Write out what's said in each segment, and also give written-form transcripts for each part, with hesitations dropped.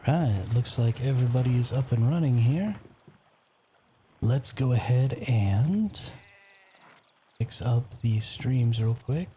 Alright, looks like everybody is up and running here. Let's go ahead and fix up the streams real quick.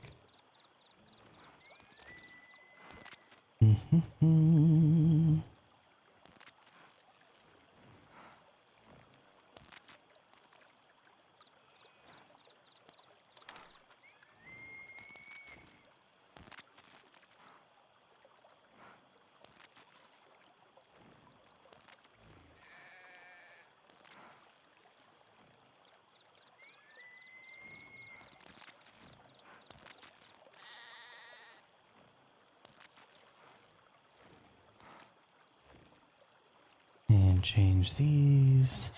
And change these.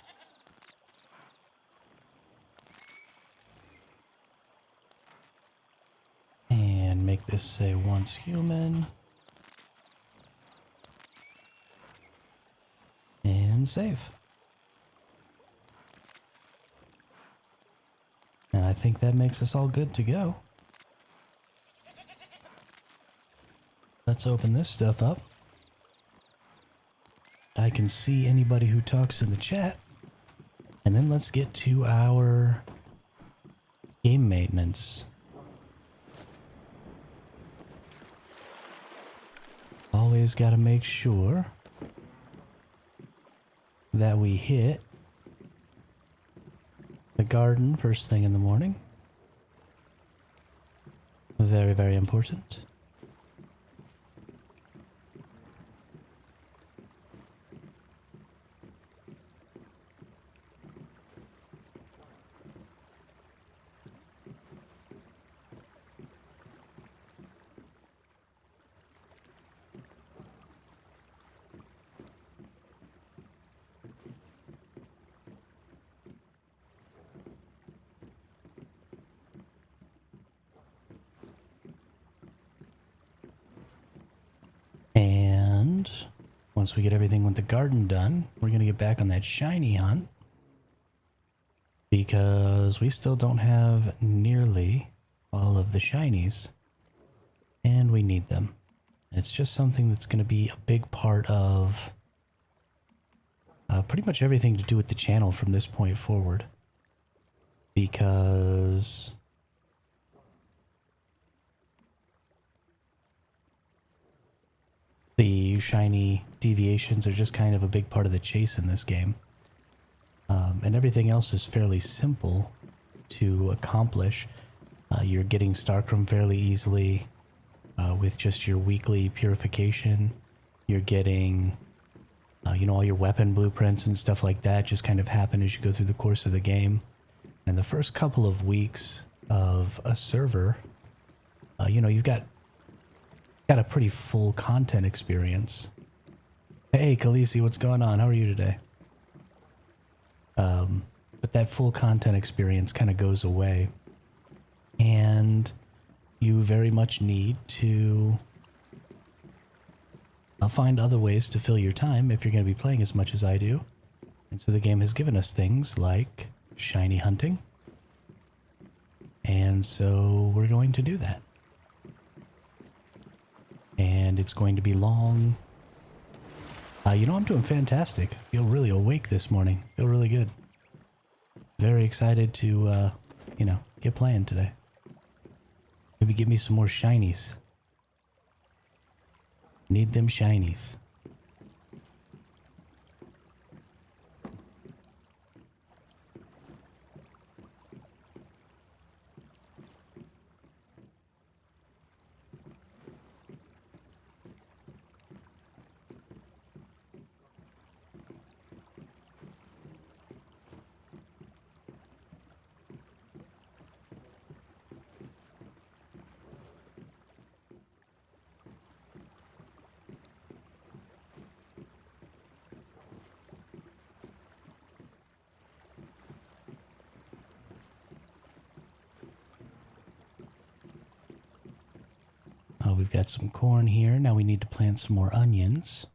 And make this say once human. And save. And I think that makes us all good to go. Let's open this stuff up. I can see anybody who talks in the chat. And then let's get to our game maintenance. Always got to make sure that we hit the garden first thing in the morning. Very, very important. And once we get everything with the garden done, we're going to get back on that shiny hunt. Because we still don't have nearly all of the shinies. And we need them. It's just something that's going to be a big part of pretty much everything to do with the channel from this point forward. Because the shiny deviations are just kind of a big part of the chase in this game. And everything else is fairly simple to accomplish. You're getting Starcrum fairly easily with just your weekly purification. You're getting, you know, all your weapon blueprints and stuff like that just kind of happen as you go through the course of the game. And the first couple of weeks of a server, you know, you've got a pretty full content experience. Hey, Khaleesi, what's going on? How are you today? But that full content experience kind of goes away. And you very much need to find other ways to fill your time if you're going to be playing as much as I do. And so the game has given us things like shiny hunting. And so we're going to do that. And it's going to be long. You know, I'm doing fantastic. Feel really awake this morning. Feel really good. Very excited to, you know, get playing today. Maybe give me some more shinies. Need them shinies. We've got some corn here. Now we need to plant some more onions.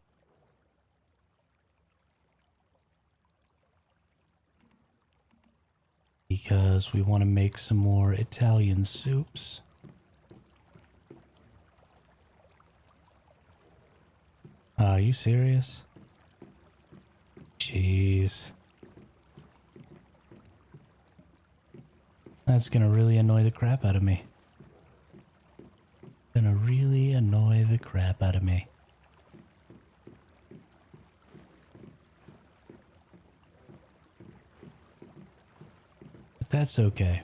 Because we want to make some more Italian soups. Are you serious? Jeez. That's gonna really annoy the crap out of me. Gonna really annoy the crap out of me. But that's okay.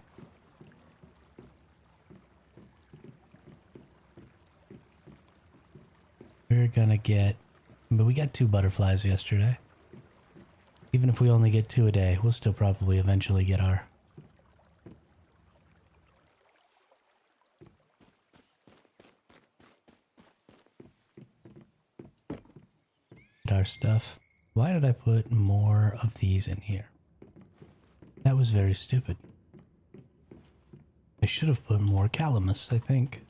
We're gonna get... But we got 2 butterflies yesterday. Even if we only get 2 a day, we'll still probably eventually get our... stuff. Why did I put more of these in here? That was very stupid. I should have put more calamus, I think.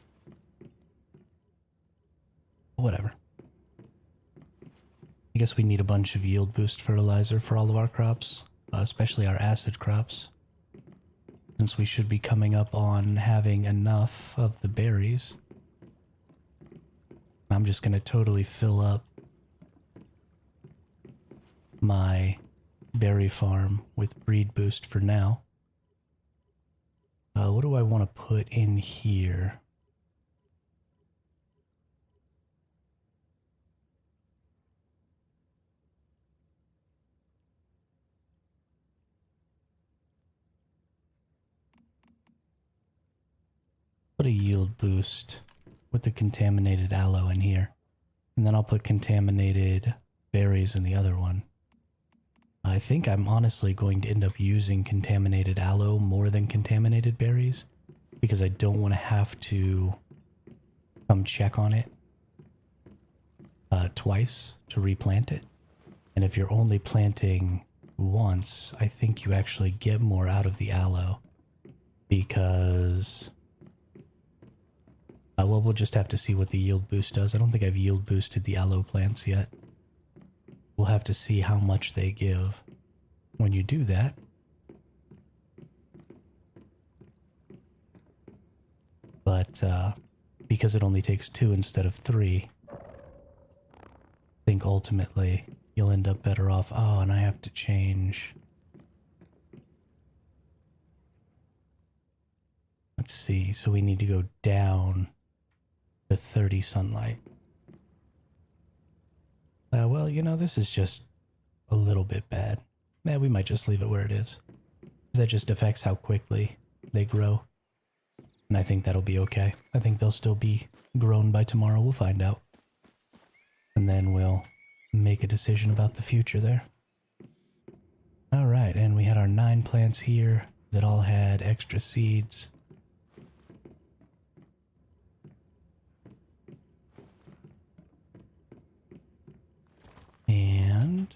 Whatever. I guess we need a bunch of yield boost fertilizer for all of our crops, especially our acid crops, since we should be coming up on having enough of the berries. I'm just going to totally fill up my berry farm with breed boost for now. What do I want to put in here? Put a yield boost with the contaminated aloe in here. And then I'll put contaminated berries in the other one. I think I'm honestly going to end up using contaminated aloe more than contaminated berries, because I don't want to have to come check on it twice to replant it. And if you're only planting once, I think you actually get more out of the aloe, because... well, we'll just have to see what the yield boost does. I don't think I've yield boosted the aloe plants yet. We'll have to see how much they give when you do that. But because it only takes 2 instead of 3, I think ultimately you'll end up better off. Oh, and I have to change. Let's see. So we need to go down to 30 sunlight. Well, you know, this is just a little bit bad. Yeah, we might just leave it where it is. That just affects how quickly they grow. And I think that'll be okay. I think they'll still be grown by tomorrow. We'll find out. And then we'll make a decision about the future there. Alright, and we had our 9 plants here that all had extra seeds. And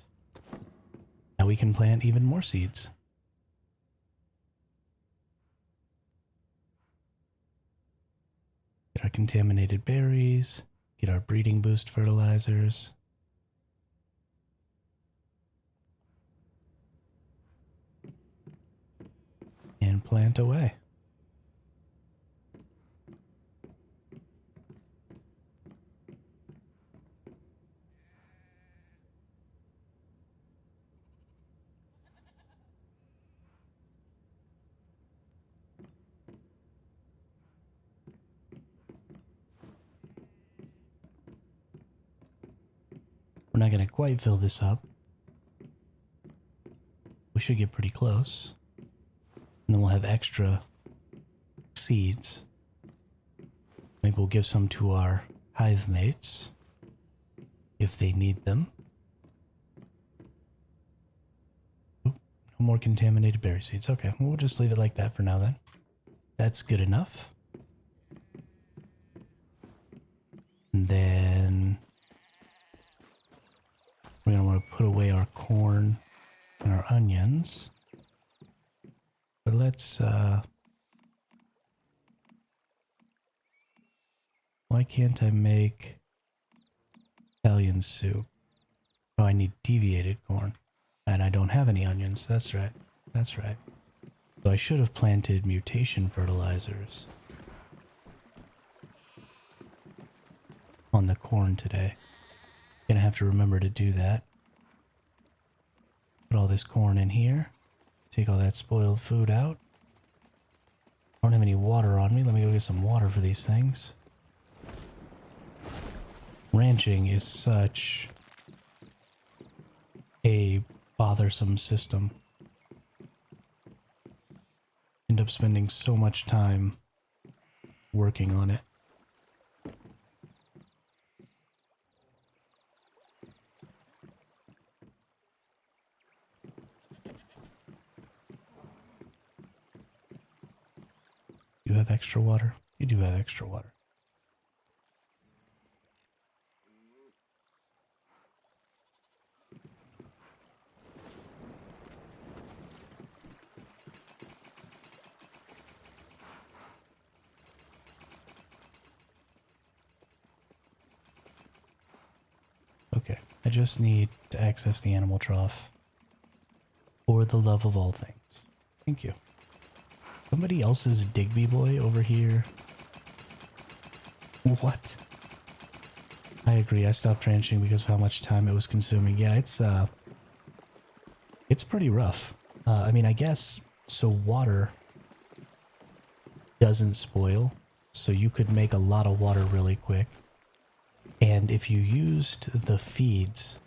now we can plant even more seeds. Get our contaminated berries, get our breeding boost fertilizers. And plant away. We're not going to quite fill this up. We should get pretty close. And then we'll have extra seeds. Maybe we'll give some to our hive mates if they need them. Oop, no more contaminated berry seeds. Okay, we'll just leave it like that for now then. That's good enough. And then we're going to want to put away our corn and our onions. But let's, why can't I make Italian soup? Oh, I need deviated corn. And I don't have any onions. That's right. That's right. So I should have planted mutation fertilizers on the corn today. Gonna have to remember to do that. Put all this corn in here. Take all that spoiled food out. I don't have any water on me. Let me go get some water for these things. Ranching is such a bothersome system. End up spending so much time working on it. You have extra water? You do have extra water. Okay, I just need to access the animal trough. For the love of all things. Thank you. Somebody else's Digby boy over here. What? I agree, I stopped ranching because of how much time it was consuming. Yeah, it's pretty rough. I mean, I guess, so water doesn't spoil, so you could make a lot of water really quick. And if you used the feeds,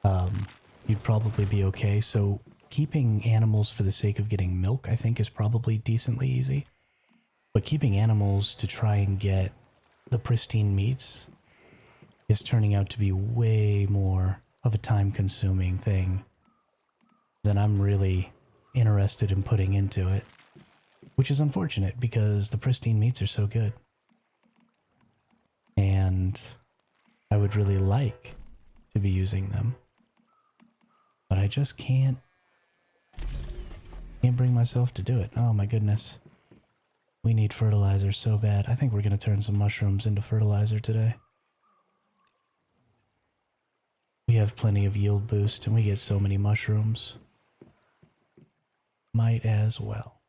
you'd probably be okay. So keeping animals for the sake of getting milk, I think, is probably decently easy. But keeping animals to try and get the pristine meats is turning out to be way more of a time-consuming thing than I'm really interested in putting into it. Which is unfortunate, because the pristine meats are so good. And I would really like to be using them. But I just can't bring myself to do it. Oh my goodness. We need fertilizer so bad. I think we're going to turn some mushrooms into fertilizer today. We have plenty of yield boost and we get so many mushrooms. Might as well.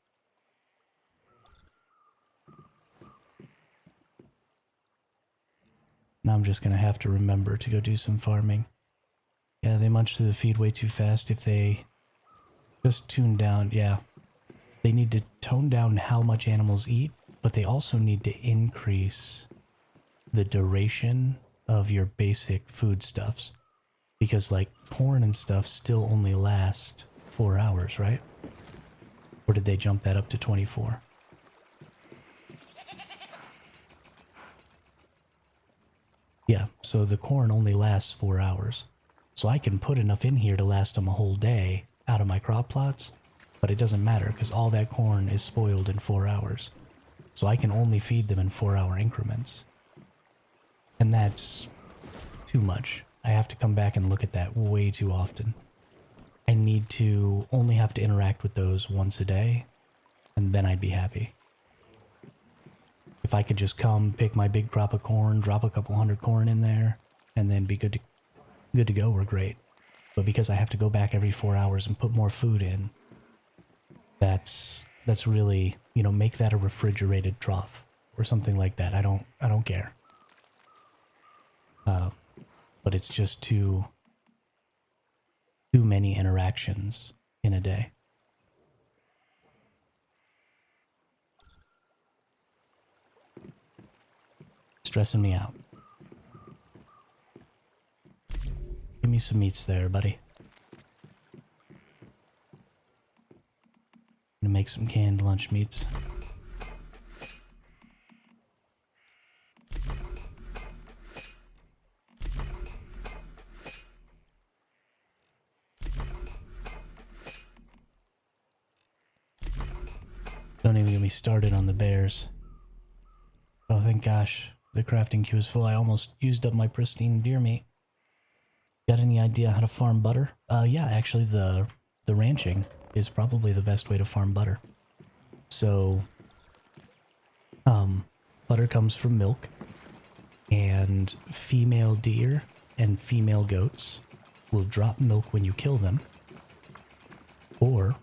Now I'm just going to have to remember to go do some farming. Yeah, they munch through the feed way too fast. If they just tune down, yeah. They need to tone down how much animals eat, but they also need to increase the duration of your basic foodstuffs. Because, like, corn and stuff still only last 4 hours, right? Or did they jump that up to 24? Yeah, so the corn only lasts 4 hours. So I can put enough in here to last them a whole day out of my crop plots, but it doesn't matter because all that corn is spoiled in 4 hours. So I can only feed them in 4-hour increments. And that's too much. I have to come back and look at that way too often. I need to only have to interact with those once a day, and then I'd be happy. If I could just come, pick my big crop of corn, drop a couple hundred corn in there, and then be good to go, we're great. But because I have to go back every 4 hours and put more food in, that's really, you know, make that a refrigerated trough or something like that. I don't care. But it's just too many interactions in a day. Stressing me out. Give me some meats there, buddy. Gonna make some canned lunch meats. Don't even get me started on the bears. Oh, thank gosh. The crafting queue is full. I almost used up my pristine deer meat. Got any idea how to farm butter? Yeah, actually the ranching is probably the best way to farm butter. So, butter comes from milk, and female deer and female goats will drop milk when you kill them. Or,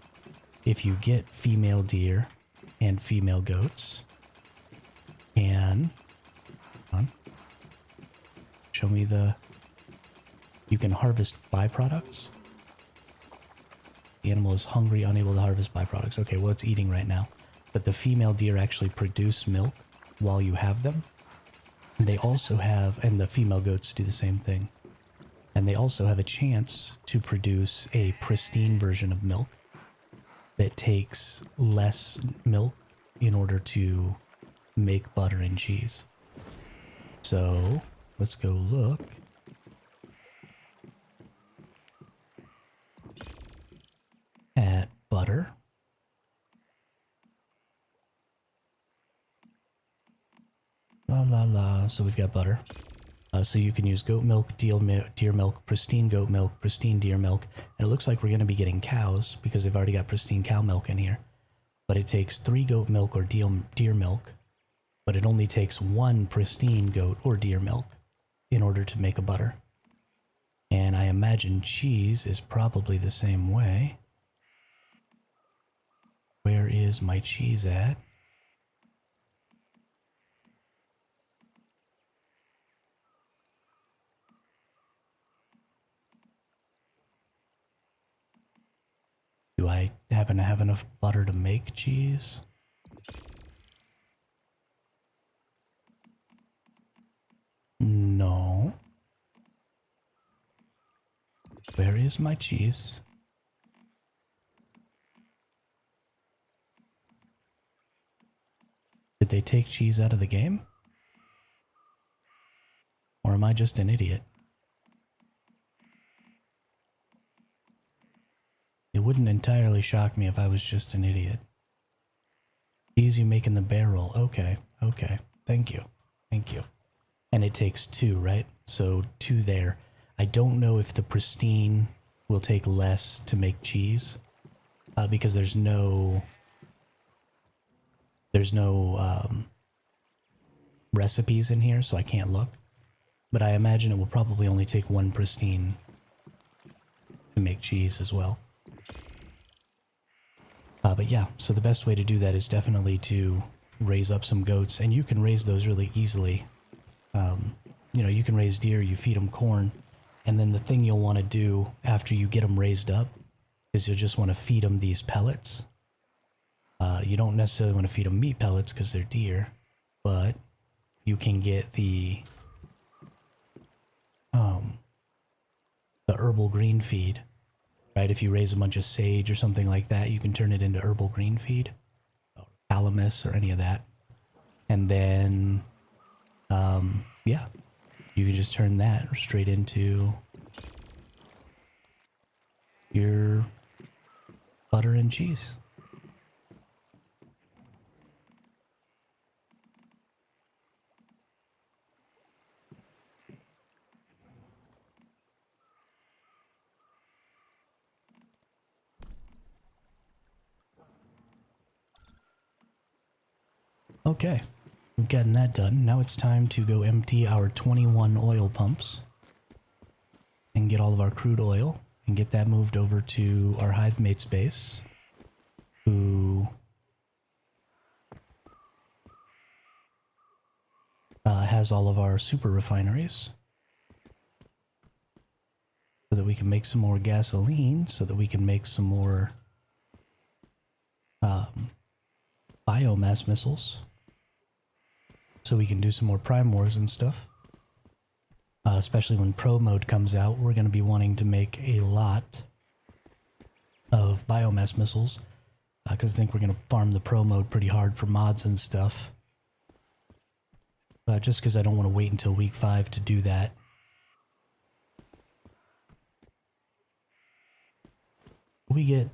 if you get female deer and female goats, and Show me the... You can harvest byproducts. The animal is hungry, unable to harvest byproducts. Okay, well, it's eating right now. But the female deer actually produce milk while you have them. And they also have, and the female goats do the same thing. And they also have a chance to produce a pristine version of milk that takes less milk in order to make butter and cheese. So, let's go look at butter. La la la. So we've got butter. So you can use goat milk, deer milk, pristine goat milk, pristine deer milk. And it looks like we're going to be getting cows because they've already got pristine cow milk in here. But it takes 3 goat milk or deer milk. But it only takes 1 pristine goat or deer milk in order to make a butter. And I imagine cheese is probably the same way. Where is my cheese at? Do I happen to have enough butter to make cheese? No. Where is my cheese? Did they take cheese out of the game? Or am I just an idiot? It wouldn't entirely shock me if I was just an idiot. Cheese you make in the barrel. Okay, okay. Thank you. Thank you. And it takes 2, right? So 2 there. I don't know if the pristine will take less to make cheese. Because there's no recipes in here, so I can't look. But I imagine it will probably only take 1 pristine to make cheese as well. But yeah, so the best way to do that is definitely to raise up some goats, and you can raise those really easily. You know, you can raise deer, you feed them corn, and then the thing you'll want to do after you get them raised up is you'll just want to feed them these pellets. You don't necessarily want to feed them meat pellets because they're deer, but you can get the herbal green feed. Right, if you raise a bunch of sage or something like that, you can turn it into herbal green feed, or calamus, or any of that. And then, yeah, you can just turn that straight into your butter and cheese. Okay, we've gotten that done. Now it's time to go empty our 21 oil pumps and get all of our crude oil and get that moved over to our hive mate's base, who has all of our super refineries, so that we can make some more gasoline, so that we can make some more biomass missiles, so we can do some more prime wars and stuff. Especially when pro mode comes out, we're going to be wanting to make a lot of biomass missiles, because I think we're going to farm the pro mode pretty hard for mods and stuff. Just because I don't want to wait until week 5 to do that. We get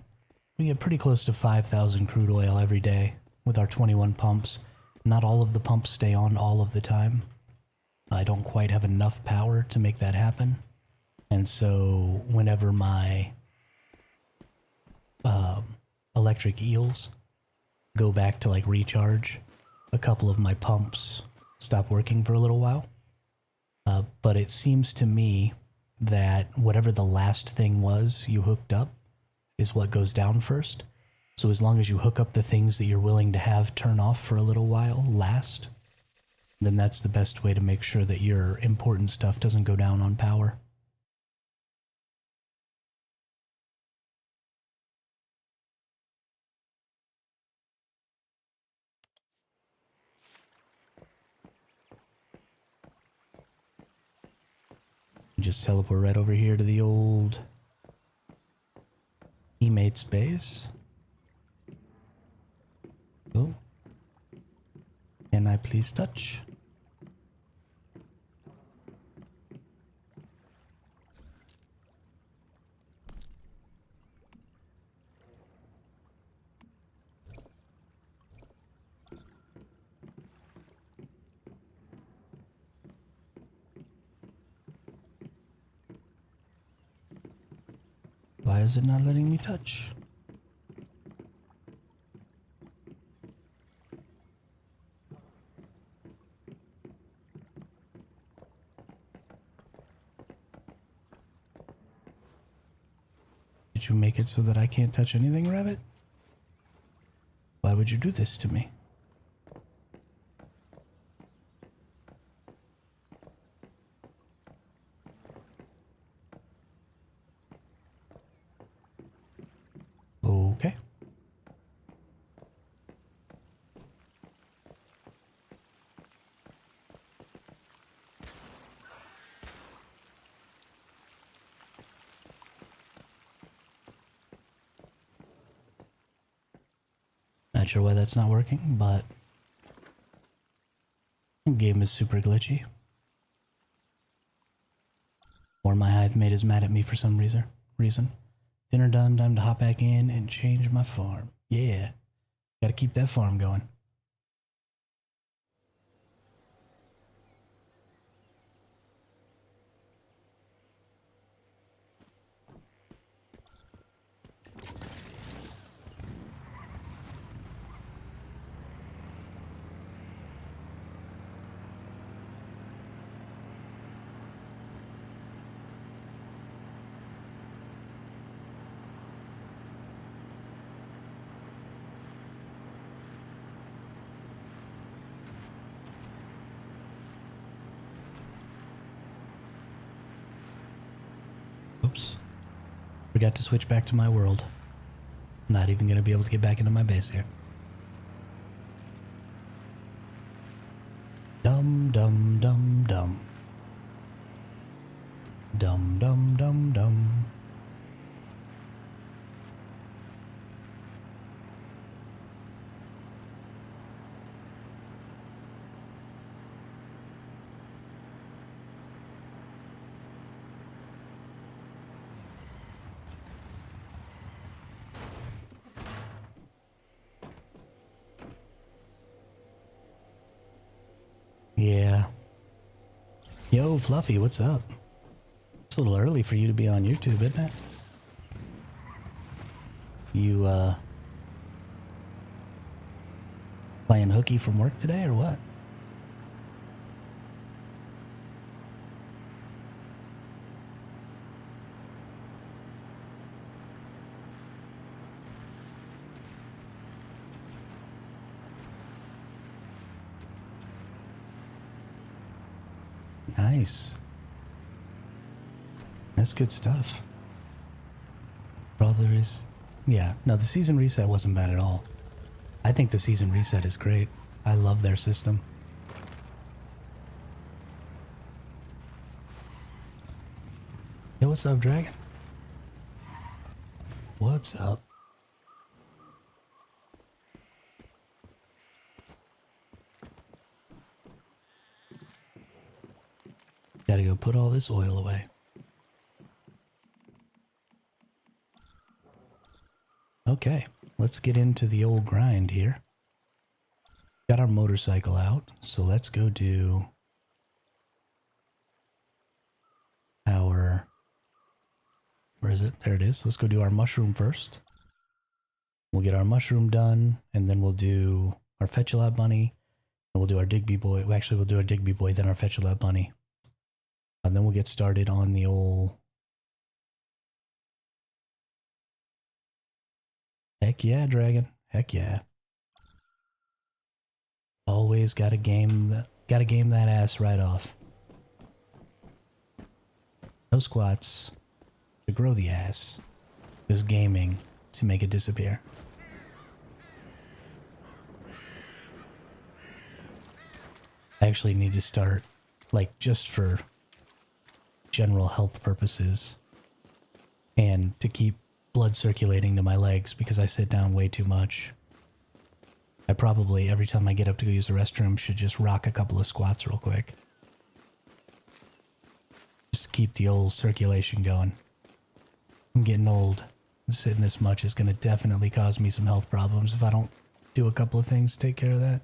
pretty close to 5,000 crude oil every day with our 21 pumps. Not all of the pumps stay on all of the time. I don't quite have enough power to make that happen. And so whenever my electric eels go back to like recharge, a couple of my pumps stop working for a little while. But it seems to me that whatever the last thing was you hooked up is what goes down first. So as long as you hook up the things that you're willing to have turn off for a little while last, then that's the best way to make sure that your important stuff doesn't go down on power. Just teleport right over here to the old teammate's base. Oh. Can I please touch? Why is it not letting me touch? Did you make it so that I can't touch anything, Rabbit? Why would you do this to me? Okay. Not sure why that's not working, but the game is super glitchy. Or my hive mate is mad at me for some reason. Dinner done, time to hop back in and change my farm. Yeah, gotta keep that farm going. Oops. Forgot to switch back to my world. Not even gonna be able to get back into my base here. Dum dum dum dum. Dum dum dum dum. Yeah. Yo, Fluffy, what's up? It's a little early for you to be on YouTube, isn't it? You, playing hooky from work today, or what? Nice. That's good stuff. All there is... Yeah, no, the season reset wasn't bad at all. I think the season reset is great. I love their system. Yo, what's up, Dragon? What's up? Gotta go put all this oil away. Okay, let's get into the old grind here. Got our motorcycle out, so let's go do our... Where is it? There it is. Let's go do our mushroom first. We'll get our mushroom done, and then we'll do our Fetch a Lab Bunny, and we'll do our Digby Boy. Well, actually, we'll do our Digby Boy, then our Fetch a Lab Bunny. And then we'll get started on the old... Heck yeah, Dragon. Heck yeah. Always got a game that Gotta game that ass right off. No squats to grow the ass. Just gaming to make it disappear. I actually need to start, like, just for general health purposes and to keep blood circulating to my legs because I sit down way too much. I probably, every time I get up to go use the restroom, should just rock a couple of squats real quick. Just to keep the old circulation going. I'm getting old. Sitting this much is going to definitely cause me some health problems if I don't do a couple of things to take care of that.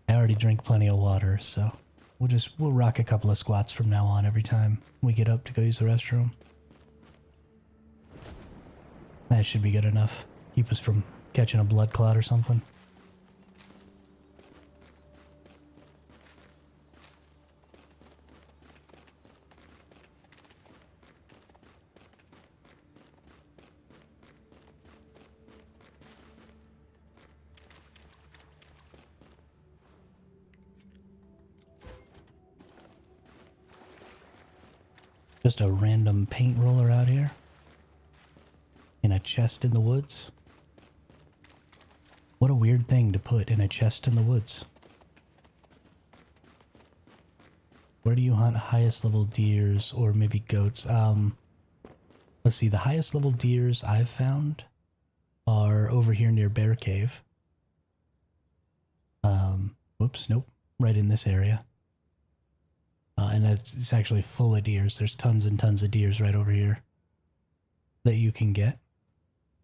I already drink plenty of water, so we'll rock a couple of squats from now on every time we get up to go use the restroom. That should be good enough. Keep us from catching a blood clot or something. Just a random paint roller out here. In a chest in the woods. What a weird thing to put in a chest in the woods. Where do you hunt highest level deers or maybe goats? Let's see, the highest level deers I've found are over here near Bear Cave. Whoops, nope, right in this area. And it's actually full of deers. There's tons and tons of deers right over here that you can get.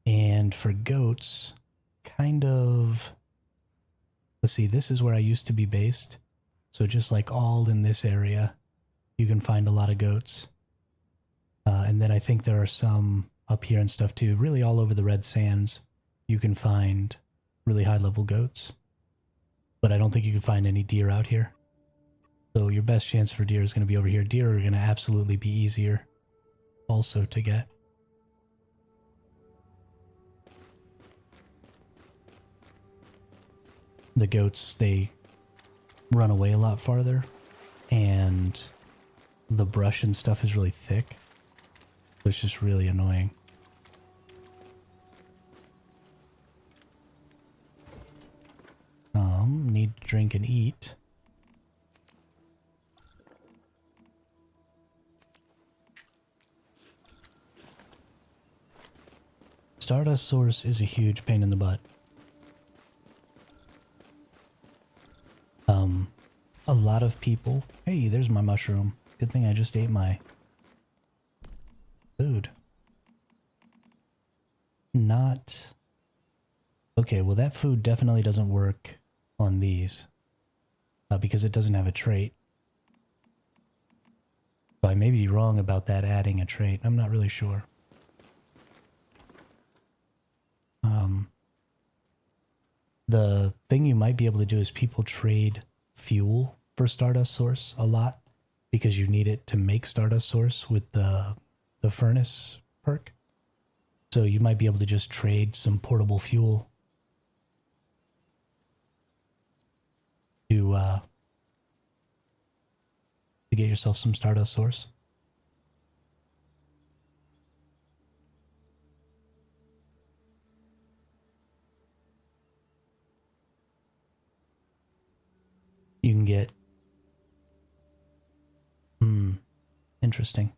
And for goats, kind of, let's see, this is where I used to be based. So just like all in this area, you can find a lot of goats. And then I think there are some up here and stuff too. Really all over the Red Sands, you can find really high level goats. But I don't think you can find any deer out here. So your best chance for deer is going to be over here. Deer are going to absolutely be easier also to get. The goats, they run away a lot farther, and the brush and stuff is really thick. So it's just really annoying. Need to drink and eat. Stardust source is a huge pain in the butt. A lot of people... Hey, there's my mushroom. Good thing I just ate my food. Not... Okay, well that food definitely doesn't work on these. Because it doesn't have a trait. So I may be wrong about that adding a trait. I'm not really sure. The thing you might be able to do is people trade fuel for Stardust Source a lot because you need it to make Stardust Source with the furnace perk. So you might be able to just trade some portable fuel to get yourself some Stardust Source. You can get... Interesting.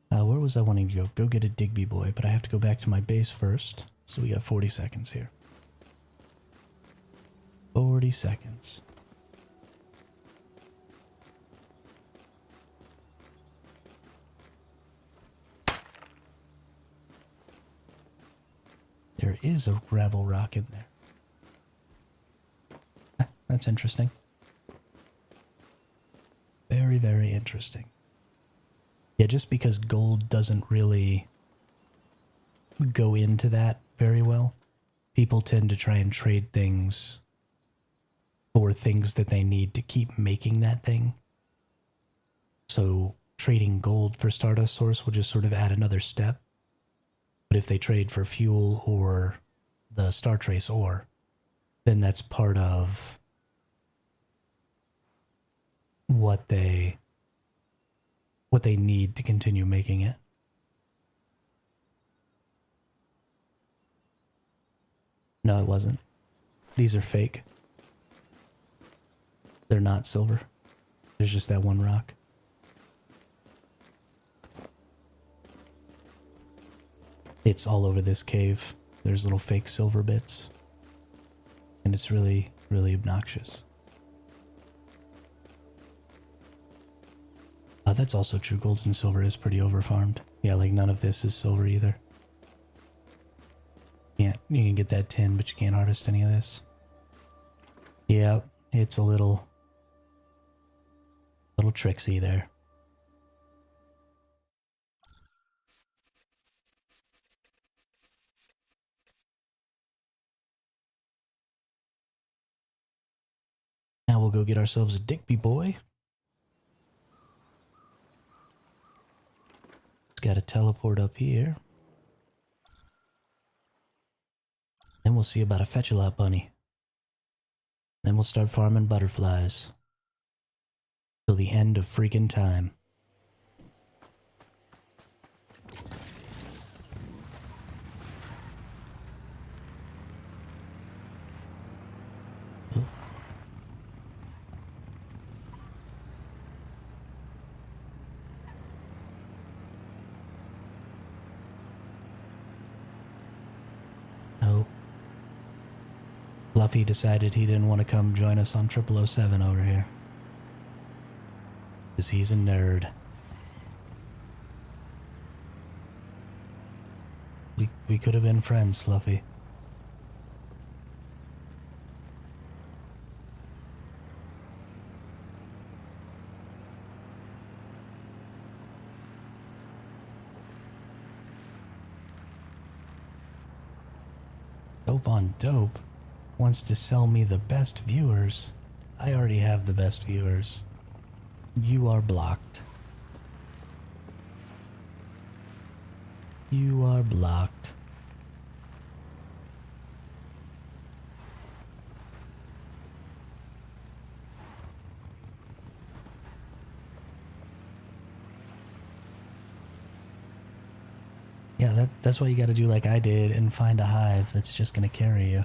Where was I wanting to go? Go get a Digby boy, but I have to go back to my base first. So we got 40 seconds here. 40 seconds. There is a gravel rock in there. That's interesting. Very, very interesting. Yeah, just because gold doesn't really go into that very well, people tend to try and trade things for things that they need to keep making that thing. So trading gold for Stardust Source will just sort of add another step But if they trade for fuel or the Star Trace ore, then that's part of what they need to continue making it. No, it wasn't. These are fake. They're not silver. There's just that one rock. It's all over this cave. There's little fake silver bits. And it's really, really obnoxious. That's also true. Gold and silver is pretty overfarmed. Yeah, like none of this is silver either. You can get that tin, but you can't harvest any of this. Yeah, it's a little tricksy there. Now we'll go get ourselves a Digby boy. It's got a teleport up here. Then we'll see about a fetch-a-lot bunny. Then we'll start farming butterflies. Till the end of freaking time. No. Fluffy decided he didn't want to come join us on 0007 over here. Because he's a nerd. We could have been friends, Fluffy. Dope on Dope wants to sell me the best viewers. I already have the best viewers. You are blocked. You are blocked. Yeah, that's why you gotta do like I did and find a hive that's just gonna carry you.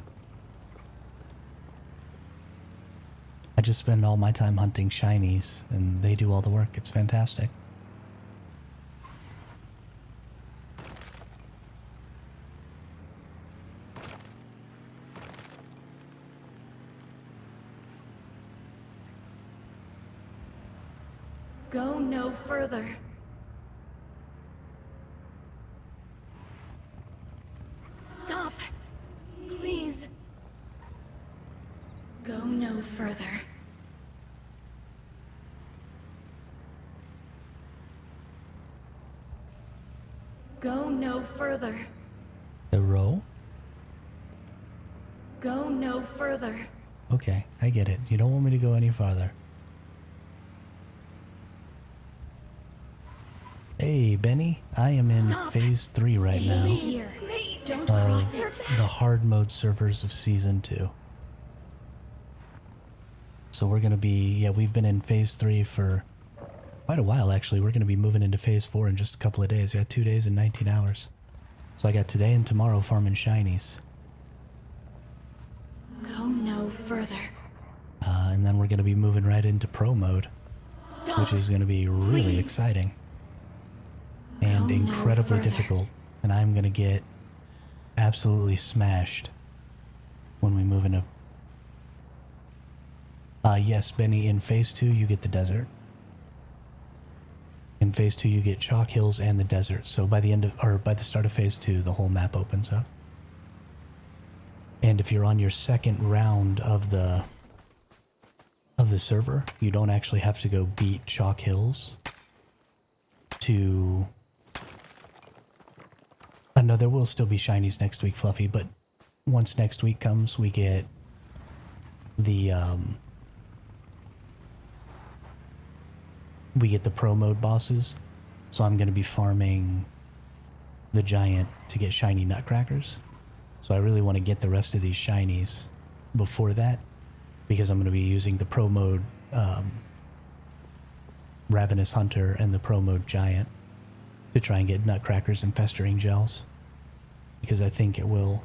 I just spend all my time hunting shinies, and they do all the work. It's fantastic. Go no further. Stop. Please. Go no further. Go no further. The row? Go no further. Okay, I get it. You don't want me to go any farther. Hey, Benny. I am in phase 3 right Stay now here. Don't of reset. the hard mode servers of season 2. So we're gonna be, yeah, we've been in phase 3 for quite a while actually. We're gonna be moving into phase 4 in just a couple of days. We got 2 days and 19 hours. So I got today and tomorrow farming shinies. Go no further. And then we're gonna be moving right into pro mode, Stop. which is gonna be really Please. exciting. And Go no incredibly further. difficult. And I'm gonna get absolutely smashed when we move into... yes, Benny, in phase 2 you get the desert. In phase 2 you get chalk hills and the desert. So by the end of, or by the start of phase 2, the whole map opens up. And if you're on your second round of the server, you don't actually have to go beat chalk hills to... no, there will still be shinies next week, Fluffy, but once next week comes, we get the pro mode bosses. So I'm going to be farming the giant to get shiny nutcrackers. So I really want to get the rest of these shinies before that, because I'm going to be using the pro mode Ravenous Hunter and the pro mode Giant to try and get nutcrackers and festering gels, because I think it will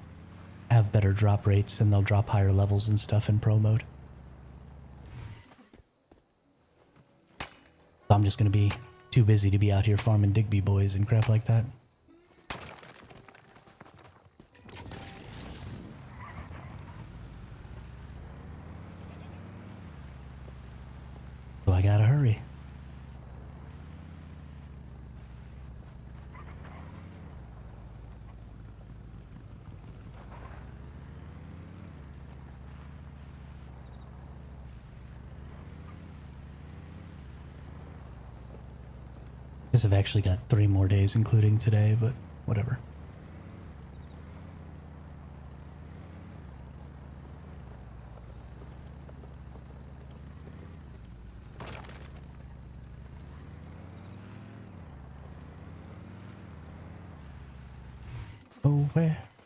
have better drop rates and they'll drop higher levels and stuff in pro mode. So I'm just going to be too busy to be out here farming Digby boys and crap like that. So I gotta hurry. Guess I've actually got 3 more days including today, but whatever.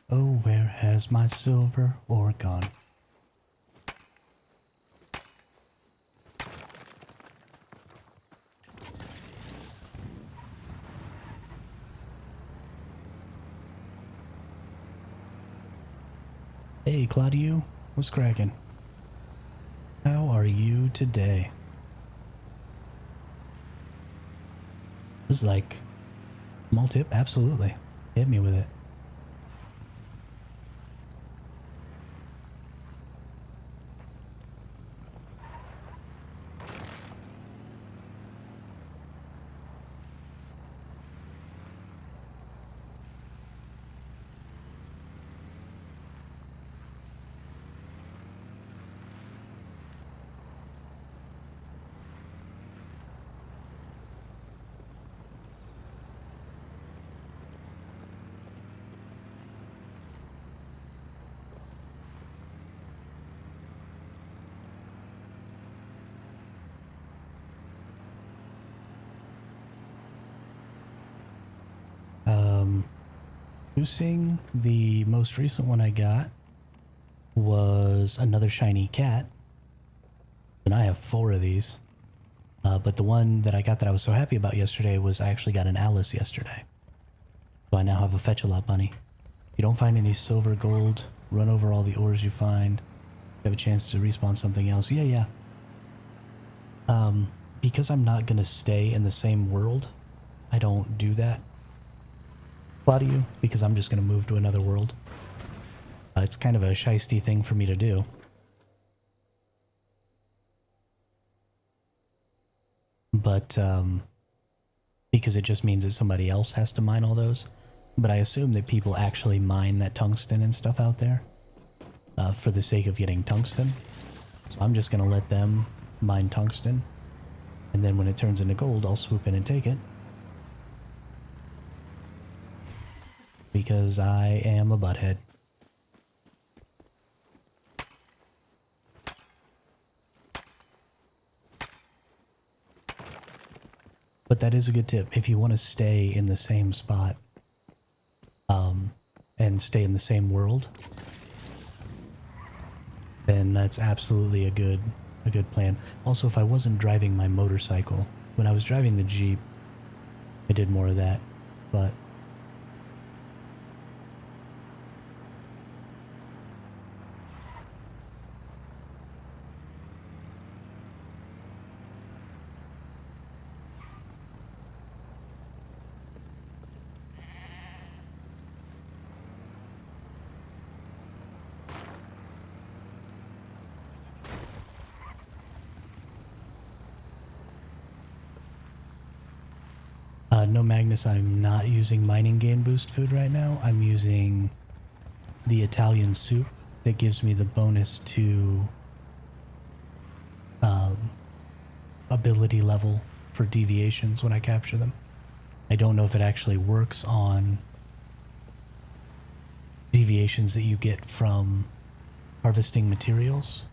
Oh where has my silver ore gone? Hey Claudio, what's cracking? How are you today? This is like small tip, absolutely. Hit me with it. Producing, the most recent one I got was another shiny cat, and I have 4 of these. But the one that I got that I was so happy about yesterday was I actually got an Alice yesterday. So I now have a Fetch-a-Lot bunny. If you don't find any silver, gold, run over all the ores you find. You have a chance to respawn something else. Yeah. Because I'm not going to stay in the same world, I don't do that. Claudio, because I'm just going to move to another world. It's kind of a shiesty thing for me to do. But, because it just means that somebody else has to mine all those. But I assume that people actually mine that tungsten and stuff out there for the sake of getting tungsten. So I'm just going to let them mine tungsten. And then when it turns into gold, I'll swoop in and take it. Because I am a butthead. But that is a good tip. If you want to stay in the same spot, and stay in the same world, then that's absolutely a good plan. Also, if I wasn't driving my motorcycle, when I was driving the Jeep, I did more of that, but no, Magnus, I'm not using mining gain boost food right now. I'm using the Italian soup that gives me the bonus to ability level for deviations when I capture them. I don't know if it actually works on deviations that you get from harvesting materials.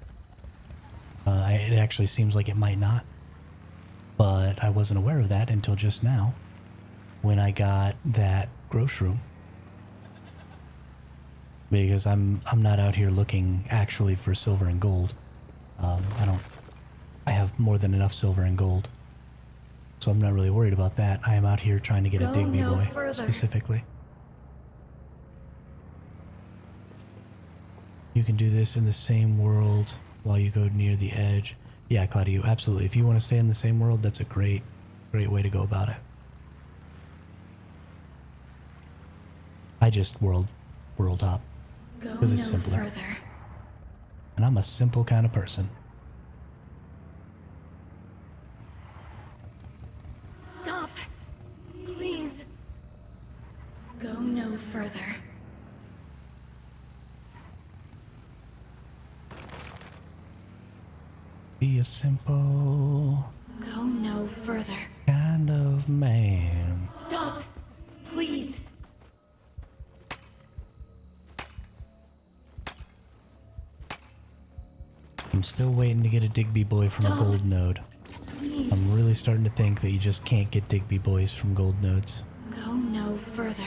It actually seems like it might not, but I wasn't aware of that until just now. when I got that grocery room. Because I'm not out here looking actually for silver and gold. I have more than enough silver and gold. So I'm not really worried about that. I am out here trying to get a Digby boy, specifically. You can do this in the same world while you go near the edge. Yeah, Claudio, absolutely. If you want to stay in the same world, that's a great way to go about it. I just world hop. Because it's simpler. Further. And I'm a simple kind of person. Stop. Please. Go no further. Be a simple Go no further. kind of man. Stop. Please. I'm still waiting to get a Digby boy from a gold node. Please. I'm really starting to think that you just can't get Digby boys from gold nodes. Go no further.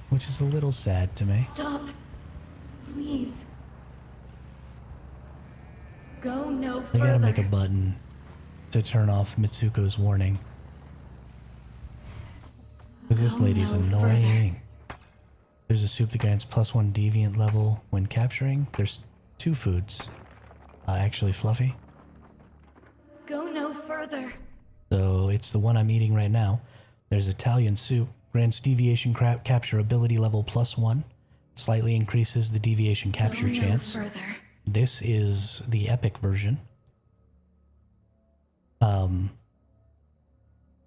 Which is a little sad to me. Stop. Please. Go no They further. gotta make a button to turn off Mitsuko's warning. Because this Go lady's no annoying. There's a soup that grants +1 deviant level when capturing. There's 2 foods. Actually, Fluffy. Go no further. So it's the one I'm eating right now. There's Italian soup. Grants deviation capture ability level +1. Slightly increases the deviation capture Go chance. no further. This is the epic version.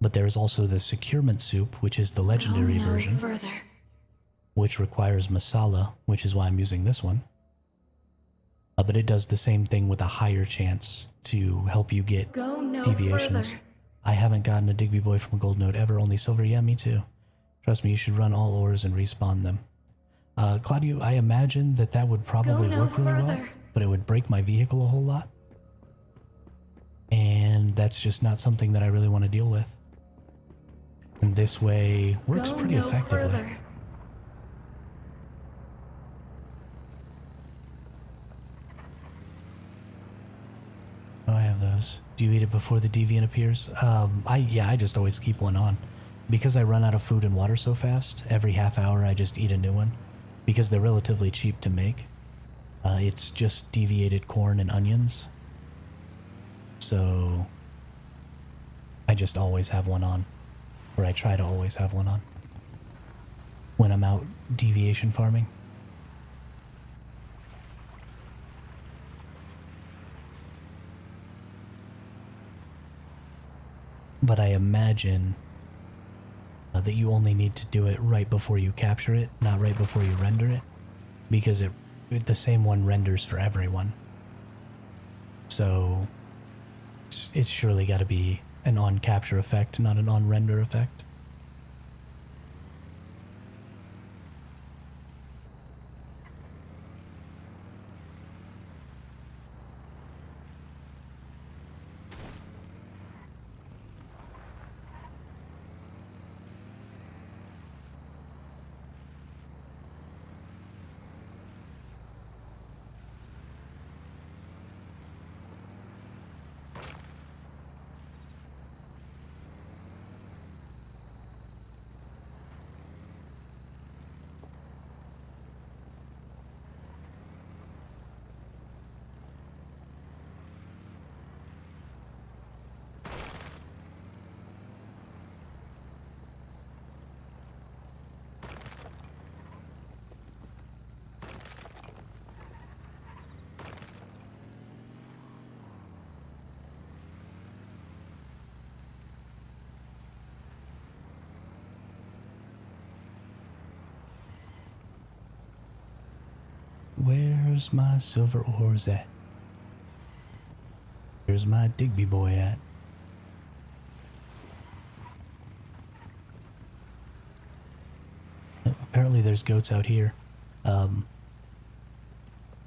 But there's also the securement soup, which is the legendary Go no version, further. which requires masala, which is why I'm using this one. But it does the same thing with a higher chance to help you get Go no deviations. further. I haven't gotten a Digby boy from a gold node ever, only silver. Yeah, me too. Trust me, you should run all ores and respawn them. Claudio, I imagine that would probably Go no work really well, further. but it would break my vehicle a whole lot. And that's just not something that I really want to deal with. And this way works Go pretty no effectively. further. Oh, I have those. Do you eat it before the deviant appears? I just always keep one on. Because I run out of food and water so fast, every half hour I just eat a new one. Because they're relatively cheap to make. It's just deviated corn and onions. So I just always have one on. Or I try to always have one on. When I'm out deviation farming. But I imagine that you only need to do it right before you capture it, not right before you render it, because the same one renders for everyone. So it's surely got to be an on-capture effect, not an on-render effect. Where's my silver ores at? Where's my Digby boy at? Apparently there's goats out here. I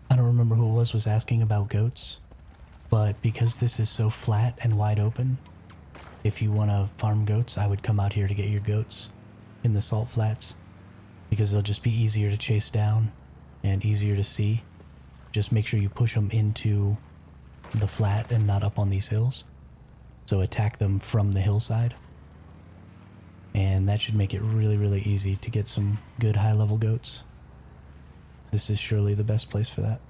don't remember who it was asking about goats, but because this is so flat and wide open, if you want to farm goats, I would come out here to get your goats in the salt flats, because they'll just be easier to chase down and easier to see. Just make sure you push them into the flat and not up on these hills. So attack them from the hillside. And that should make it really, really easy to get some good high-level goats. This is surely the best place for that.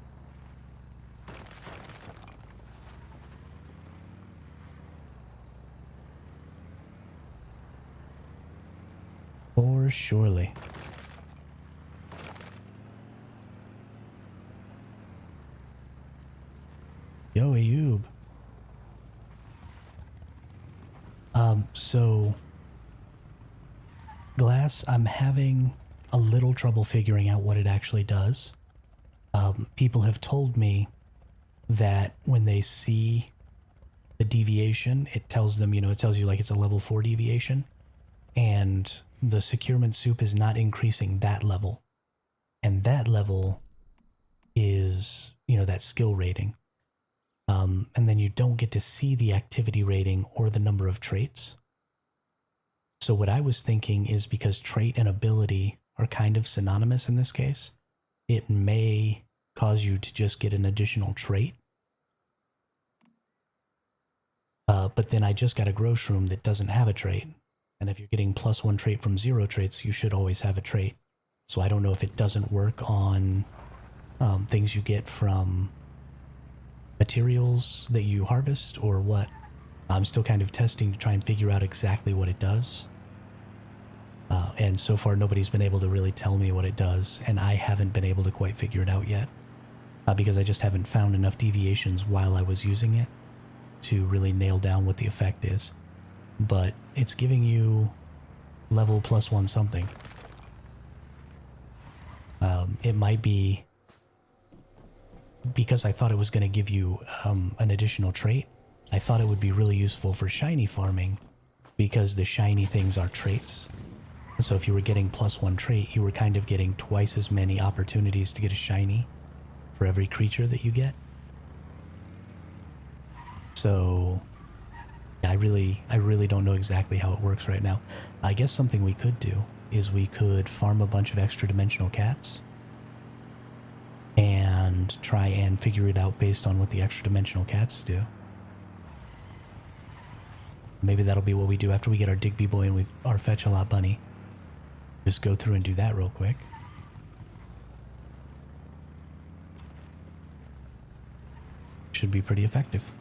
For surely. Yo, Ayub. So glass, I'm having a little trouble figuring out what it actually does. People have told me that when they see the deviation, it tells them, it tells you like it's a level 4 deviation, and the securement soup is not increasing that level. And that level is, that skill rating. And then you don't get to see the activity rating or the number of traits. So what I was thinking is, because trait and ability are kind of synonymous in this case, it may cause you to just get an additional trait. But then I just got a grow shroom that doesn't have a trait. And if you're getting +1 trait from 0 traits, you should always have a trait. So I don't know if it doesn't work on things you get from materials that you harvest or what. I'm still kind of testing to try and figure out exactly what it does. And so far nobody's been able to really tell me what it does, and I haven't been able to quite figure it out yet. Because I just haven't found enough deviations while I was using it to really nail down what the effect is. But it's giving you level +1 something. It might be because I thought it was going to give you an additional trait. I thought it would be really useful for shiny farming, because the shiny things are traits. So if you were getting +1 trait, you were kind of getting twice as many opportunities to get a shiny for every creature that you get. So I really don't know exactly how it works right now. I guess something we could do is we could farm a bunch of extra dimensional cats and try and figure it out based on what the extra dimensional cats do. Maybe that'll be what we do after we get our Digby boy and our fetch a lot bunny. Just go through and do that real quick. Should be pretty effective.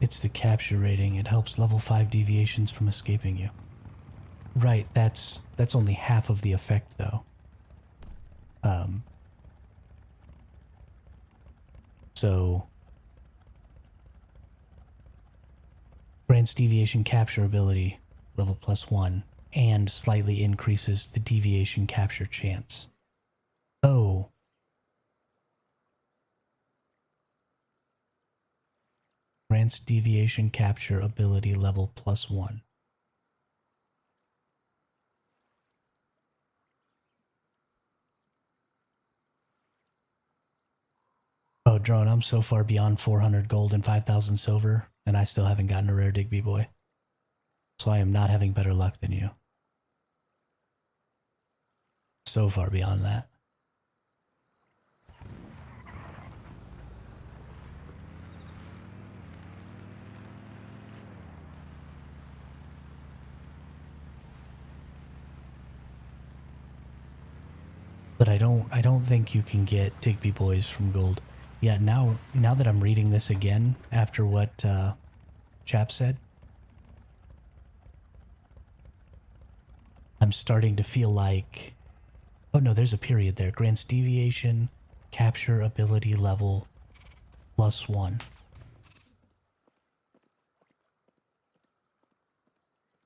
It's the capture rating. It helps level 5 deviations from escaping you. Right, that's only half of the effect, though. So grants deviation capture ability, level +1, and slightly increases the deviation capture chance. Oh. Grants deviation capture ability level +1. Oh, Drone, I'm so far beyond 400 gold and 5,000 silver, and I still haven't gotten a rare Digby boy. So I am not having better luck than you. So far beyond that. But I don't think you can get Digby boys from gold. Yeah, now that I'm reading this again after what Chap said, I'm starting to feel like, oh no, there's a period there. Grants deviation capture ability level +1. I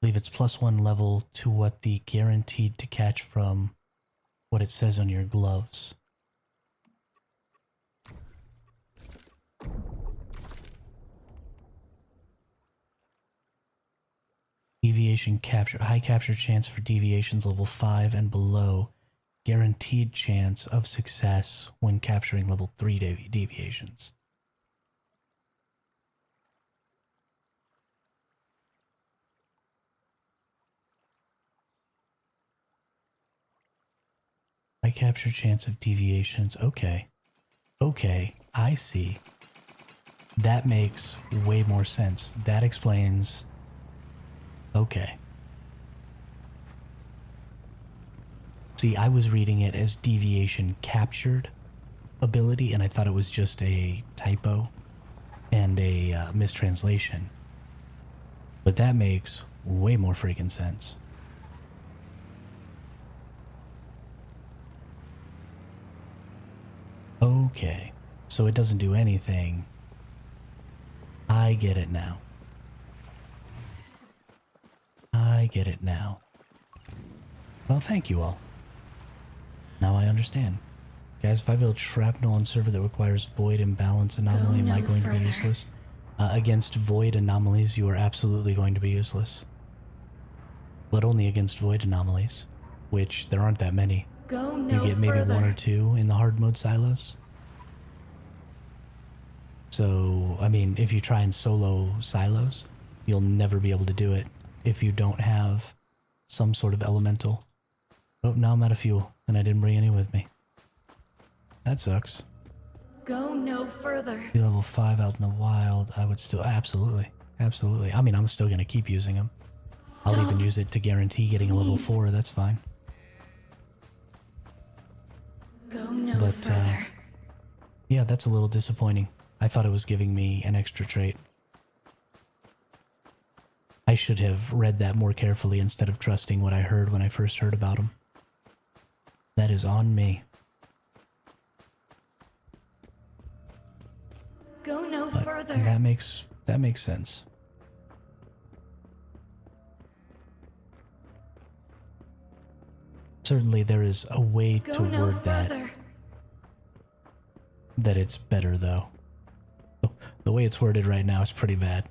believe it's +1 level to what the guaranteed to catch from what it says on your gloves. deviation capture. High capture chance for deviations level 5 and below. Guaranteed chance of success when capturing level 3 deviations. High capture chance of deviations. Okay. Okay, I see. That makes way more sense. That explains... Okay. See, I was reading it as deviation captured ability, and I thought it was just a typo and a mistranslation. But that makes way more freaking sense. Okay, so it doesn't do anything. I get it now. I get it now. Well, thank you all. Now I understand. Guys, if I build shrapnel on server that requires void imbalance anomaly, am I going to be useless? Against void anomalies, you are absolutely going to be useless. But only against void anomalies, which there aren't that many. Go no You get maybe further. 1 or 2 in the hard mode silos. So, I mean, if you try and solo silos, you'll never be able to do it if you don't have some sort of elemental. Oh, now I'm out of fuel, and I didn't bring any with me. That sucks. Go no further. Be level 5 out in the wild, I would still... Absolutely. Absolutely. I mean, I'm still going to keep using them. Stop. I'll even use it to guarantee getting a level Please. 4, that's fine. Go no But, further. yeah, that's a little disappointing. I thought it was giving me an extra trait. I should have read that more carefully instead of trusting what I heard when I first heard about him. That is on me. Go no But further. that makes sense. Certainly there is a way Go to no word further. that it's better though. The way it's worded right now is pretty bad.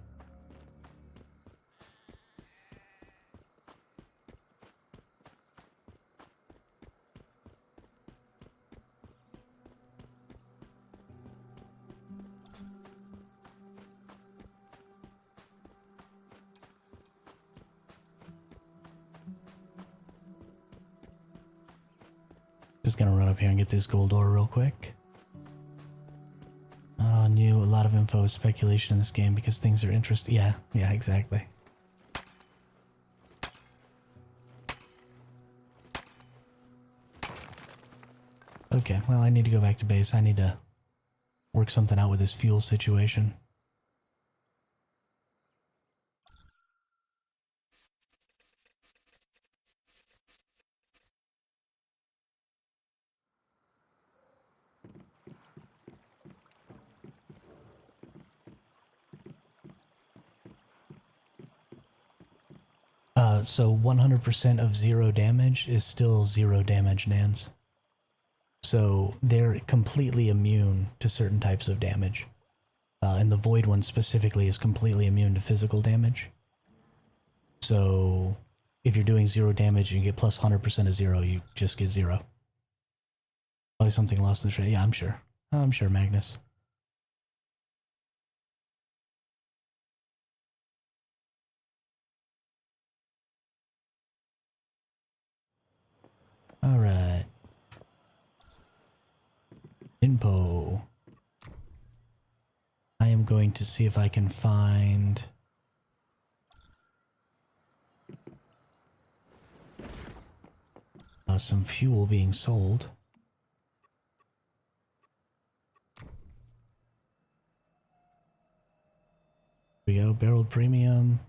Just gonna run up here and get this gold ore real quick. Not on you. A lot of info is speculation in this game because things are interesting. Yeah, exactly. Okay, well, I need to go back to base. I need to work something out with this fuel situation. So 100% of 0 damage is still 0 damage, Nans. So they're completely immune to certain types of damage. And the Void one specifically is completely immune to physical damage. So if you're doing 0 damage and you get plus 100% of 0, you just get 0. Probably something lost in the trade. Yeah, I'm sure. I'm sure, Magnus. Alright. Info. I am going to see if I can find... some fuel being sold. Here we go, barreled premium.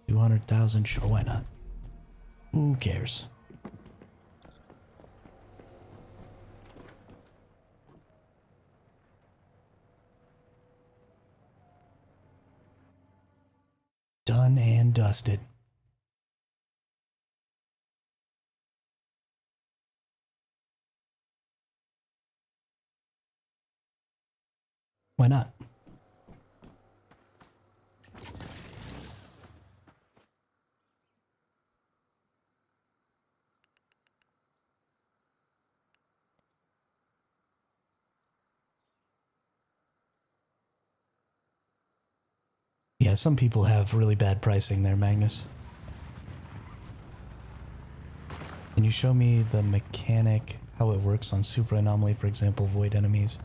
$200,000, sure, why not? Who cares? Done and dusted. Why not? Yeah, some people have really bad pricing there, Magnus. Can you show me the mechanic, how it works on Super Anomaly, for example, void enemies?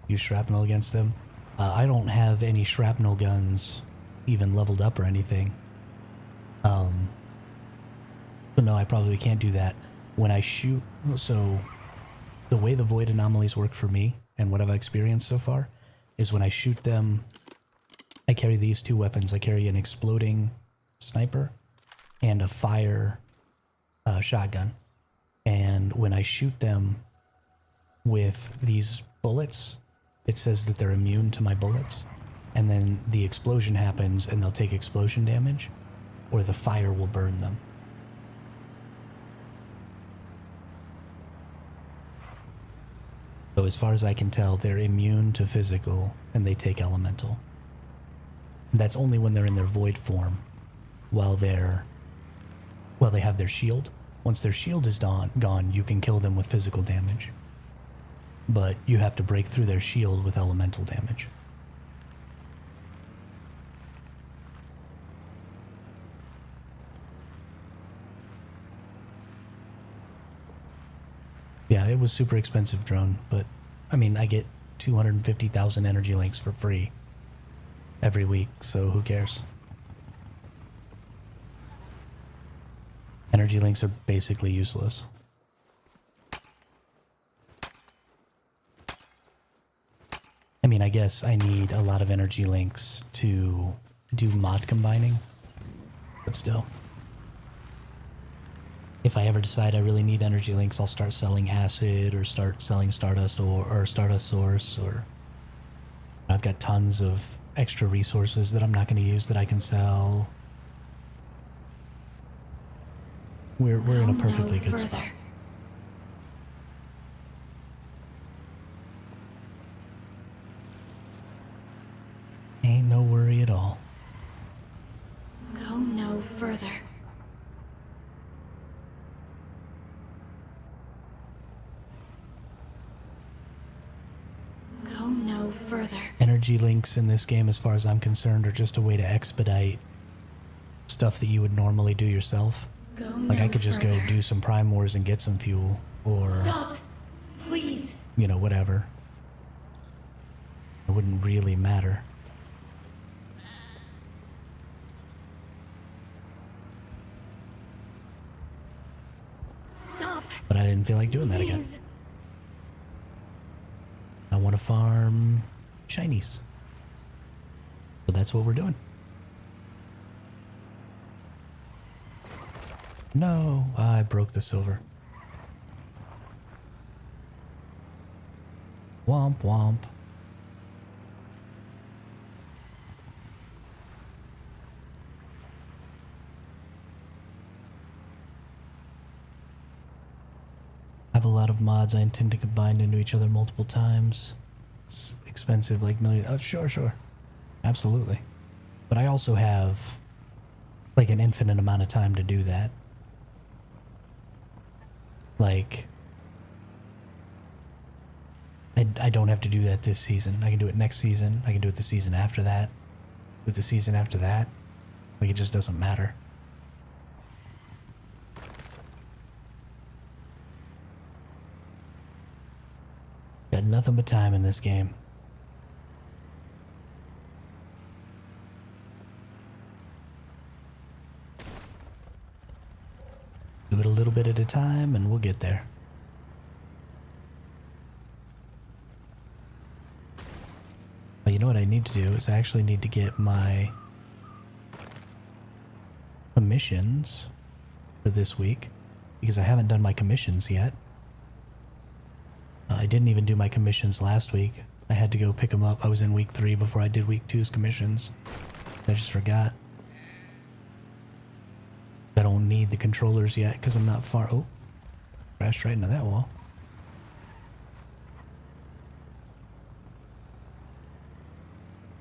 Use shrapnel against them? I don't have any shrapnel guns even leveled up or anything. So no, I probably can't do that. When I shoot, so the way the void anomalies work for me, and what I've experienced so far, is when I shoot them, I carry these two weapons. I carry an exploding sniper and a fire shotgun. And when I shoot them with these bullets, it says that they're immune to my bullets. And then the explosion happens and they'll take explosion damage, or the fire will burn them. So as far as I can tell, they're immune to physical and they take elemental. That's only when they're in their void form, while they have their shield. Once their shield is gone, you can kill them with physical damage. But you have to break through their shield with elemental damage. Yeah, it was super expensive drone, but I mean, I get 250,000 energy links for free every week, so who cares? Energy links are basically useless. I mean, I guess I need a lot of energy links to do mod combining, but still. If I ever decide I really need energy links, I'll start selling acid or start selling stardust or stardust source, or I've got tons of extra resources that I'm not going to use that I can sell. We're in a perfectly good spot. Ain't no worry at all. Go no further. Go no further. Energy links in this game, as far as I'm concerned, are just a way to expedite stuff that you would normally do yourself. Go Like, no I could just further. go do some Prime Wars and get some fuel, or, Stop! Please! you know, whatever. It wouldn't really matter. Stop! But I didn't feel like doing that again. Please! I want to farm shinies. So that's what we're doing. No, I broke the silver. Womp womp. I have a lot of mods I intend to combine into each other multiple times. It's expensive, like million. Oh, sure. Absolutely. But I also have like an infinite amount of time to do that. Like, I don't have to do that this season. I can do it next season. I can do it the season after that. Do it the season after that. Like, it just doesn't matter. Got nothing but time in this game. Do it a little bit at a time and we'll get there. But you know what I need to do is I actually need to get my commissions for this week, because I haven't done my commissions yet. I didn't even do my commissions last week. I had to go pick them up. I was in week 3 before I did week 2's commissions. I just forgot. I don't need the controllers yet because I'm not far. Oh, crashed right into that wall.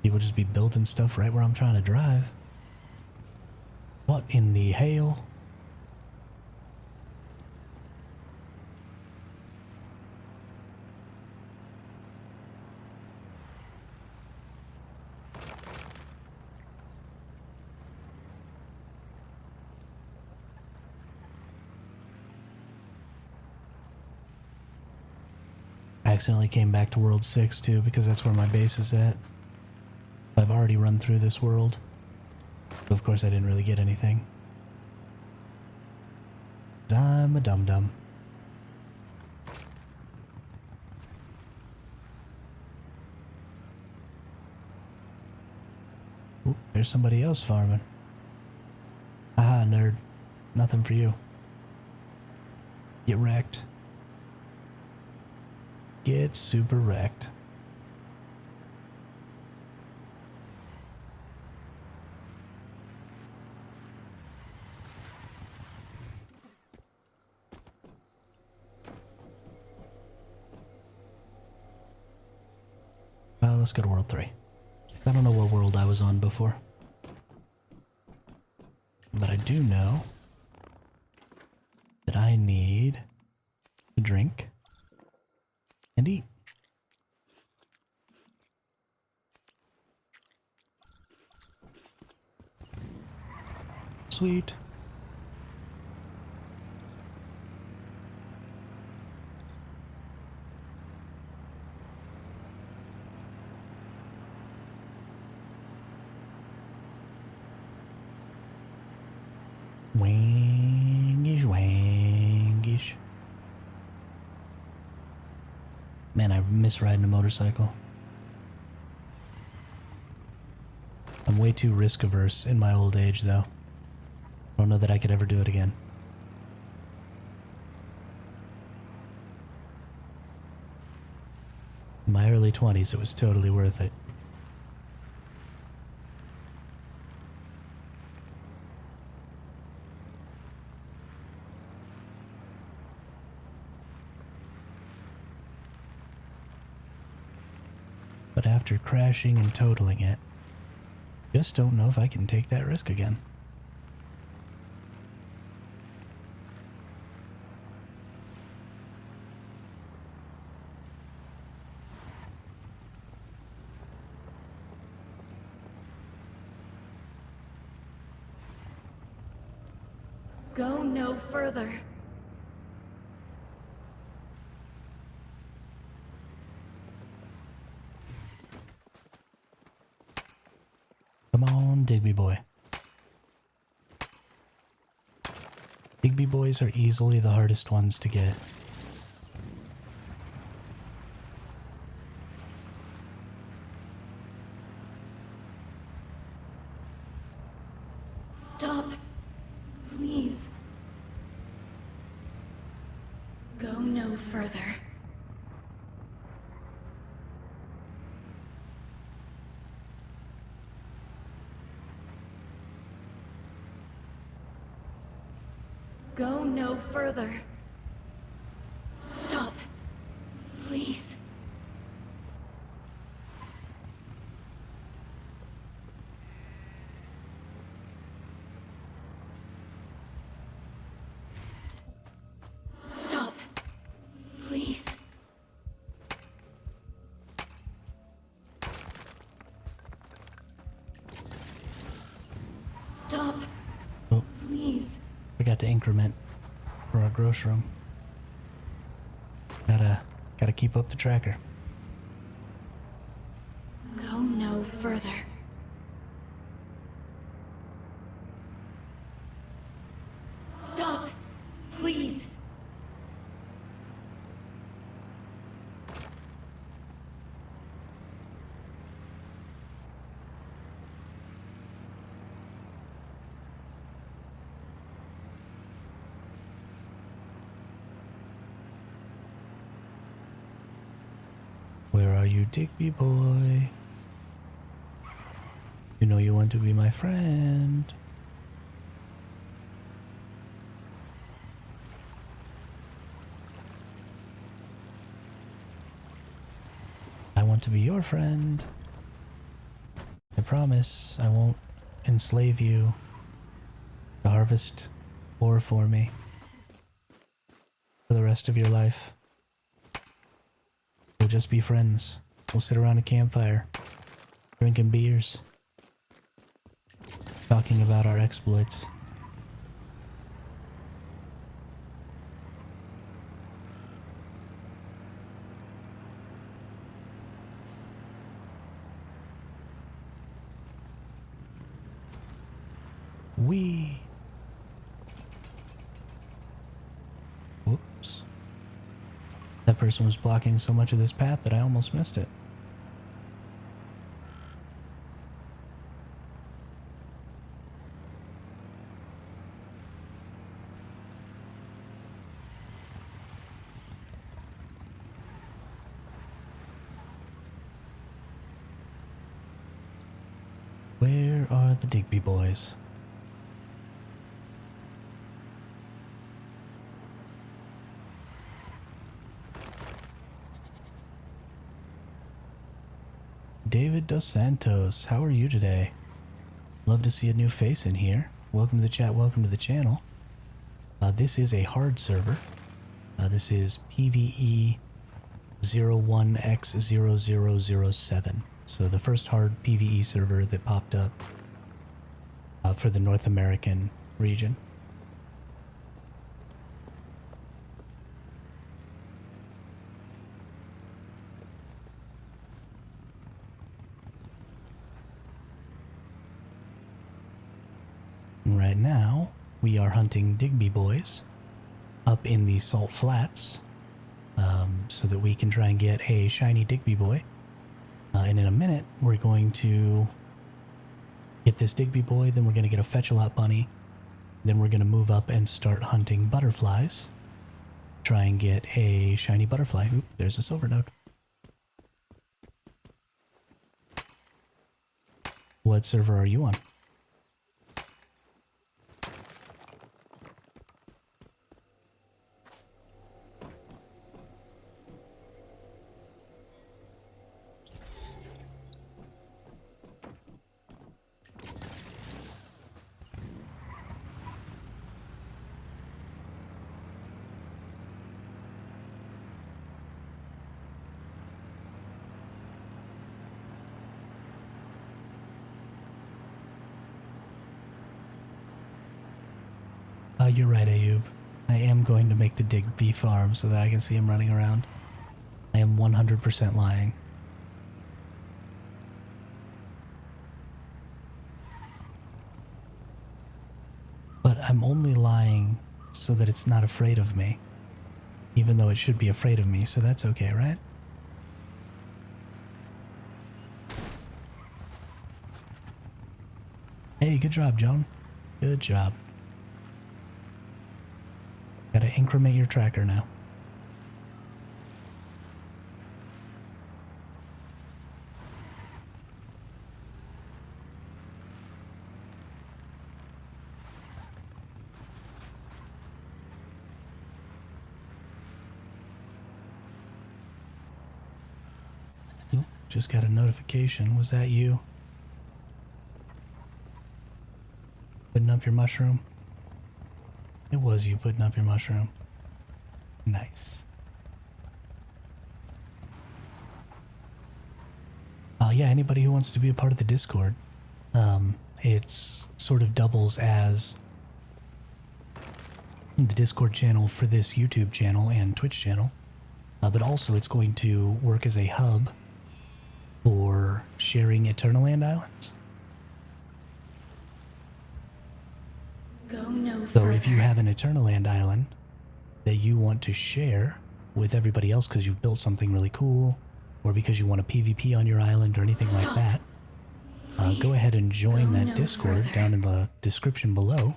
People just be building stuff right where I'm trying to drive. What in the hail? accidentally came back to World 6 too, because that's where my base is at. I've already run through this world. So of course I didn't really get anything. I'm a dum-dum. Ooh, there's somebody else farming. Aha, nerd. Nothing for you. Get wrecked. Get super wrecked. Let's go to World 3. I don't know what world I was on before. But I do know that I need to drink and eat. Sweet. Wangish, wangish. Man, I miss riding a motorcycle. I'm way too risk averse in my old age, though. I don't know that I could ever do it again. In my early 20s, it was totally worth it. But after crashing and totaling it, just don't know if I can take that risk again. Go no further. Come on, Digby boy. Digby boys are easily the hardest ones to get. Stop. Please. Go no further. Go no further. Stop. Please. Stop. Please. Stop. Oh, Please. forgot to increment for our gross room. Gotta keep up the tracker. Go no further. Stop. Please. Where are you, Digby boy? You know you want to be my friend. I want to be your friend. I promise I won't enslave you to harvest ore for me for the rest of your life. We'll just be friends. We'll sit around a campfire, drinking beers, talking about our exploits. Whee! Whoops. That person was blocking so much of this path that I almost missed it. Where are the Digby boys? David Dos Santos, how are you today? Love to see a new face in here. Welcome to the chat, welcome to the channel. This is a hard server. This is PvE 01X0007. So the first hard PvE server that popped up for the North American region. Right now, we are hunting Digby boys up in the Salt Flats so that we can try and get a shiny Digby boy. And in a minute, we're going to get this Digby boy, then we're going to get a Fetch-a-Lot bunny, then we're going to move up and start hunting butterflies. Try and get a shiny butterfly. Oop, there's a silver node. What server are you on? You're right, Ayub. I am going to make the Digby farm so that I can see him running around. I am 100% lying. But I'm only lying so that it's not afraid of me. Even though it should be afraid of me, so that's okay, right? Hey, good job, Joan. Good job. Gotta increment your tracker now. Ooh, just got a notification. Was that you? Putting up your mushroom? It was you putting up your mushroom. Nice. Yeah, anybody who wants to be a part of the Discord, it's sort of doubles as the Discord channel for this YouTube channel and Twitch channel, but also it's going to work as a hub for sharing Eternal Land Islands. Go no So further. if you have an Eternal Land Island that you want to share with everybody else because you've built something really cool, or because you want a PvP on your island or anything like that, go ahead and join Go that no Discord further. down in the description below.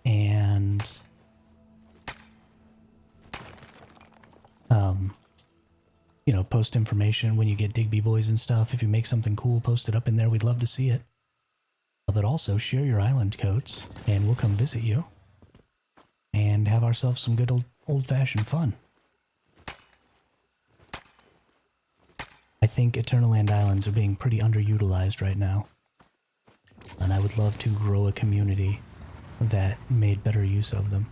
And you know, post information when you get Digby boys and stuff. If you make something cool, post it up in there. We'd love to see it. But also share your island codes and we'll come visit you and have ourselves some good old-fashioned fun. I think Eternal Land Islands are being pretty underutilized right now, and I would love to grow a community that made better use of them.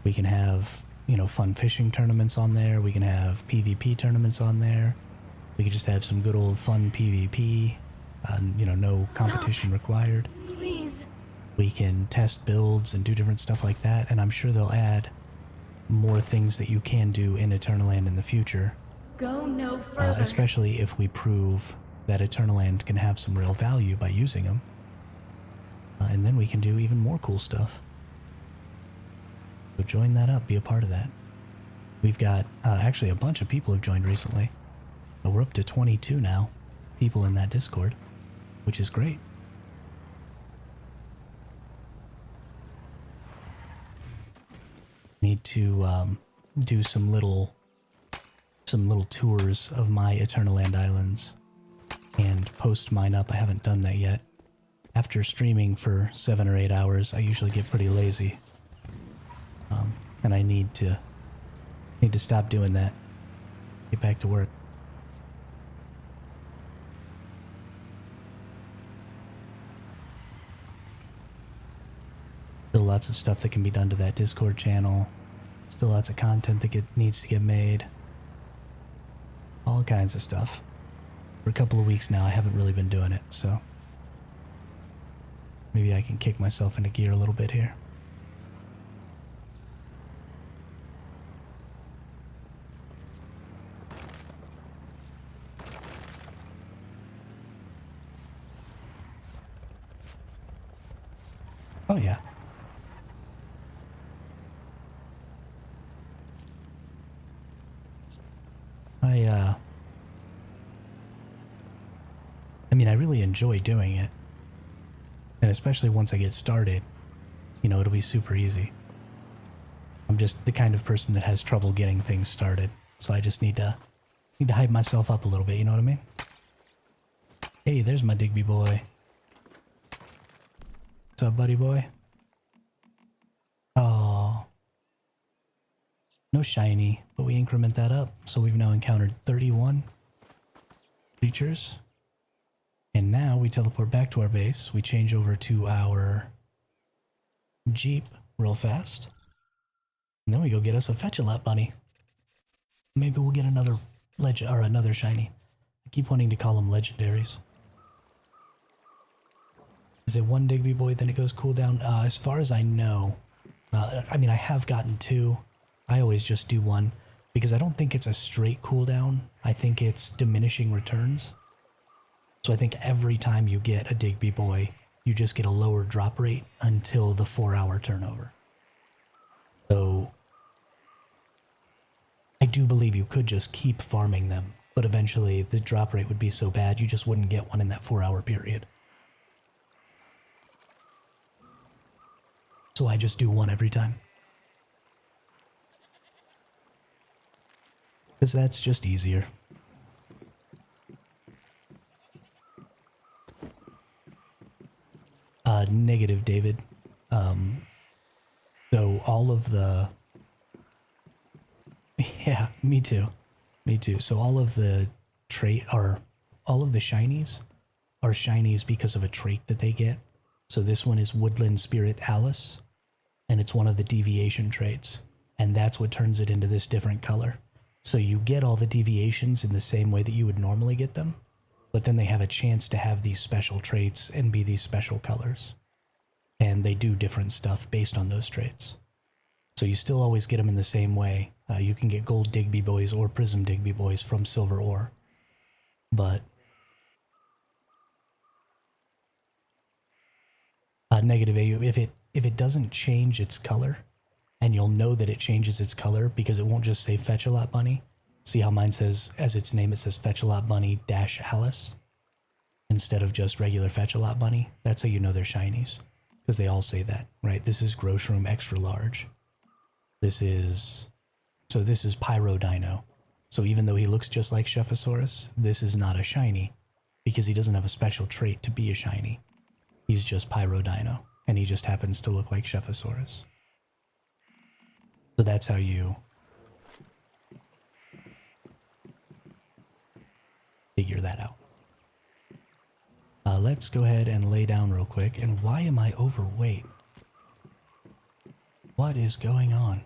We can have, you know, fun fishing tournaments on there. We can have PvP tournaments on there. We could just have some good old fun PvP. You know, no competition required. Please. We can test builds and do different stuff like that, and I'm sure they'll add more things that you can do in Eternal Land in the future. Go no further. Especially if we prove that Eternal Land can have some real value by using them. And then we can do even more cool stuff. So join that up, be a part of that. We've got, actually a bunch of people have joined recently. We're up to 22 now, people in that Discord, which is great. Need to do some little tours of my Eternal Land Islands and post mine up. I haven't done that yet. After streaming for 7 or 8 hours, I usually get pretty lazy. And I need to stop doing that. Get back to work. Still lots of stuff that can be done to that Discord channel. Still lots of content that needs to get made. All kinds of stuff. For a couple of weeks now, I haven't really been doing it, so maybe I can kick myself into gear a little bit here. Oh yeah. I mean, I really enjoy doing it. And especially once I get started, you know, it'll be super easy. I'm just the kind of person that has trouble getting things started. So I just need to hype myself up a little bit, you know what I mean? Hey, there's my Digby boy. What's up, buddy boy? Oh. No shiny, but we increment that up. So we've now encountered 31 creatures. And now we teleport back to our base. We change over to our Jeep real fast. And then we go get us a Fetch-a-Lot bunny. Maybe we'll get another legend or another shiny. I keep wanting to call them legendaries. Is it one Digby boy, then it goes cooldown? As far as I know, I mean, I have gotten 2. I always just do 1 because I don't think it's a straight cooldown. I think it's diminishing returns. So I think every time you get a Digby boy, you just get a lower drop rate until the 4-hour turnover. So I do believe you could just keep farming them, but eventually the drop rate would be so bad you just wouldn't get one in that 4-hour period. So I just do 1 every time. Because that's just easier. Negative, David. So all of the... Yeah, me too. Me too. So all of the all of the shinies are shinies because of a trait that they get. So this one is Woodland Spirit Alice, and it's one of the deviation traits. And that's what turns it into this different color. So you get all the deviations in the same way that you would normally get them, but then they have a chance to have these special traits and be these special colors. And they do different stuff based on those traits. So you still always get them in the same way. You can get gold Digby boys or prism Digby boys from silver ore. But negative AU, if it doesn't change its color, and you'll know that it changes its color because it won't just say Fetch-a-Lot bunny. See how mine says, as its name, it says Fetch-a-Lot bunny dash Alice instead of just regular Fetch-a-Lot bunny. That's how you know they're shinies, because they all say that, right? This is Groshroom extra large. This is Pyro Dino. So even though he looks just like Shephosaurus, this is not a shiny because he doesn't have a special trait to be a shiny. He's just Pyro Dino, and he just happens to look like Shephosaurus. So that's how you figure that out. Let's go ahead and lay down real quick. And why am I overweight? What is going on?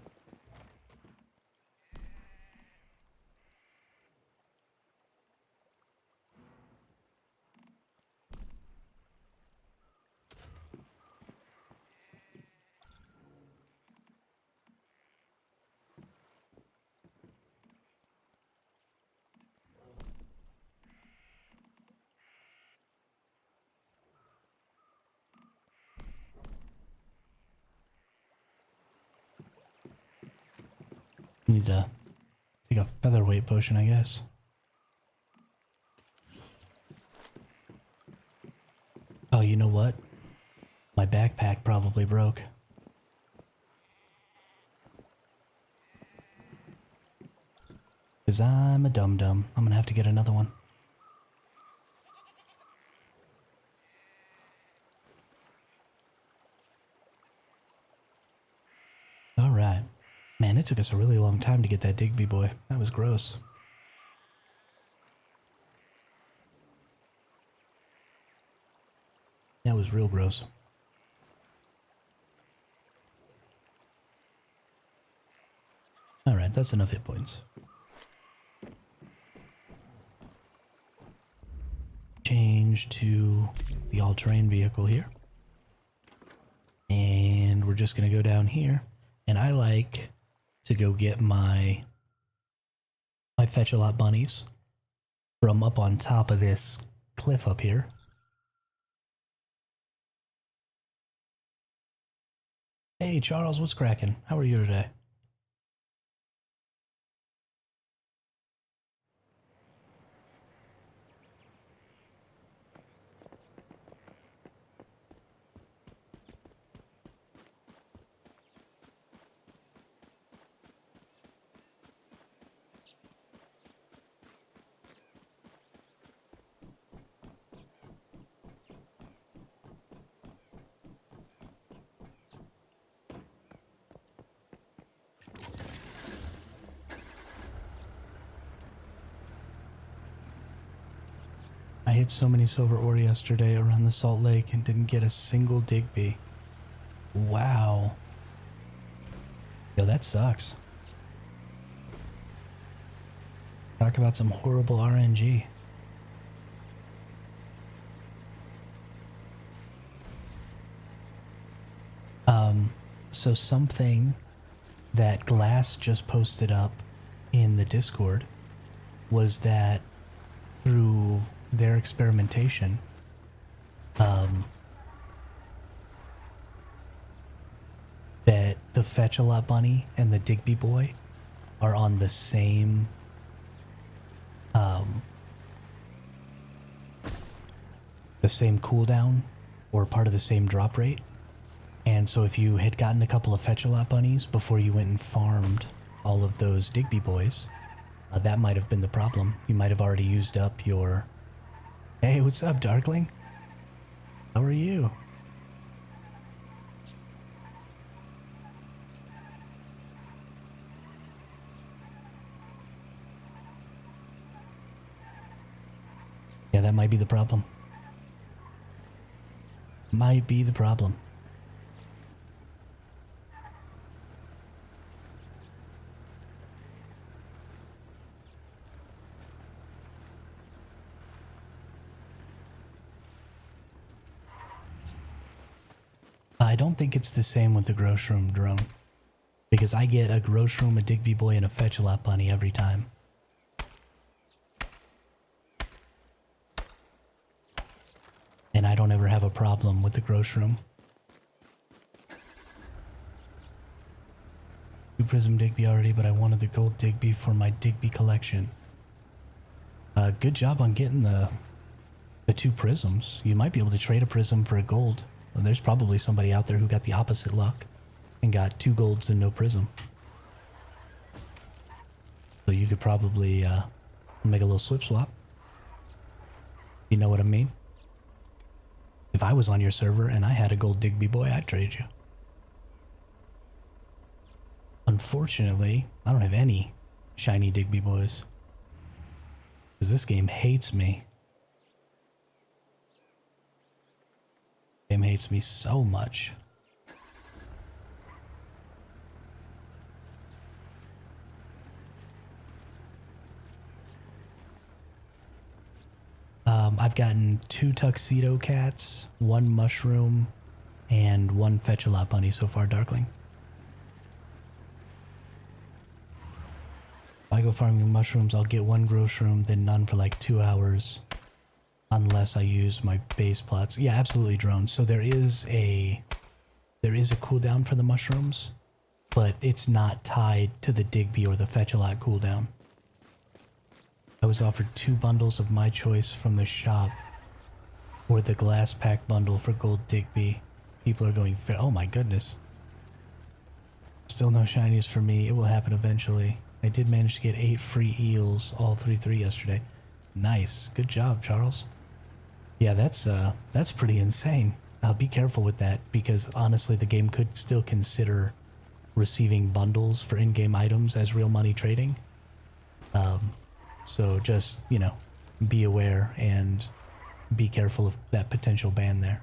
Need to take a featherweight potion, I guess. Oh, you know what? My backpack probably broke. Because I'm a dum-dum. I'm gonna have to get another one. Alright. Man, it took us a really long time to get that Digby boy. That was gross. That was real gross. Alright, that's enough hit points. Change to the all-terrain vehicle here. And we're just going to go down here. And I like to go get my fetch-a-lot bunnies from up on top of this cliff up here. Hey Charles, what's cracking? How are you today? I hit so many silver ore yesterday around the Salt Lake and didn't get a single Digby. Wow. Yo, that sucks. Talk about some horrible RNG. So something that Glass just posted up in the Discord was that through their experimentation, that the Fetch-a-Lot bunny and the Digby boy are on the same cooldown or part of the same drop rate. And so if you had gotten a couple of Fetch-a-Lot bunnies before you went and farmed all of those Digby boys, that might have been the problem. You might have already used up your... Hey, what's up, Darkling? How are you? Yeah, that might be the problem. Might be the problem. I don't think it's the same with the gross room drone, because I get a gross room, a Digby boy, and a Fetch-a-Lot bunny every time. And I don't ever have a problem with the gross room. 2 Prism Digby already, but I wanted the gold Digby for my Digby collection. Good job on getting the 2 prisms. You might be able to trade a prism for a gold. Well, there's probably somebody out there who got the opposite luck and got 2 golds and no prism. So you could probably make a little Swift swap. You know what I mean? If I was on your server and I had a gold Digby boy, I'd trade you. Unfortunately, I don't have any shiny Digby boys, because this game hates me. Game hates me so much. I've gotten 2 tuxedo cats, 1 mushroom, and 1 Fetch-a-Lot bunny so far, Darkling. If I go farming mushrooms, I'll get 1 gross room, then none for like 2 hours. Unless I use my base plots. Yeah, absolutely, drone. So there is a cooldown for the mushrooms. but it's not tied to the Digby or the Fetch-a-Lot cooldown. I was offered 2 bundles of my choice from the shop, or the glass pack bundle for gold Digby. People are going fair. Oh my goodness. Still no shinies for me. It will happen eventually. I did manage to get 8 free eels, all 3 yesterday. Nice. Good job, Charles. Yeah, that's pretty insane. Be careful with that, because honestly the game could still consider receiving bundles for in-game items as real money trading. So just, you know, be aware and be careful of that potential ban there.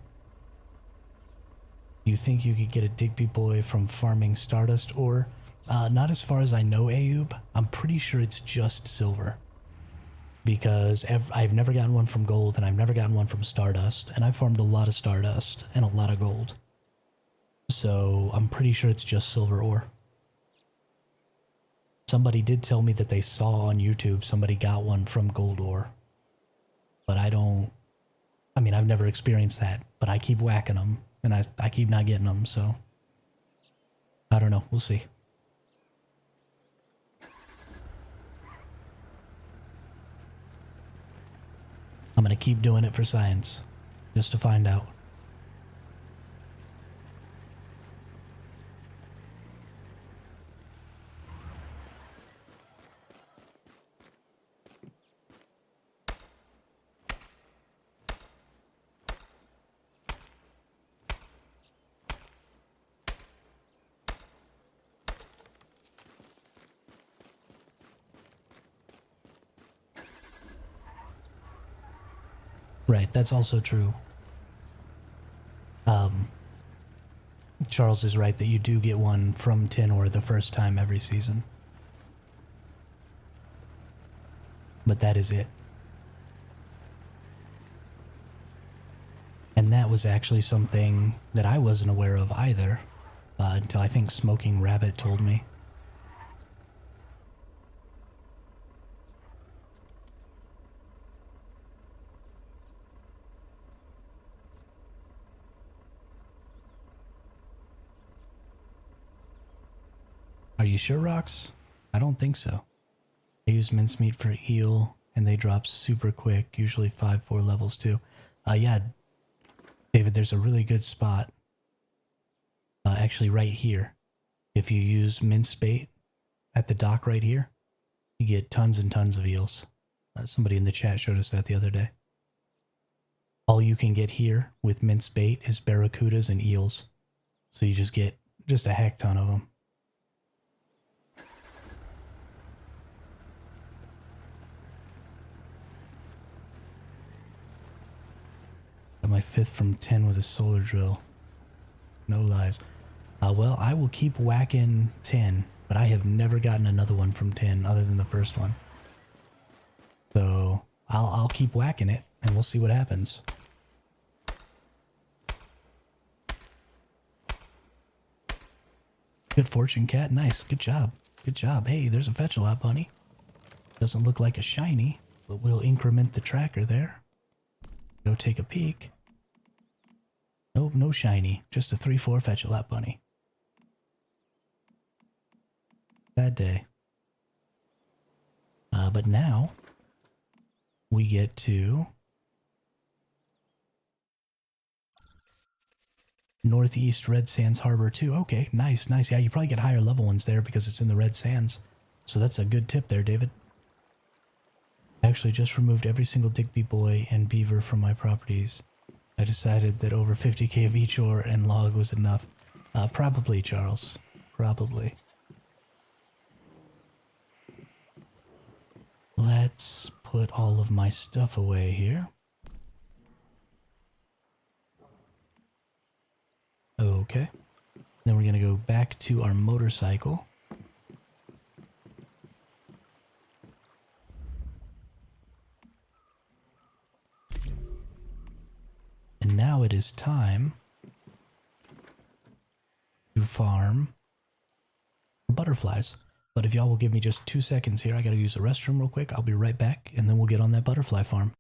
You think you could get a Digby boy from farming Stardust ore? Not as far as I know, Ayub. I'm pretty sure it's just silver. Because I've never gotten one from gold, and I've never gotten one from Stardust, and I've farmed a lot of Stardust and a lot of gold. So I'm pretty sure it's just silver ore. Somebody did tell me that they saw on YouTube somebody got one from gold ore. But I mean, I've never experienced that, but I keep whacking them, and I keep not getting them, so I don't know. We'll see. I'm going to keep doing it for science, just to find out. Right, that's also true. Charles is right that you do get one from tin ore the first time every season. But that is it. And that was actually something that I wasn't aware of either, until I think Smoking Rabbit told me. Are you sure, Rox? I don't think so. I use mincemeat for eel, and they drop super quick, usually 5-4 levels too. Yeah, David, there's a really good spot. Actually right here. If you use mince bait at the dock right here, you get tons and tons of eels. Somebody in the chat showed us that the other day. All you can get here with mince bait is barracudas and eels. So you just get just a heck ton of them. Got my 5th from 10 with a solar drill. No lies. Well, I will keep whacking 10, but I have never gotten another one from 10 other than the first one. So I'll keep whacking it, and we'll see what happens. Good fortune, cat. Nice. Good job. Good job. Hey, there's a Fetch-a-Lot bunny. Doesn't look like a shiny, but we'll increment the tracker there. Go take a peek. Nope, no shiny. Just a 3-4 Fetch-a-Lot bunny. Bad day. But now we get to Northeast Red Sands Harbor too. Okay, nice, nice. Yeah, you probably get higher level ones there because it's in the Red Sands. So that's a good tip there, David. I actually just removed every single Digby boy and beaver from my properties. I decided that over 50k of each ore and log was enough. Probably, Charles. Probably. Let's put all of my stuff away here. Okay. Then we're going to go back to our motorcycle. And now it is time to farm butterflies. But if y'all will give me just 2 seconds here, I gotta use the restroom real quick. I'll be right back, and then we'll get on that butterfly farm.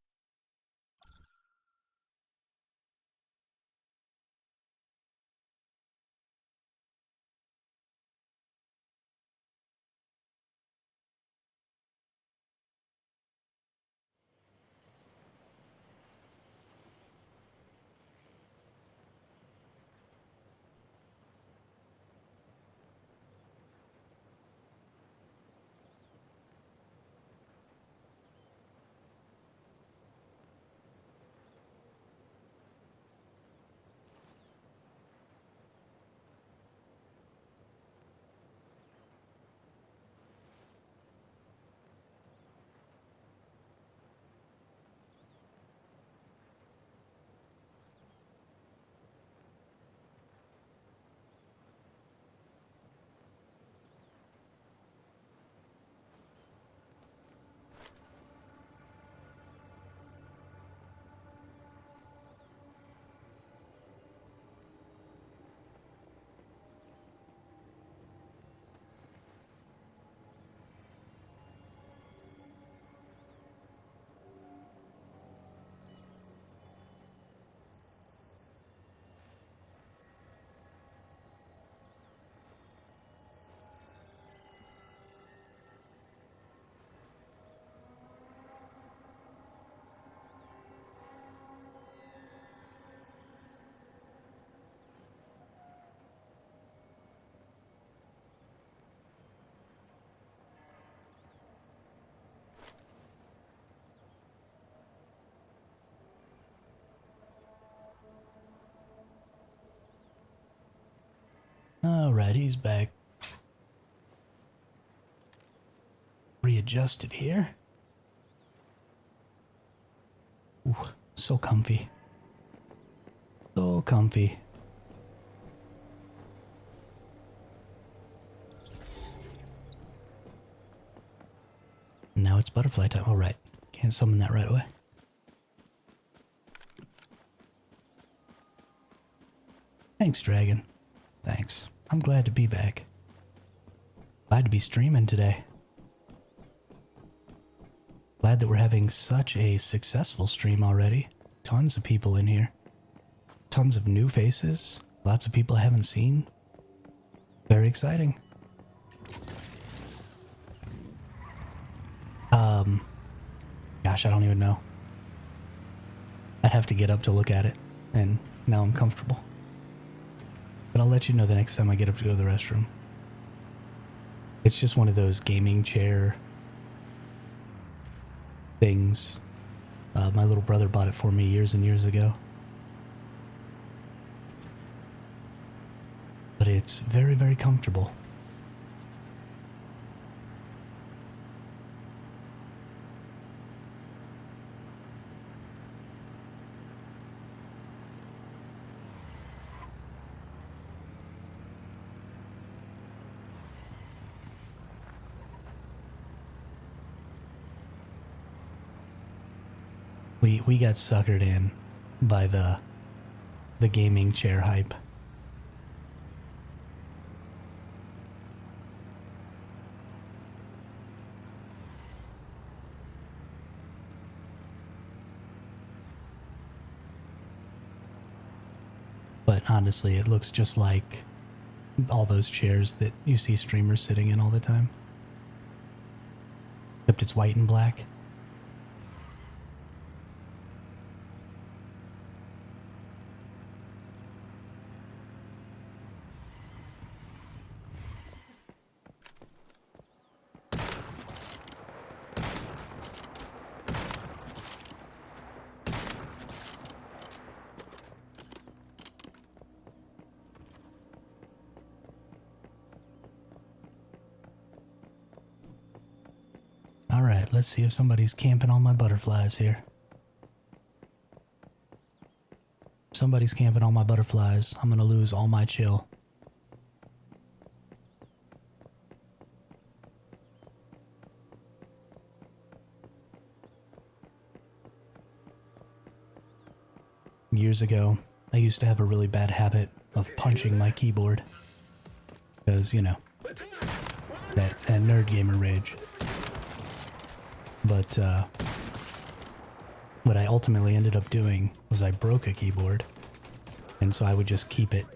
Alright, he's back. Readjusted here. Ooh, so comfy. So comfy. Now it's butterfly time. Alright, can't summon that right away. Thanks, Dragon. Thanks. I'm glad to be back. Glad to be streaming today. Glad that we're having such a successful stream already. Tons of people in here. Tons of new faces. Lots of people I haven't seen. Very exciting. Gosh, I don't even know. I'd have to get up to look at it, and now I'm comfortable. But I'll let you know the next time I get up to go to the restroom. It's just one of those gaming chair things. My little brother bought it for me years and years ago. But it's very, very comfortable. We got suckered in by the gaming chair hype. But honestly, it looks just like all those chairs that you see streamers sitting in all the time. Except it's white and black. Alright, let's see if somebody's camping on my butterflies here. Somebody's camping on my butterflies. I'm gonna lose all my chill. Years ago, I used to have a really bad habit of punching my keyboard. Because, you know, that nerd gamer rage. But, what I ultimately ended up doing was I broke a keyboard. And so I would just keep it.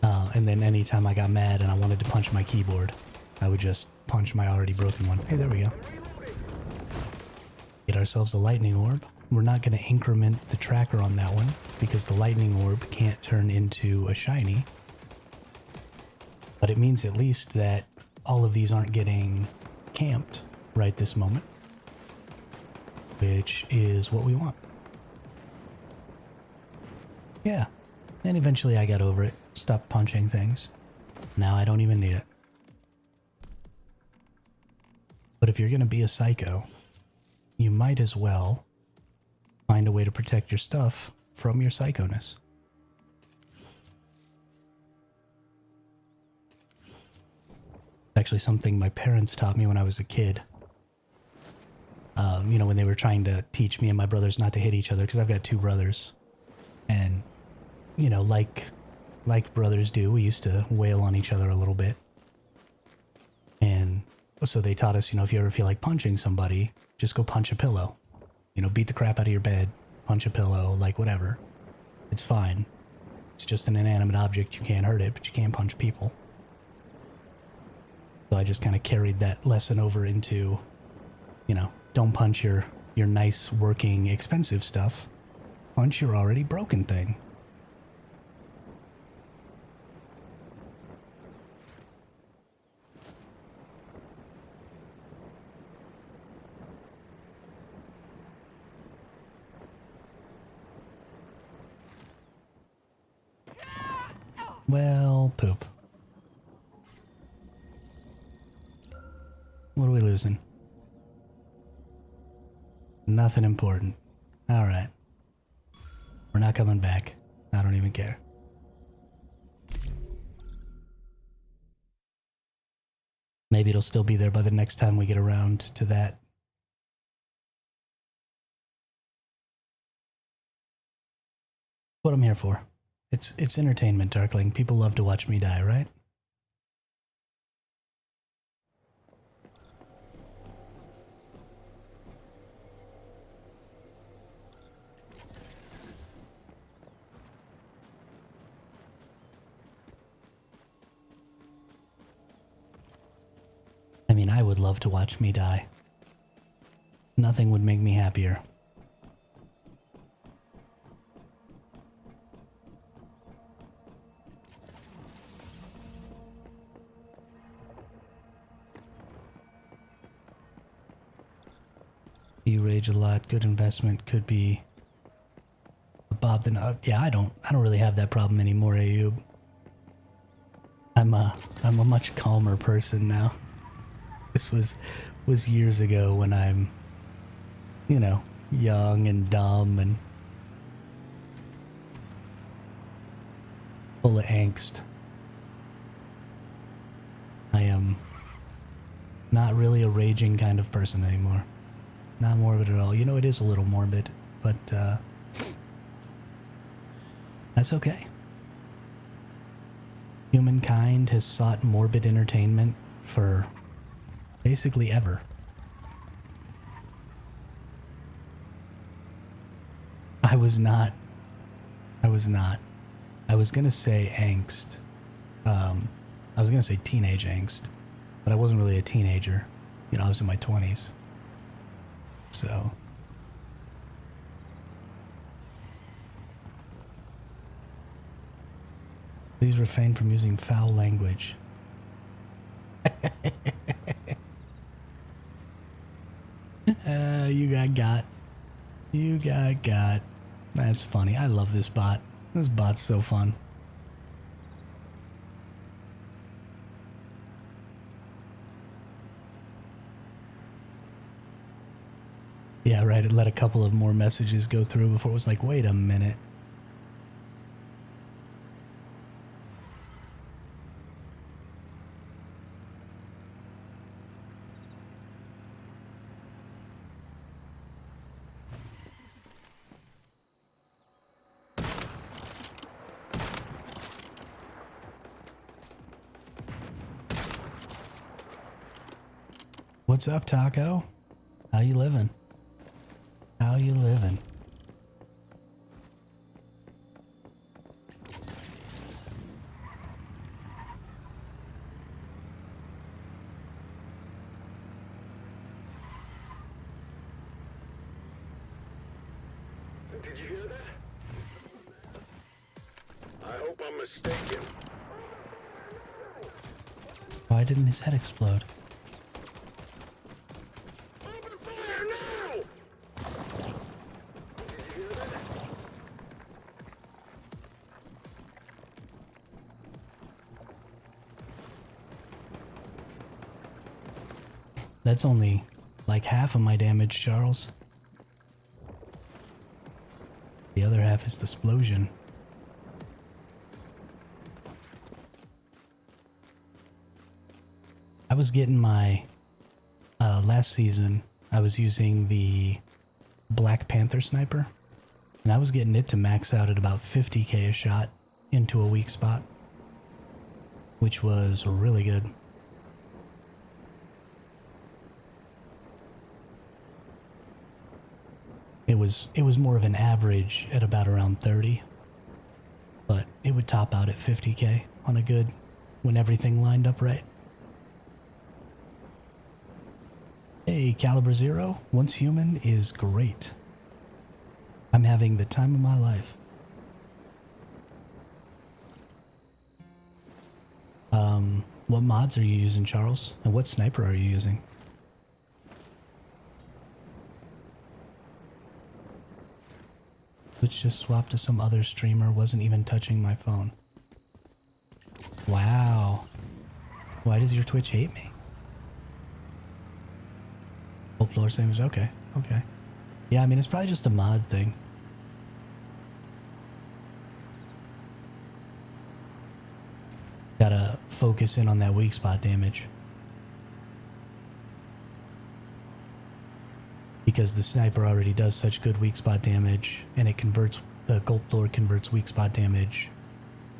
And then anytime I got mad and I wanted to punch my keyboard, I would just punch my already broken one. Hey, there we go. Get ourselves a lightning orb. We're not going to increment the tracker on that one because the lightning orb can't turn into a shiny. But it means at least that all of these aren't getting camped right this moment, which is what we want. Yeah, and eventually I got over it, stopped punching things. Now I don't even need it. But if you're gonna be a psycho, you might as well find a way to protect your stuff from your psychoness. It's actually something my parents taught me when I was a kid. You know, when they were trying to teach me and my brothers not to hit each other, because I've got two brothers. And, you know, like brothers do, we used to wail on each other a little bit. And so they taught us, you know, if you ever feel like punching somebody, just go punch a pillow. You know, beat the crap out of your bed, punch a pillow, like whatever. It's fine. It's just an inanimate object. You can't hurt it, but you can't punch people. So I just kind of carried that lesson over into, you know, don't punch your nice, working, expensive stuff. Punch your already broken thing. Well, poop. What are we losing? Nothing important. Alright. We're not coming back. I don't even care. Maybe it'll still be there by the next time we get around to that. What I'm here for. It's entertainment, Darkling. People love to watch me die, right? I mean, I would love to watch me die. Nothing would make me happier. You rage a lot. Good investment could be Bob. Then yeah, I don't really have that problem anymore, Ayub. I'm a much calmer person now. This was years ago when I'm, you know, young and dumb and full of angst. I am not really a raging kind of person anymore. Not morbid at all. You know, it is a little morbid, but that's okay. Humankind has sought morbid entertainment for basically ever. I was not. I was gonna say angst. I was gonna say teenage angst, but I wasn't really a teenager. You know, I was in my 20s. So. Please refrain from using foul language. You got. You got. That's funny. I love this bot. This bot's so fun. Yeah, right. It let a couple of more messages go through before it was like, wait a minute. What's up, Taco? How you living? How you living? Did you hear that? I hope I'm mistaken. Why didn't his head explode? Open fire now! Did you hear that? That's only like half of my damage, Charles. The other half is the explosion. I was getting my last season. I was using the Black Panther sniper, and I was getting it to max out at about 50k a shot into a weak spot, which was really good. It was more of an average at about around 30, but it would top out at 50k on a good, when everything lined up right. Hey, Caliber Zero, Once Human is great. I'm having the time of my life. What mods are you using, Charles? And what sniper are you using? Which just swapped to some other streamer, wasn't even touching my phone. Wow. Why does your Twitch hate me? Whole floor same as okay. Okay. Yeah, I mean it's probably just a mod thing. Gotta focus in on that weak spot damage. Because the sniper already does such good weak spot damage, and it converts, the Gold Lord converts weak spot damage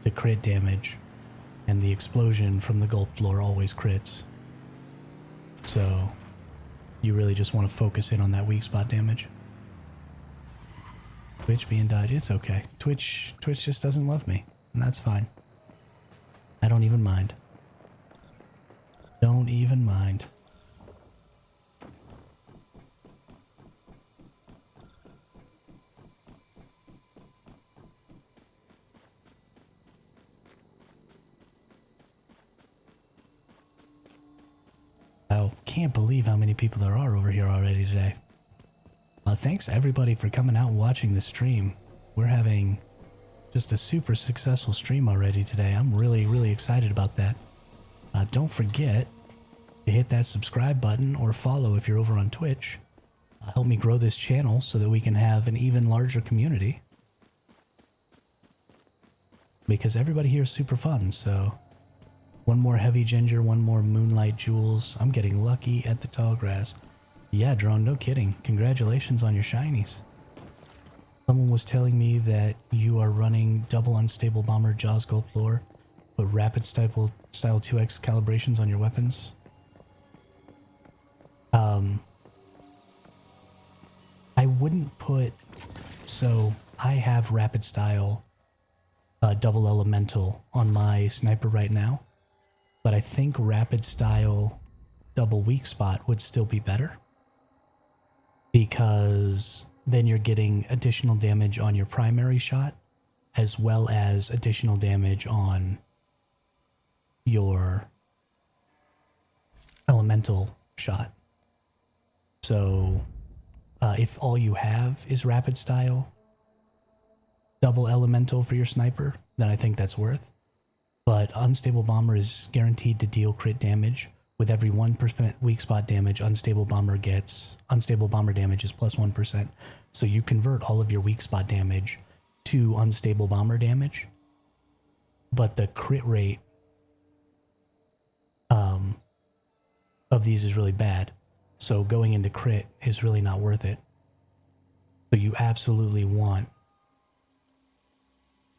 to crit damage, and the explosion from the Gold Lord always crits. So, you really just want to focus in on that weak spot damage. Twitch being dodged, it's okay. Twitch just doesn't love me, and that's fine. I don't even mind. Don't even mind. I can't believe how many people there are over here already today. Thanks everybody for coming out and watching the stream. We're having just a super successful stream already today. I'm really excited about that. Don't forget to hit that subscribe button or follow if you're over on Twitch. Help me grow this channel so that we can have an even larger community. Because everybody here is super fun, so... One more Heavy Ginger, one more Moonlight Jewels. I'm getting lucky at the tall grass. Yeah, Drone, no kidding. Congratulations on your shinies. Someone was telling me that you are running double unstable bomber Jaws Gold Floor, but rapid style 2x calibrations on your weapons. I wouldn't put... So, I have rapid style double elemental on my sniper right now. But I think rapid style double weak spot would still be better. Because then you're getting additional damage on your primary shot, as well as additional damage on your elemental shot. So if all you have is rapid style double elemental for your sniper, then I think that's worth. But Unstable Bomber is guaranteed to deal crit damage. With every 1% weak spot damage, Unstable Bomber damage is plus 1%. So you convert all of your weak spot damage to Unstable Bomber damage. But the crit rate of these is really bad. So going into crit is really not worth it. So you absolutely want...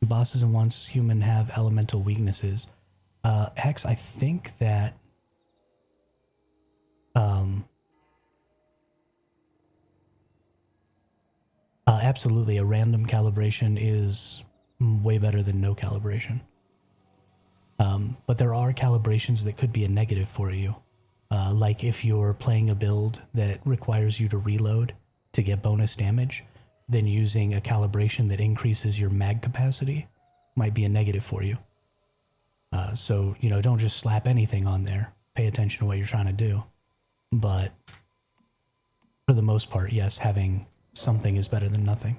Bosses and once human have elemental weaknesses. Hex, I think that absolutely a random calibration is way better than no calibration. But there are calibrations that could be a negative for you. Like if you're playing a build that requires you to reload to get bonus damage, then using a calibration that increases your mag capacity might be a negative for you. So, you know, don't just slap anything on there. Pay attention to what you're trying to do. But for the most part, yes, having something is better than nothing.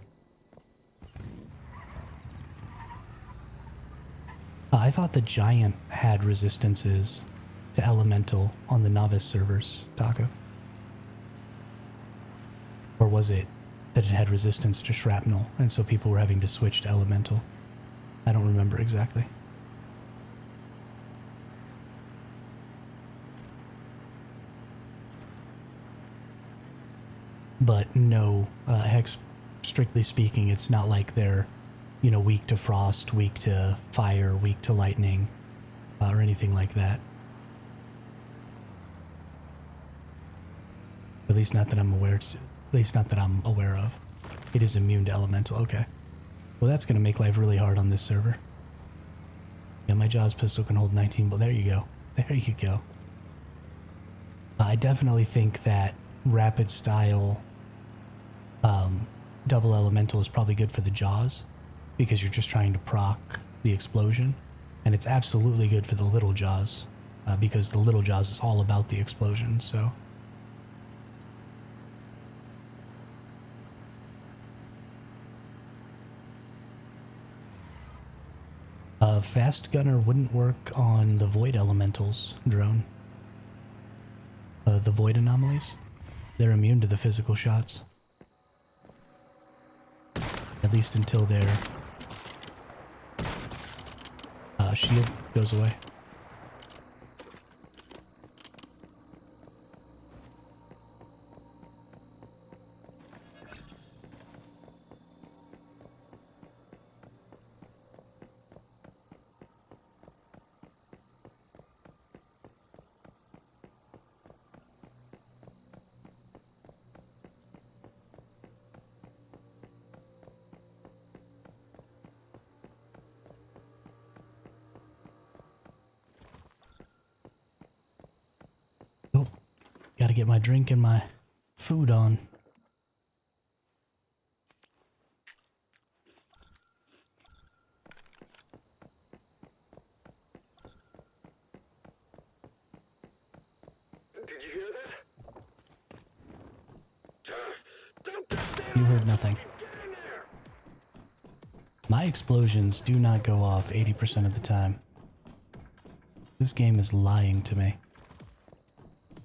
I thought the Giant had resistances to Elemental on the Novice servers, Taco. Or was it that it had resistance to Shrapnel, and so people were having to switch to Elemental? I don't remember exactly. But no, Hex, strictly speaking, it's not like they're, you know, weak to frost, weak to fire, weak to lightning, or anything like that. At least not that I'm aware. At least not that I'm aware of. It is immune to elemental. Okay. Well, that's gonna make life really hard on this server. Yeah, my Jaws pistol can hold 19. But there you go. There you go. I definitely think that rapid style double elemental is probably good for the Jaws, because you're just trying to proc the explosion, and it's absolutely good for the little Jaws, because the little Jaws is all about the explosion. So Fast gunner wouldn't work on the void elementals drone. The void anomalies. They're immune to the physical shots. At least until their shield goes away. Oh, gotta get my drink and my food on. Did you hear that? Don't get You heard nothing. Get in there! My explosions do not go off 80% of the time. This game is lying to me.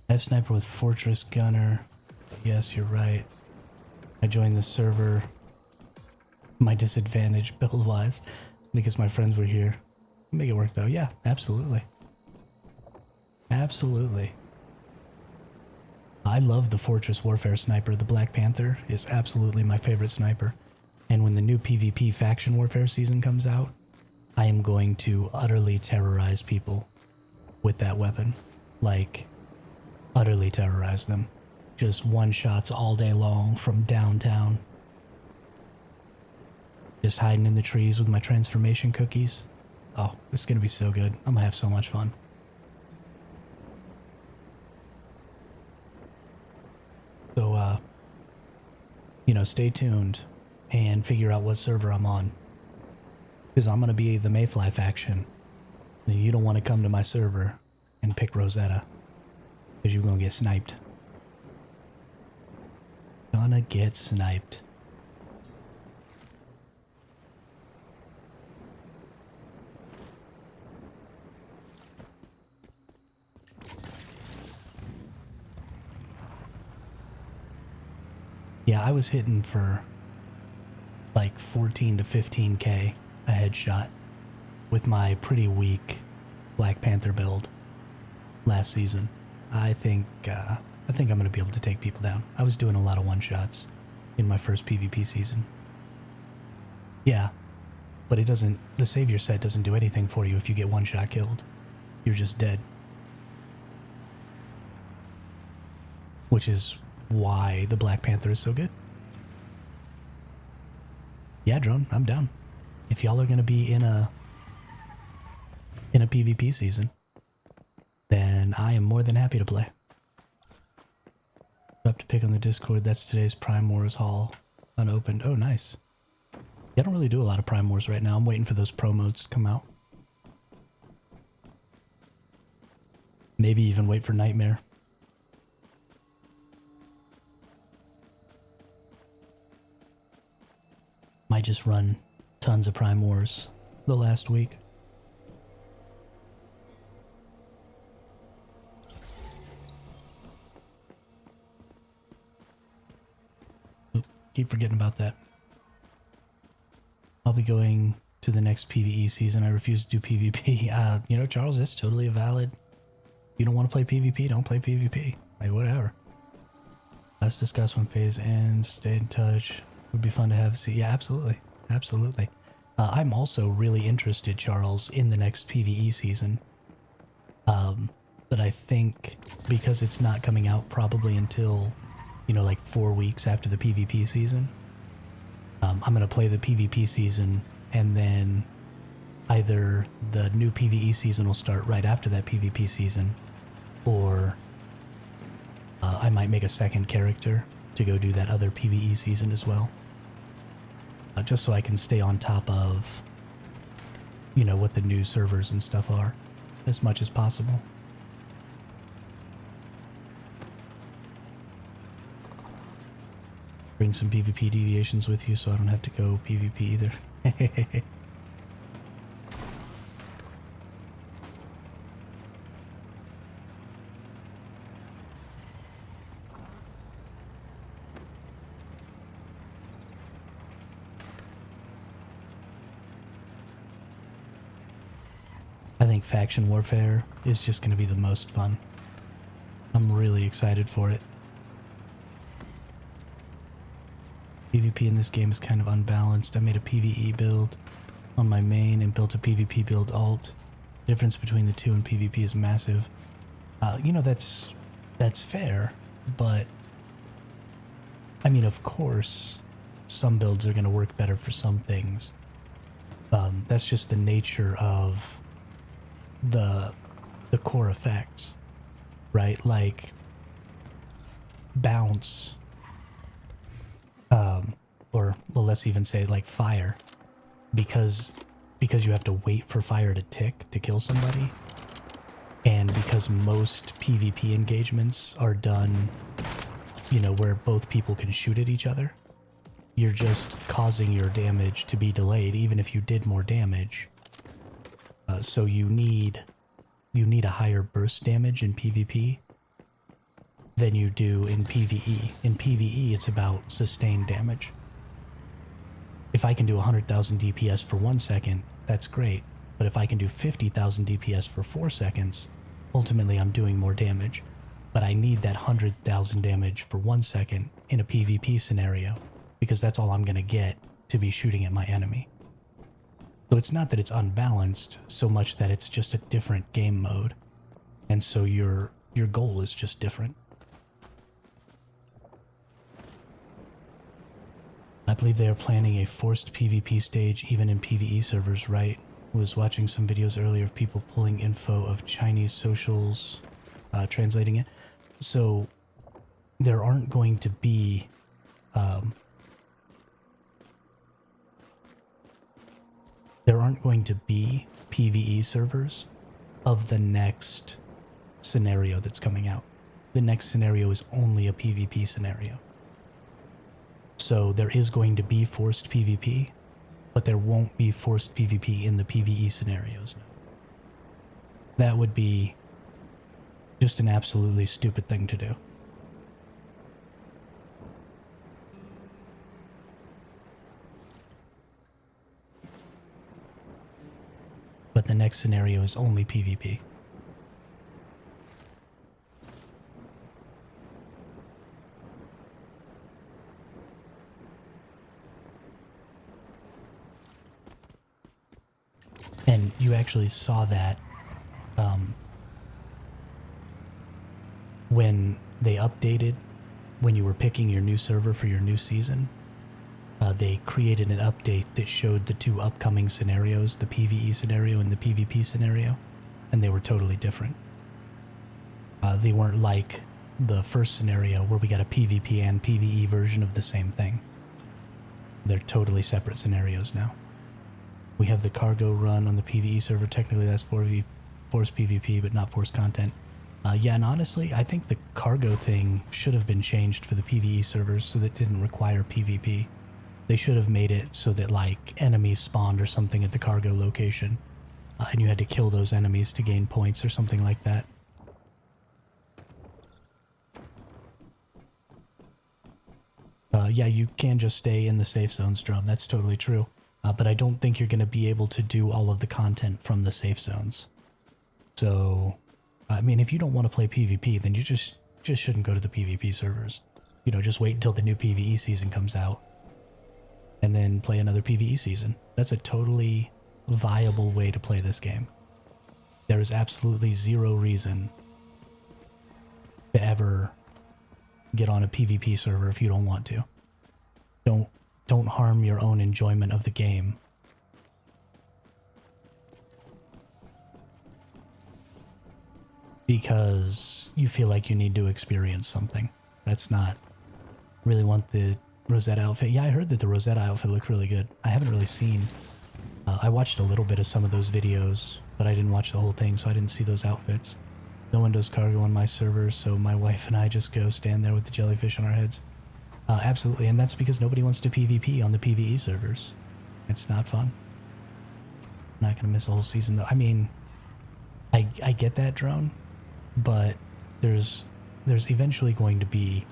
I have sniper with fortress gunner. Yes, you're right. I joined the server. My disadvantage build-wise because my friends were here. Make it work though. Yeah, absolutely. Absolutely. I love the Fortress Warfare sniper. The Black Panther is absolutely my favorite sniper. And when the new PvP faction warfare season comes out, I am going to utterly terrorize people with that weapon. Like, utterly terrorize them. Just one-shots all day long from downtown. Just hiding in the trees with my transformation cookies. Oh, this is gonna be so good. I'm gonna have so much fun. So, you know, stay tuned and figure out what server I'm on. Because I'm gonna be the Mayfly faction. And you don't want to come to my server and pick Rosetta. Because you're gonna get sniped. Gonna get sniped. Yeah, I was hitting for like 14 to 15k a headshot with my pretty weak Black Panther build last season. I think I'm gonna be able to take people down. I was doing a lot of one-shots in my first PvP season. Yeah, but it doesn't, the savior set doesn't do anything for you if you get one-shot killed. You're just dead. Which is why the Black Panther is so good. Yeah, drone, I'm down. If y'all are gonna be in a PvP season, then I am more than happy to play. Up to pick on the Discord. That's today's Prime Wars haul, unopened. Oh, nice. Yeah, I don't really do a lot of Prime Wars right now. I'm waiting for those pro modes to come out. Maybe even wait for Nightmare. Might just run tons of Prime Wars the last week. Keep forgetting about that. I'll be going to the next PvE season. I refuse to do PvP. You know, Charles, it's totally a valid. You don't want to play PvP, don't play PvP. Like, whatever. Let's discuss when phase ends. Stay in touch. Would be fun to have. See, yeah, absolutely. Absolutely. I'm also really interested, Charles, in the next PvE season. But I think because it's not coming out probably until, you know, like 4 weeks after the PvP season, I'm going to play the PvP season, and then either the new PvE season will start right after that PvP season, or I might make a second character to go do that other PvE season as well. Just so I can stay on top of, you know, what the new servers and stuff are as much as possible. Bring some PvP deviations with you so I don't have to go PvP either. I think faction warfare is just going to be the most fun. I'm really excited for it. PvP in this game is kind of unbalanced. I made a PvE build on my main and built a PvP build alt. Difference between the two in PvP is massive. You know, that's fair, but I mean, of course, some builds are going to work better for some things. That's just the nature of the core effects, right? Like bounce, or well, let's even say like fire, because you have to wait for fire to tick to kill somebody, and because most PvP engagements are done, you know, where both people can shoot at each other, you're just causing your damage to be delayed even if you did more damage. So you need a higher burst damage in PvP than you do in PvE. In PvE, it's about sustained damage. If I can do 100,000 DPS for 1 second, that's great. But if I can do 50,000 DPS for 4 seconds, ultimately I'm doing more damage. But I need that 100,000 damage for 1 second in a PvP scenario, because that's all I'm going to get to be shooting at my enemy. So it's not that it's unbalanced so much that it's just a different game mode. And so your goal is just different. I believe they are planning a forced PvP stage even in PvE servers, right? I was watching some videos earlier of people pulling info of Chinese socials, translating it. So there aren't going to be PvE servers of the next scenario that's coming out. The next scenario is only a PvP scenario. So there is going to be forced PvP, but there won't be forced PvP in the PvE scenarios. That would be just an absolutely stupid thing to do. But the next scenario is only PvP. And you actually saw that when they updated, when you were picking your new server for your new season, they created an update that showed the two upcoming scenarios, the PvE scenario and the PvP scenario, and they were totally different. They weren't like the first scenario where we got a PvP and PvE version of the same thing. They're totally separate scenarios now. We have the cargo run on the PvE server. Technically that's forced PvP, but not forced content. Yeah, and honestly, I think the cargo thing should have been changed for the PvE servers so that it didn't require PvP. They should have made it so that, like, enemies spawned or something at the cargo location, and you had to kill those enemies to gain points or something like that. Yeah, you can just stay in the safe zones, Drum. That's totally true. But I don't think you're going to be able to do all of the content from the safe zones. So, I mean, if you don't want to play PvP, then you just shouldn't go to the PvP servers. You know, just wait until the new PvE season comes out, and then play another PvE season. That's a totally viable way to play this game. There is absolutely zero reason to ever get on a PvP server if you don't want to. Don't harm your own enjoyment of the game. Because you feel like you need to experience something. That's not really want the Rosetta outfit. Yeah, I heard that the Rosetta outfit looked really good. I haven't really seen. I watched a little bit of some of those videos, but I didn't watch the whole thing, so I didn't see those outfits. No one does cargo on my server, so my wife and I just go stand there with the jellyfish on our heads. Absolutely, and that's because nobody wants to PvP on the PvE servers. It's not fun. I'm not gonna miss a whole season though. I mean, I get that, Drone, but there's eventually going to be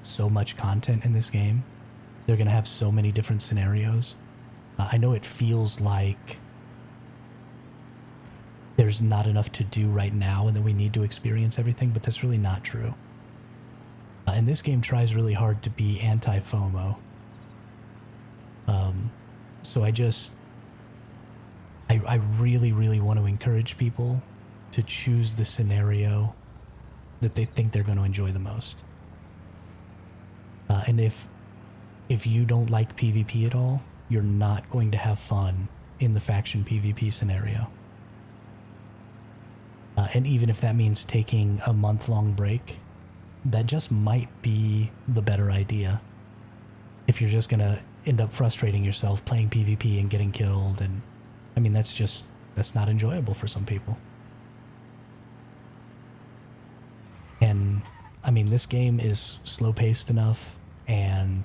so much content in this game. They're gonna have so many different scenarios. I know it feels like there's not enough to do right now and that we need to experience everything, but that's really not true. And this game tries really hard to be anti-FOMO. So I really, really want to encourage people to choose the scenario that they think they're going to enjoy the most. And if you don't like PvP at all, you're not going to have fun in the faction PvP scenario. And even if that means taking a month-long break, that just might be the better idea. If you're just going to end up frustrating yourself playing PvP and getting killed, and I mean, that's not enjoyable for some people. And I mean, this game is slow-paced enough and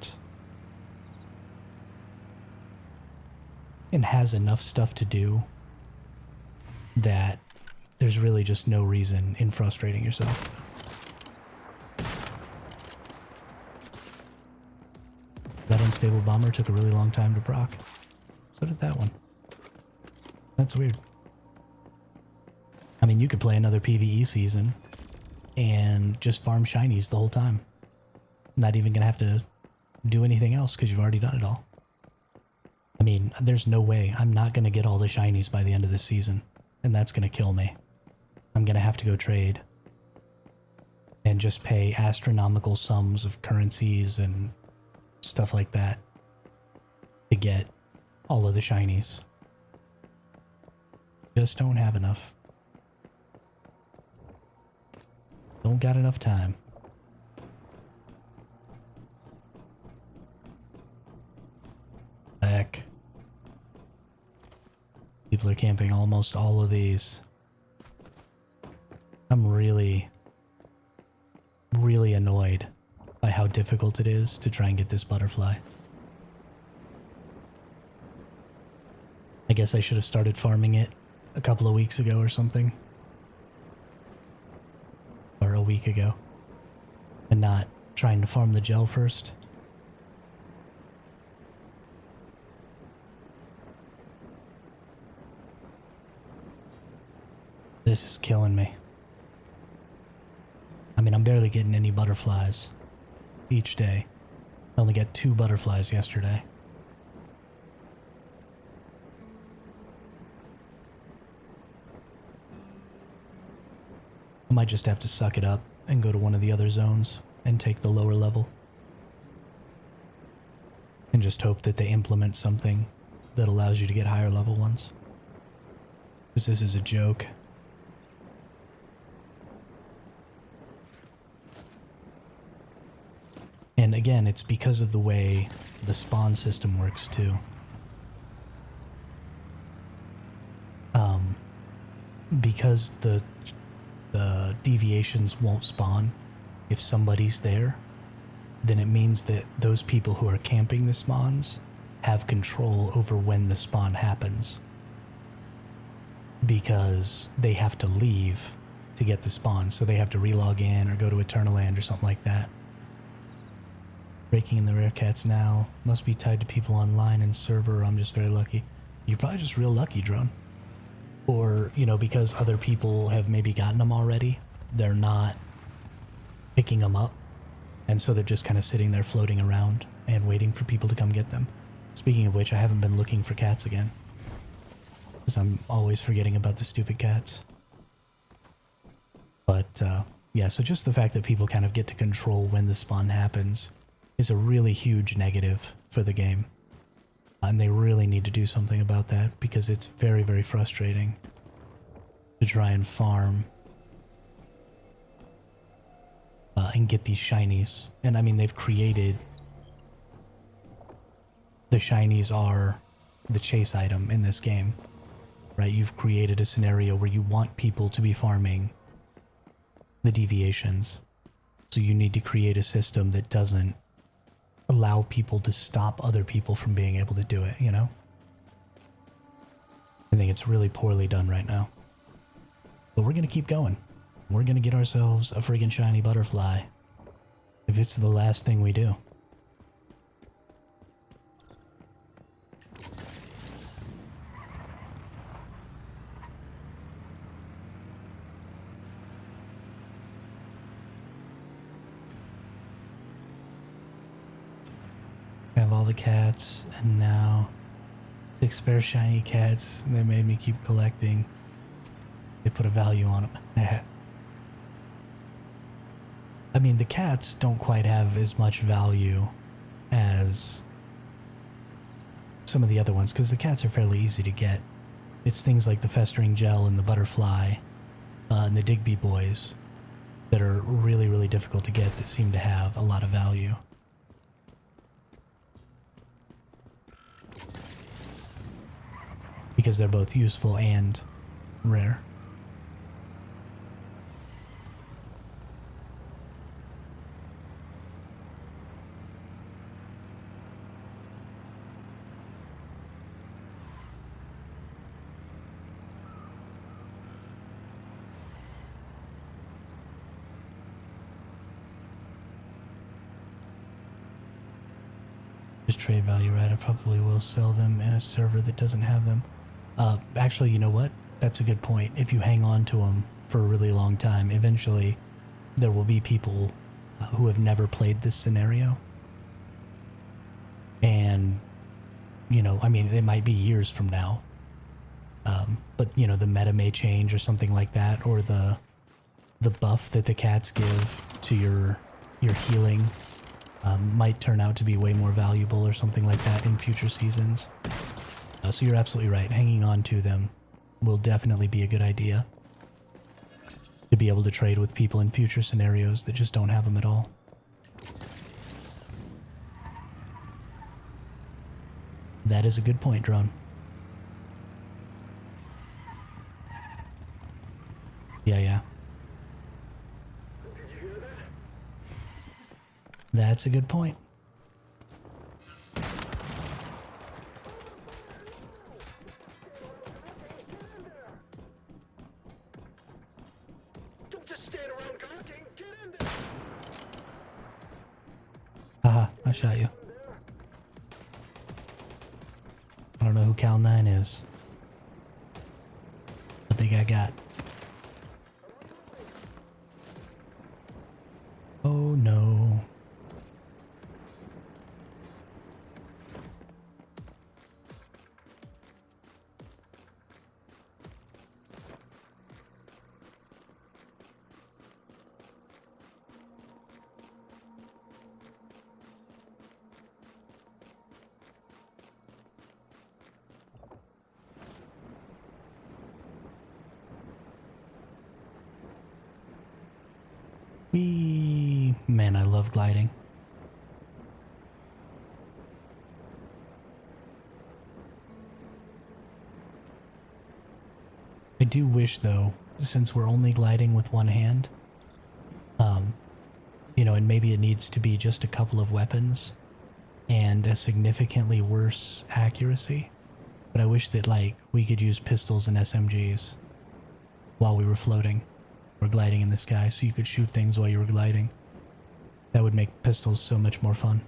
has enough stuff to do that there's really just no reason in frustrating yourself. That unstable bomber took a really long time to proc. So did that one. That's weird. I mean, you could play another PvE season and just farm shinies the whole time. Not even gonna have to do anything else because you've already done it all. I mean, there's no way I'm not gonna get all the shinies by the end of this season, and that's gonna kill me. I'm gonna have to go trade and just pay astronomical sums of currencies and stuff like that to get all of the shinies. Just don't have enough. Don't got enough time. Heck. People are camping almost all of these. I'm really, really annoyed by how difficult it is to try and get this butterfly. I guess I should have started farming it a couple of weeks ago or something. Or a week ago. And not trying to farm the gel first. This is killing me. I mean, I'm barely getting any butterflies each day. I only got 2 butterflies yesterday. I might just have to suck it up and go to one of the other zones and take the lower level. And just hope that they implement something that allows you to get higher level ones. Because this is a joke. And again, it's because of the way the spawn system works too. Because the deviations won't spawn if somebody's there, then it means that those people who are camping the spawns have control over when the spawn happens. Because they have to leave to get the spawn, so they have to relog in or go to Eternal Land or something like that. Breaking in the rare cats now. Must be tied to people online and server, or I'm just very lucky. You're probably just real lucky, Drone. Or, you know, because other people have maybe gotten them already, they're not picking them up. And so they're just kind of sitting there floating around and waiting for people to come get them. Speaking of which, I haven't been looking for cats again. Because I'm always forgetting about the stupid cats. But, yeah, so just the fact that people kind of get to control when the spawn happens is a really huge negative for the game. And they really need to do something about that because it's very, very frustrating to try and farm and get these shinies. And I mean, they've created... The shinies are the chase item in this game, right? You've created a scenario where you want people to be farming the deviations. So you need to create a system that doesn't allow people to stop other people from being able to do it, you know? I think it's really poorly done right now. But we're gonna keep going. We're gonna get ourselves a friggin' shiny butterfly. If it's the last thing we do. all the cats, and now 6 spare shiny cats. They made me keep collecting. They put a value on them. I mean, the cats don't quite have as much value as some of the other ones, because the cats are fairly easy to get. It's things like the festering gel and the butterfly and the Digby boys that are really, really difficult to get that seem to have a lot of value. Because they're both useful and rare. Just trade value, right? I probably will sell them in a server that doesn't have them. Actually, you know what? That's a good point. If you hang on to them for a really long time, eventually there will be people who have never played this scenario. And, you know, I mean, it might be years from now. But, you know, the meta may change or something like that, or the buff that the cats give to your healing might turn out to be way more valuable or something like that in future seasons. So you're absolutely right. Hanging on to them will definitely be a good idea. To be able to trade with people in future scenarios that just don't have them at all. That is a good point, Drone. Yeah. That's a good point. Don't just stand around gawking. Get in there. Haha, I shot you. I don't know who Cal 9 is. I think I got. Oh no. Man, I love gliding. I do wish, though, since we're only gliding with one hand, you know, and maybe it needs to be just a couple of weapons and a significantly worse accuracy, but I wish that, like, we could use pistols and SMGs while we were floating or gliding in the sky, so you could shoot things while you were gliding. That would make pistols so much more fun.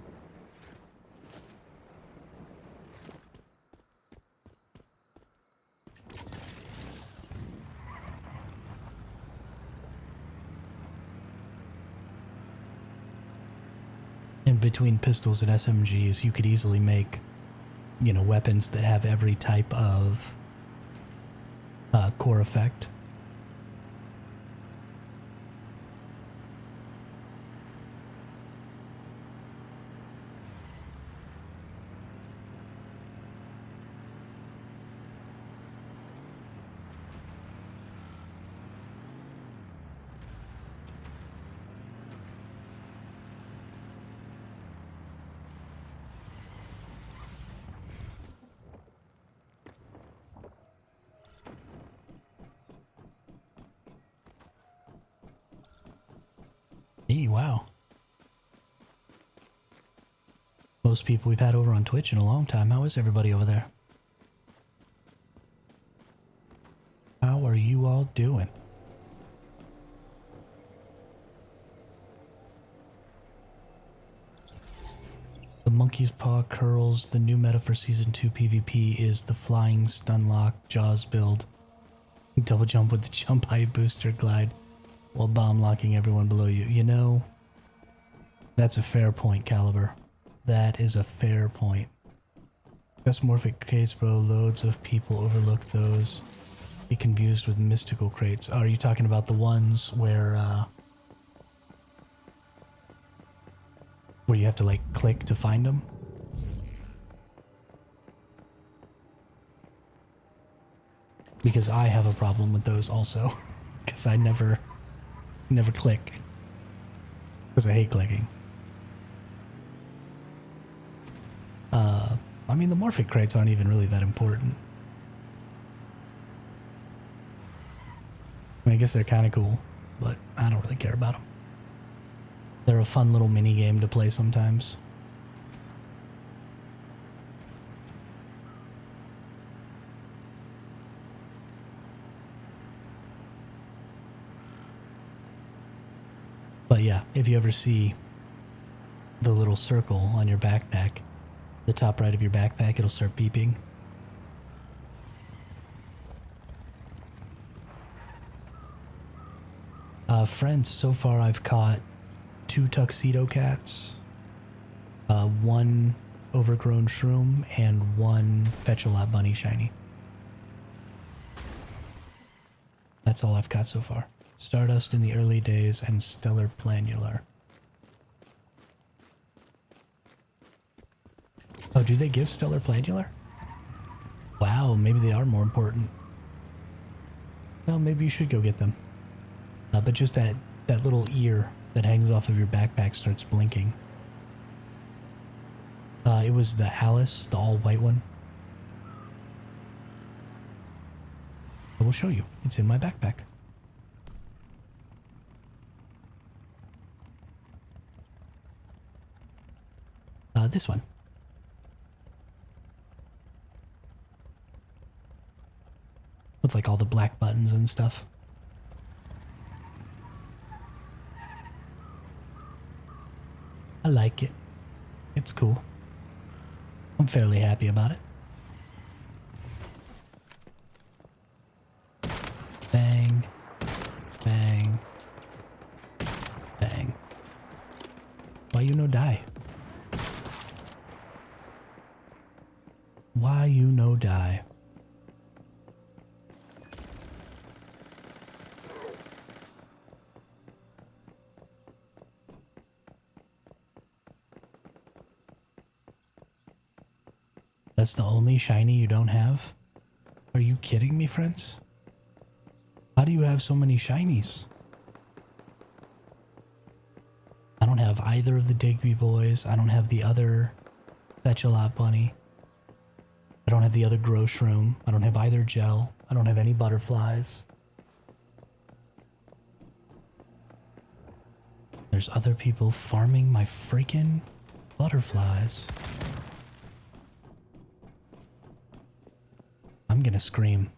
And between pistols and SMGs, you could easily make, you know, weapons that have every type of core effect. Wow. Most people we've had over on Twitch in a long time. How is everybody over there? How are you all doing? The monkey's paw curls. The new meta for Season 2 PvP is the flying stun lock Jaws build. Double jump with the jump height booster glide while bomb locking everyone below you. You know, that's a fair point, Caliber. That is a fair point. Customorphic crates, bro. Loads of people overlook those. Be confused with mystical crates. Oh, are you talking about the ones where you have to like click to find them? Because I have a problem with those also. Because I never click. Because I hate clicking. I mean, the morphic crates aren't even really that important. I mean, I guess they're kind of cool, but I don't really care about them. They're a fun little mini game to play sometimes. But yeah, if you ever see the little circle on your backpack, the top right of your backpack, it'll start beeping. Friends, so far I've caught 2 tuxedo cats, 1 overgrown shroom, and 1 fetch-a-lot bunny shiny. That's all I've caught so far. Stardust in the early days and stellar planular. Oh, do they give stellar planular? Wow, maybe they are more important. Well, maybe you should go get them. But just that little ear that hangs off of your backpack starts blinking. It was the Alice, the all-white one. I will show you. It's in my backpack. This one. With like all the black buttons and stuff. I like it. It's cool. I'm fairly happy about it. Bang. Bang. Bang. Why you no die? Why you no die? That's the only shiny you don't have? Are you kidding me, friends? How do you have so many shinies? I don't have either of the Digby boys. I don't have the other Fetch-a-Lot bunny. I don't have the other Grow Shroom. I don't have either gel. I don't have any butterflies. There's other people farming my freaking butterflies. I'm gonna scream.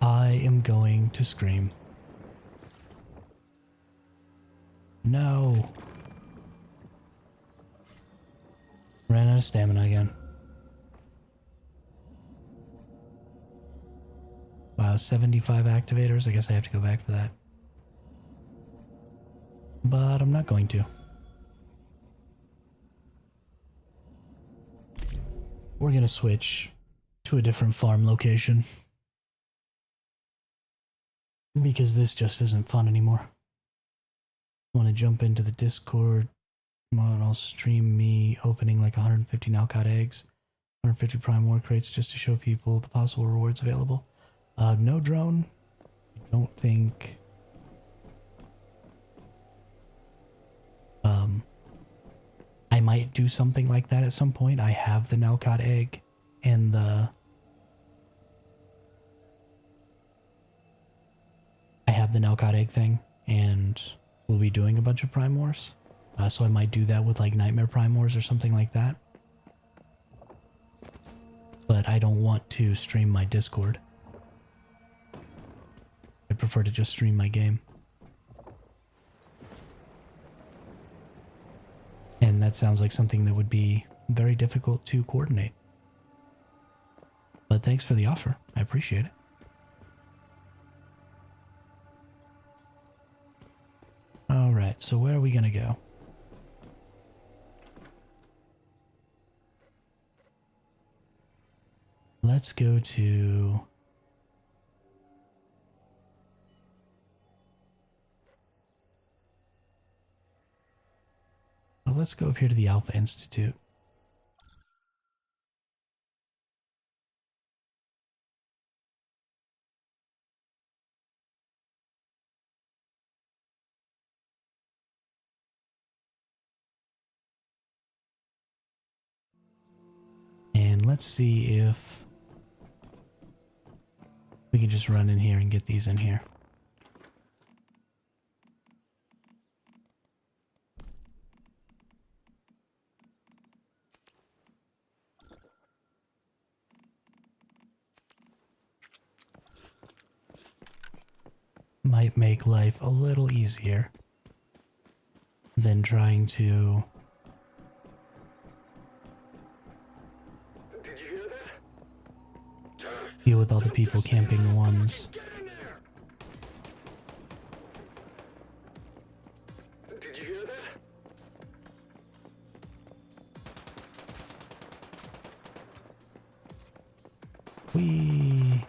I am going to scream. No. Ran out of stamina again. Wow, 75 activators. I guess I have to go back for that. But I'm not going to. We're gonna switch to a different farm location. Because this just isn't fun anymore. I want to jump into the Discord. Come on, I'll stream me opening like 150 Nalcott eggs, 150 Prime War crates just to show people the possible rewards available. No drone. I don't think. I might do something like that at some point. I have the Nalcott egg and the. I have the Nalcott egg thing, and we'll be doing a bunch of Prime Wars. So I might do that with like Nightmare Prime Wars or something like that. But I don't want to stream my Discord. I prefer to just stream my game. And that sounds like something that would be very difficult to coordinate. But thanks for the offer. I appreciate it. Alright, so where are we gonna go? Let's go to... Well, let's go over here to the Alpha Institute. And let's see if we can just run in here and get these in here. Might make life a little easier than trying to... Did you hear that? deal with all the people camping the ones. Get in there! Did you hear that? Whee!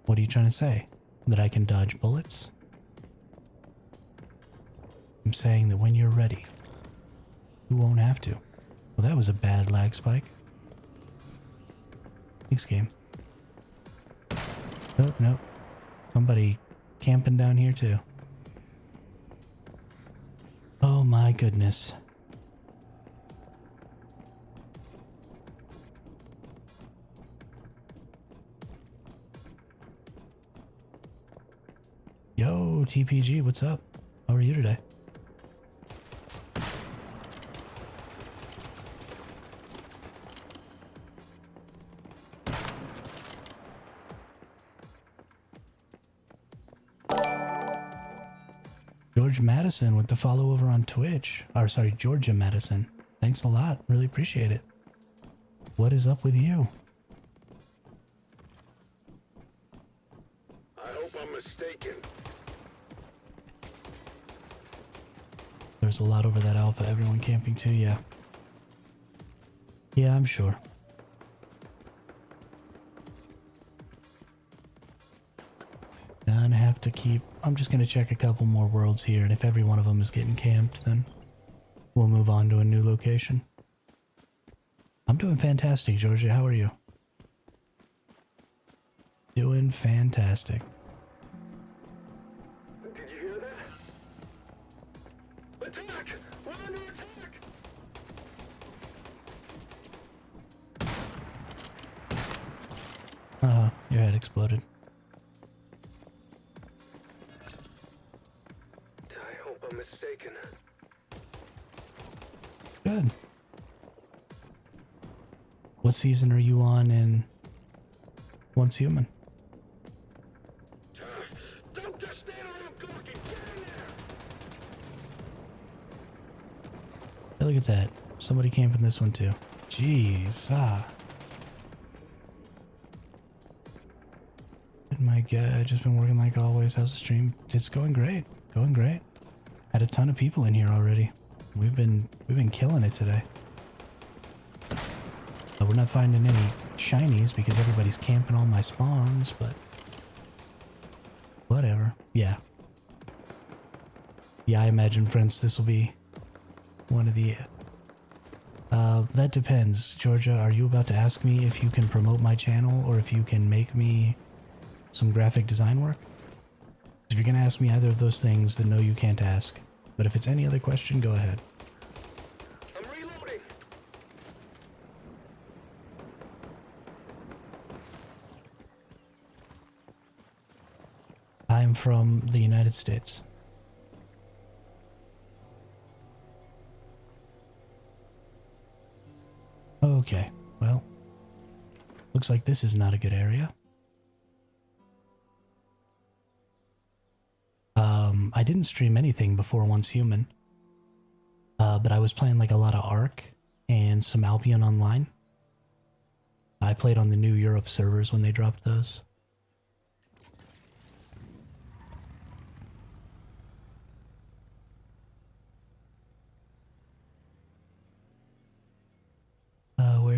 What are you trying to say? That I can dodge bullets? I'm saying that when you're ready, you won't have to. Well, that was a bad lag spike. Thanks, game. Oh, no. Somebody camping down here, too. Oh, my goodness. Yo, TPG, what's up? How are you today? George Madison with the follow over on Twitch. Or sorry, Georgia Madison. Thanks a lot. Really appreciate it. What is up with you? I hope I'm mistaken. There's a lot over that Alpha. Everyone camping too, yeah. Yeah, I'm sure. Gonna have to keep... I'm just gonna check a couple more worlds here, and if every one of them is getting camped, then we'll move on to a new location. I'm doing fantastic, Georgia. How are you? Doing fantastic. Did you hear that? Attack! We're under attack! Your head exploded. I hope I'm mistaken. Good. What season are you on in Once Human? Don't just stand around gawking! Get in there! Hey, look at that. Somebody camping this one too. Jeez. My God, just been working like always. How's the stream? It's going great. Going great. Had a ton of people in here already. We've been killing it today. We're not finding any shinies because everybody's camping all my spawns, but whatever. Yeah. Yeah, I imagine, friends, this will be one of the... that depends. Georgia, are you about to ask me if you can promote my channel or if you can make me some graphic design work? If you're gonna ask me either of those things, then no, you can't ask. But if it's any other question, go ahead. I'm reloading! I'm from the United States. Okay, well, looks like this is not a good area. I didn't stream anything before Once Human, but I was playing like a lot of Ark and some Albion Online. I played on the new Europe servers when they dropped those.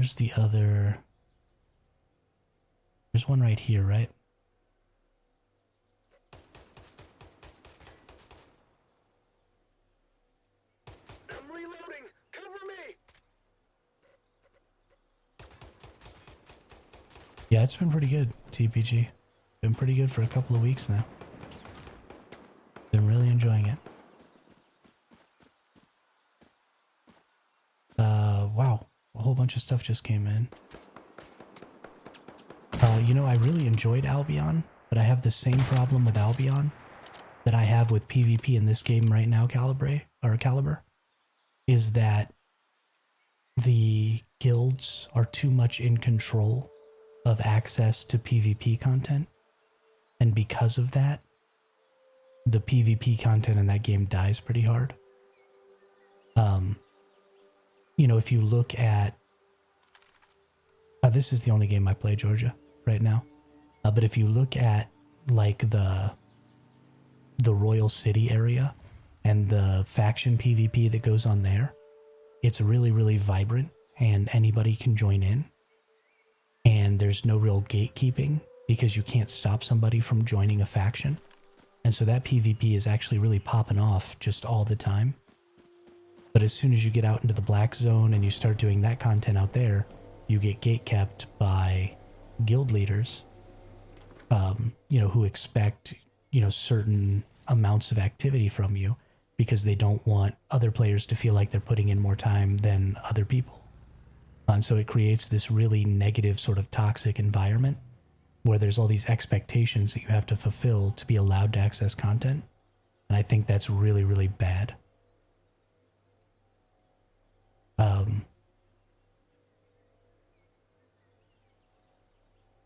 where's the other? There's one right here, right? I'm reloading. Cover me. Yeah, it's been pretty good, TPG. Been pretty good for a couple of weeks now. Been really enjoying it. Wow. A whole bunch of stuff just came in. You know, I really enjoyed Albion, but I have the same problem with Albion that I have with PvP in this game right now, Caliber, is that the guilds are too much in control of access to PvP content. And because of that, the PvP content in that game dies pretty hard. You know, if you look at... this is the only game I play, Georgia, right now. But if you look at, like, the Royal City area and the faction PvP that goes on there, it's really, really vibrant, and anybody can join in. And there's no real gatekeeping, because you can't stop somebody from joining a faction. And so that PvP is actually really popping off just all the time. But as soon as you get out into the black zone and you start doing that content out there, you get gatekept by guild leaders, you know, who expect, you know, certain amounts of activity from you because they don't want other players to feel like they're putting in more time than other people. And so it creates this really negative sort of toxic environment where there's all these expectations that you have to fulfill to be allowed to access content. And I think that's really, really bad.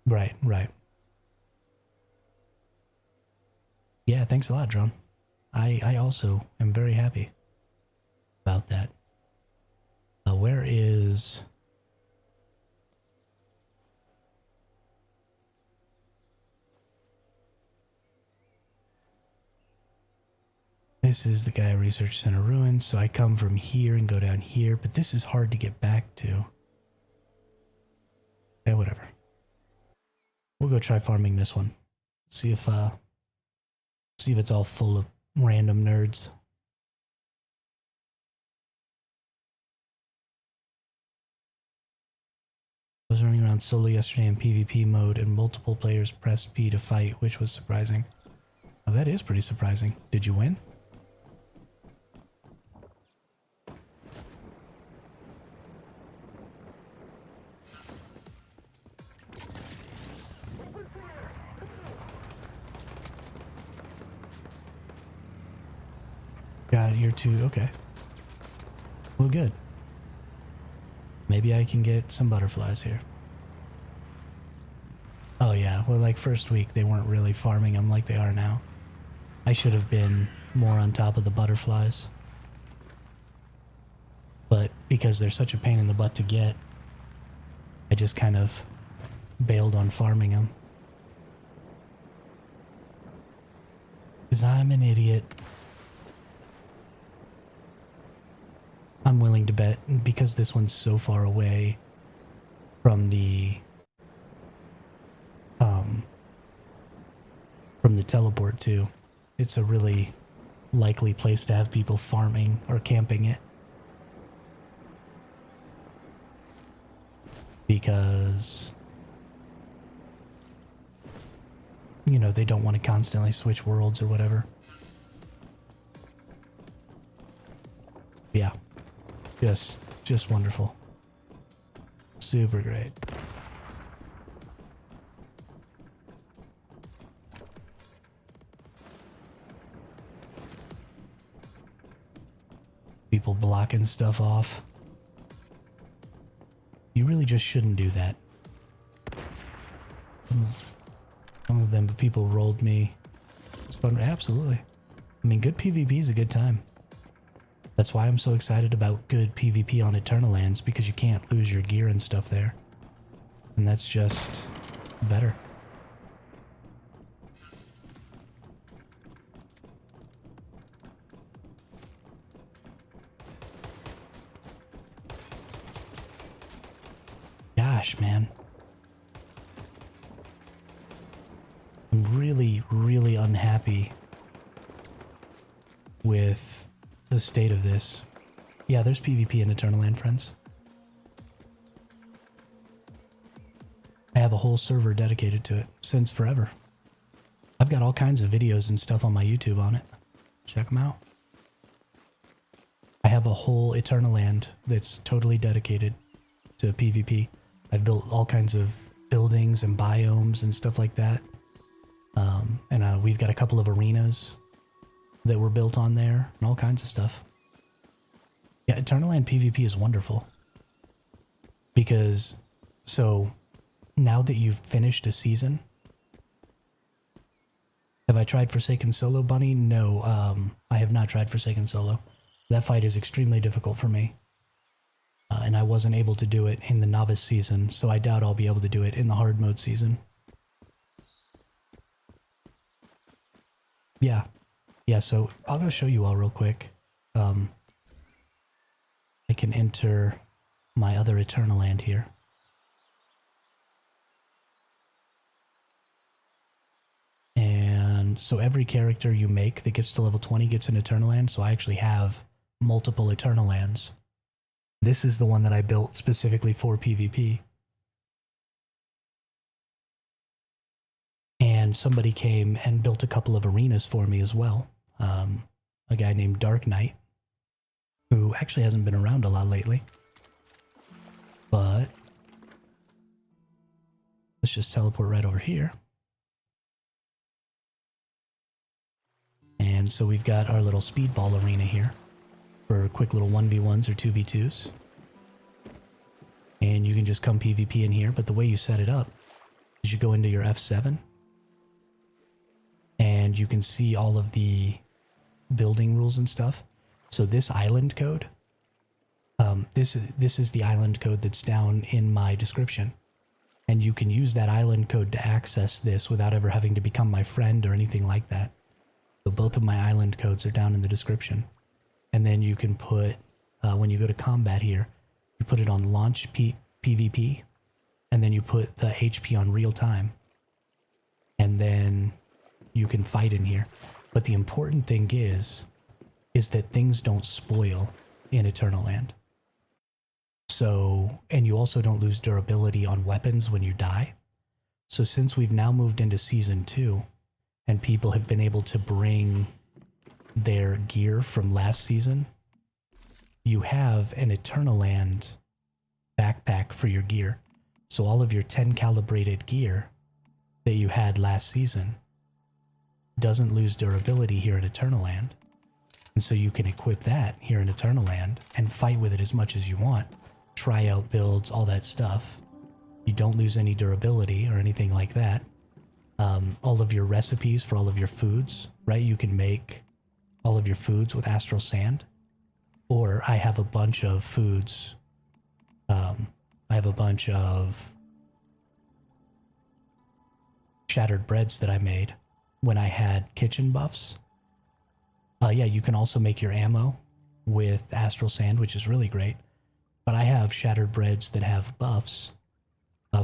Right. Yeah, thanks a lot, Drone. I also am very happy about that. Where is... This is the Gaia Research Center ruins, so I come from here and go down here, but this is hard to get back to. Yeah, whatever. We'll go try farming this one. See if it's all full of random nerds. I was running around solo yesterday in PvP mode and multiple players pressed P to fight, which was surprising. Oh, that is pretty surprising. Did you win? Got it, you're two. Okay. Well, good. Maybe I can get some butterflies here. Oh yeah, well, like first week they weren't really farming them like they are now. I should have been more on top of the butterflies. But because they're such a pain in the butt to get, I just kind of bailed on farming them. Because I'm an idiot. I'm willing to bet, because this one's so far away from the teleport too, it's a really likely place to have people farming or camping it. Because, you know, they don't want to constantly switch worlds or whatever. Yeah. Just wonderful. Super great. People blocking stuff off. You really just shouldn't do that. Some of them, but people rolled me. It's fun. Absolutely. I mean, good PvP is a good time. That's why I'm so excited about good PvP on Eternal Lands, because you can't lose your gear and stuff there. And that's just better. gosh, man. I'm really, really unhappy with the state of this. Yeah, there's PvP in Eternal Land, friends. I have a whole server dedicated to it since forever. I've got all kinds of videos and stuff on my YouTube on it. Check them out. I have a whole Eternal Land that's totally dedicated to PvP. I've built all kinds of buildings and biomes and stuff like that. And we've got a couple of arenas that were built on there and all kinds of stuff. Yeah, Eternal Land PvP is wonderful. Because, so, now that you've finished a season... Have I tried Forsaken Solo, Bunny? No, I have not tried Forsaken Solo. That fight is extremely difficult for me. And I wasn't able to do it in the Novice season, so I doubt I'll be able to do it in the Hard Mode season. Yeah. Yeah, so I'll go show you all real quick. I can enter my other Eternal Land here. And so every character you make that gets to level 20 gets an Eternal Land, so I actually have multiple Eternal Lands. This is the one that I built specifically for PvP. And somebody came and built a couple of arenas for me as well. A guy named Dark Knight, who actually hasn't been around a lot lately. But let's just teleport right over here. And so we've got our little speedball arena here for quick little 1v1s or 2v2s. And you can just come PvP in here, but the way you set it up is you go into your F7 and you can see all of the building rules and stuff. So this island code, this is the island code that's down in my description. And you can use that island code to access this without ever having to become my friend or anything like that. So both of my island codes are down in the description. And then you can put, when you go to combat here, you put it on launch PvP, and then you put the HP on real time. And then you can fight in here. But the important thing is that things don't spoil in Eternal Land. So, and you also don't lose durability on weapons when you die. So since we've now moved into Season 2, and people have been able to bring their gear from last season, you have an Eternal Land backpack for your gear. So all of your 10 calibrated gear that you had last season doesn't lose durability here in Eternal Land. And so you can equip that here in Eternal Land and fight with it as much as you want. Try out builds, all that stuff. You don't lose any durability or anything like that. All of your recipes for all of your foods, right? You can make all of your foods with astral sand. Or I have a bunch of foods. I have a bunch of shattered breads that I made when I had kitchen buffs. Yeah, you can also make your ammo with astral sand, which is really great. But I have shattered breads that have buffs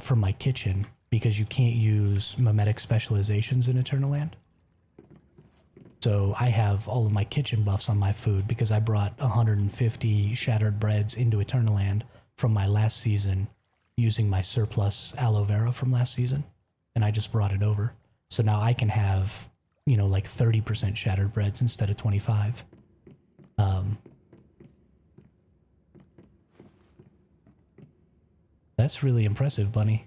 from my kitchen because you can't use mimetic specializations in Eternal Land. So I have all of my kitchen buffs on my food because I brought 150 shattered breads into Eternal Land from my last season using my surplus aloe vera from last season. And I just brought it over. So now I can have, you know, like 30% shattered breads instead of 25. That's really impressive, Bunny.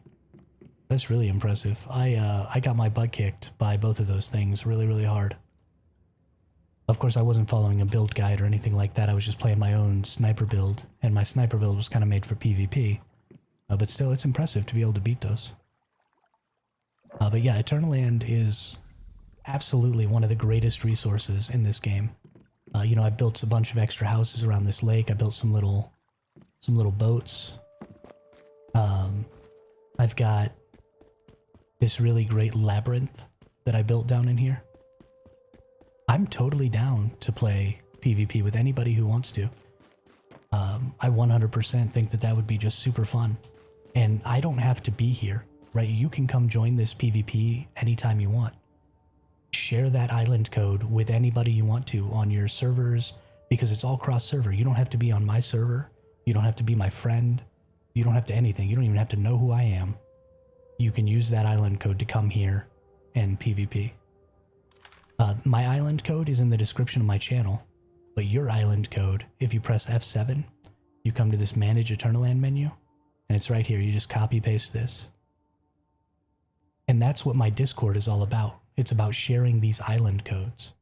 That's really impressive. I got my butt kicked by both of those things really, really hard. Of course, I wasn't following a build guide or anything like that. I was just playing my own sniper build, and my sniper build was kind of made for PvP. But still, it's impressive to be able to beat those. But yeah, Eternal Land is absolutely one of the greatest resources in this game. You know, I built a bunch of extra houses around this lake. I built some little boats. I've got this really great labyrinth that I built down in here. I'm totally down to play PvP with anybody who wants to. I 100% think that that would be just super fun. And I don't have to be here, right? You can come join this PvP anytime you want. Share that island code with anybody you want to on your servers, because it's all cross-server. You don't have to be on my server. You don't have to be my friend. You don't have to anything. You don't even have to know who I am. You can use that island code to come here and PvP. My island code is in the description of my channel, but your island code, if you press F7, you come to this Manage Eternal Land menu, and it's right here. You just copy paste this. And that's what my Discord is all about. It's about sharing these island codes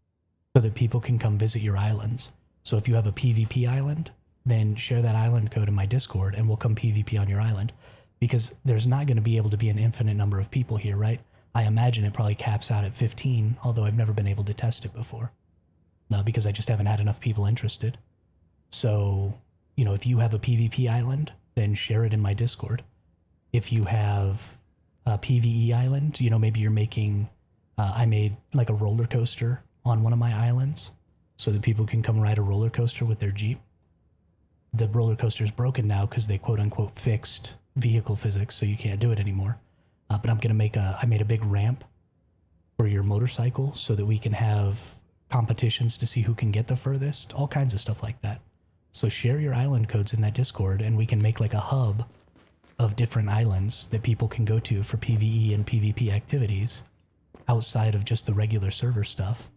so that people can come visit your islands. So if you have a PvP island, then share that island code in my Discord and we'll come PvP on your island. Because there's not going to be able to be an infinite number of people here, right? I imagine it probably caps out at 15, although I've never been able to test it before. No, because I just haven't had enough people interested. So, you know, if you have a PvP island, then share it in my Discord. If you have a PvE island, you know, maybe you're making... I made like a roller coaster on one of my islands so that people can come ride a roller coaster with their Jeep. The roller coaster is broken now because they quote unquote fixed vehicle physics, so you can't do it anymore. But I'm gonna I made a big ramp for your motorcycle so that we can have competitions to see who can get the furthest, all kinds of stuff like that. So share your island codes in that Discord and we can make like a hub of different islands that people can go to for PvE and PvP activities outside of just the regular server stuff.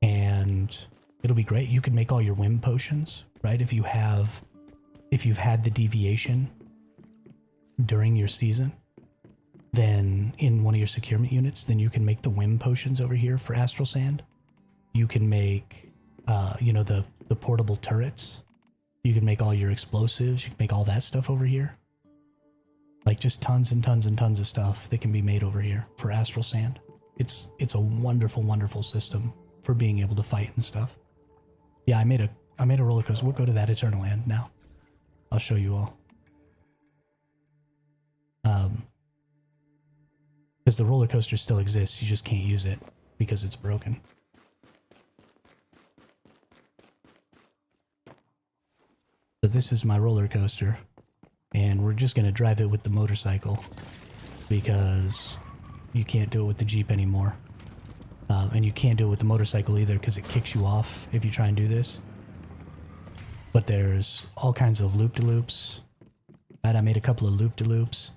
And it'll be great. You can make all your whim potions, right? If you've had the deviation during your season, then in one of your securement units, then you can make the whim potions over here for Astral Sand. You can make, you know, the portable turrets. You can make all your explosives. You can make all that stuff over here. Like just tons and tons and tons of stuff that can be made over here for Astral Sand. It's a wonderful, wonderful system for being able to fight and stuff. Yeah, I made a roller coaster. We'll go to that Eternal Land now. I'll show you all. Because the roller coaster still exists, you just can't use it because it's broken. So this is my roller coaster, and we're just gonna drive it with the motorcycle because you can't do it with the Jeep anymore. And you can't do it with the motorcycle either because it kicks you off if you try and do this. But there's all kinds of loop-de-loops. Right, I made a couple of loop-de-loops.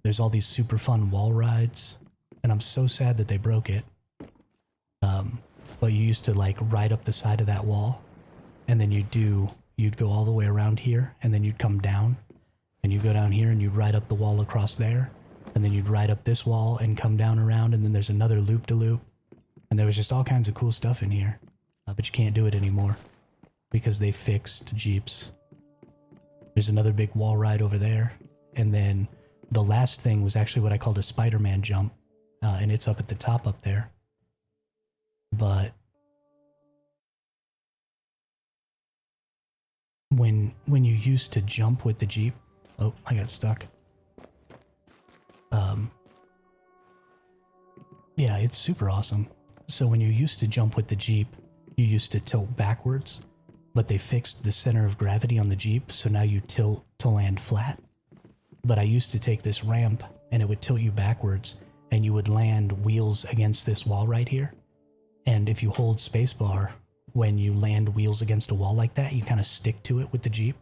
There's all these super fun wall rides, and I'm so sad that they broke it. But you used to like ride up the side of that wall, and then you'd go all the way around here, and then you'd come down, and you go down here, and you'd ride up the wall across there, and then you'd ride up this wall and come down around, and then there's another loop-de-loop, and there was just all kinds of cool stuff in here. But you can't do it anymore because they fixed Jeeps. There's another big wall ride over there, and then the last thing was actually what I called a Spider-Man jump, and it's up at the top up there. But when you used to jump with the Jeep, oh, I got stuck. Yeah, it's super awesome. So when you used to jump with the Jeep, you used to tilt backwards, but they fixed the center of gravity on the Jeep, so now you tilt to land flat. But I used to take this ramp, and it would tilt you backwards, and you would land wheels against this wall right here. And if you hold spacebar, when you land wheels against a wall like that, you kind of stick to it with the Jeep.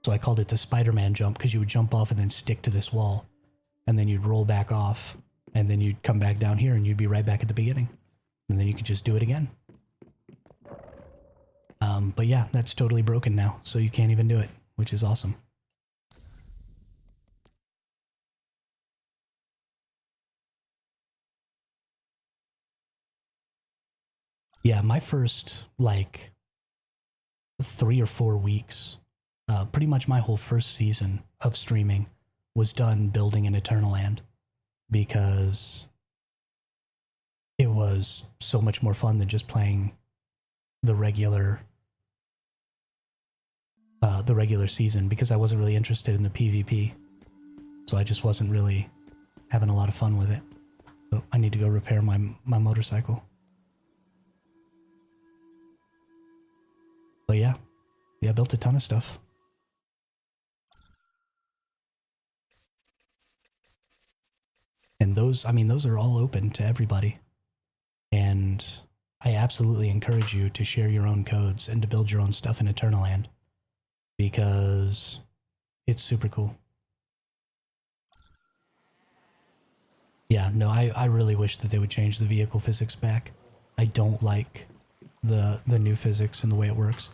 So I called it the Spider-Man jump, because you would jump off and then stick to this wall, and then you'd roll back off, and then you'd come back down here, and you'd be right back at the beginning. And then you could just do it again. But yeah, that's totally broken now, so you can't even do it, which is awesome. Yeah, my first, like, 3 or 4 weeks, pretty much my whole first season of streaming was done building an Eternal Land, because it was so much more fun than just playing the regular season, because I wasn't really interested in the PvP. So I just wasn't really having a lot of fun with it. So I need to go repair my motorcycle. But yeah, I built a ton of stuff. And those, I mean, those are all open to everybody. And I absolutely encourage you to share your own codes and to build your own stuff in Eternaland because it's super cool. Yeah, no, I really wish that they would change the vehicle physics back. I don't like the new physics and the way it works.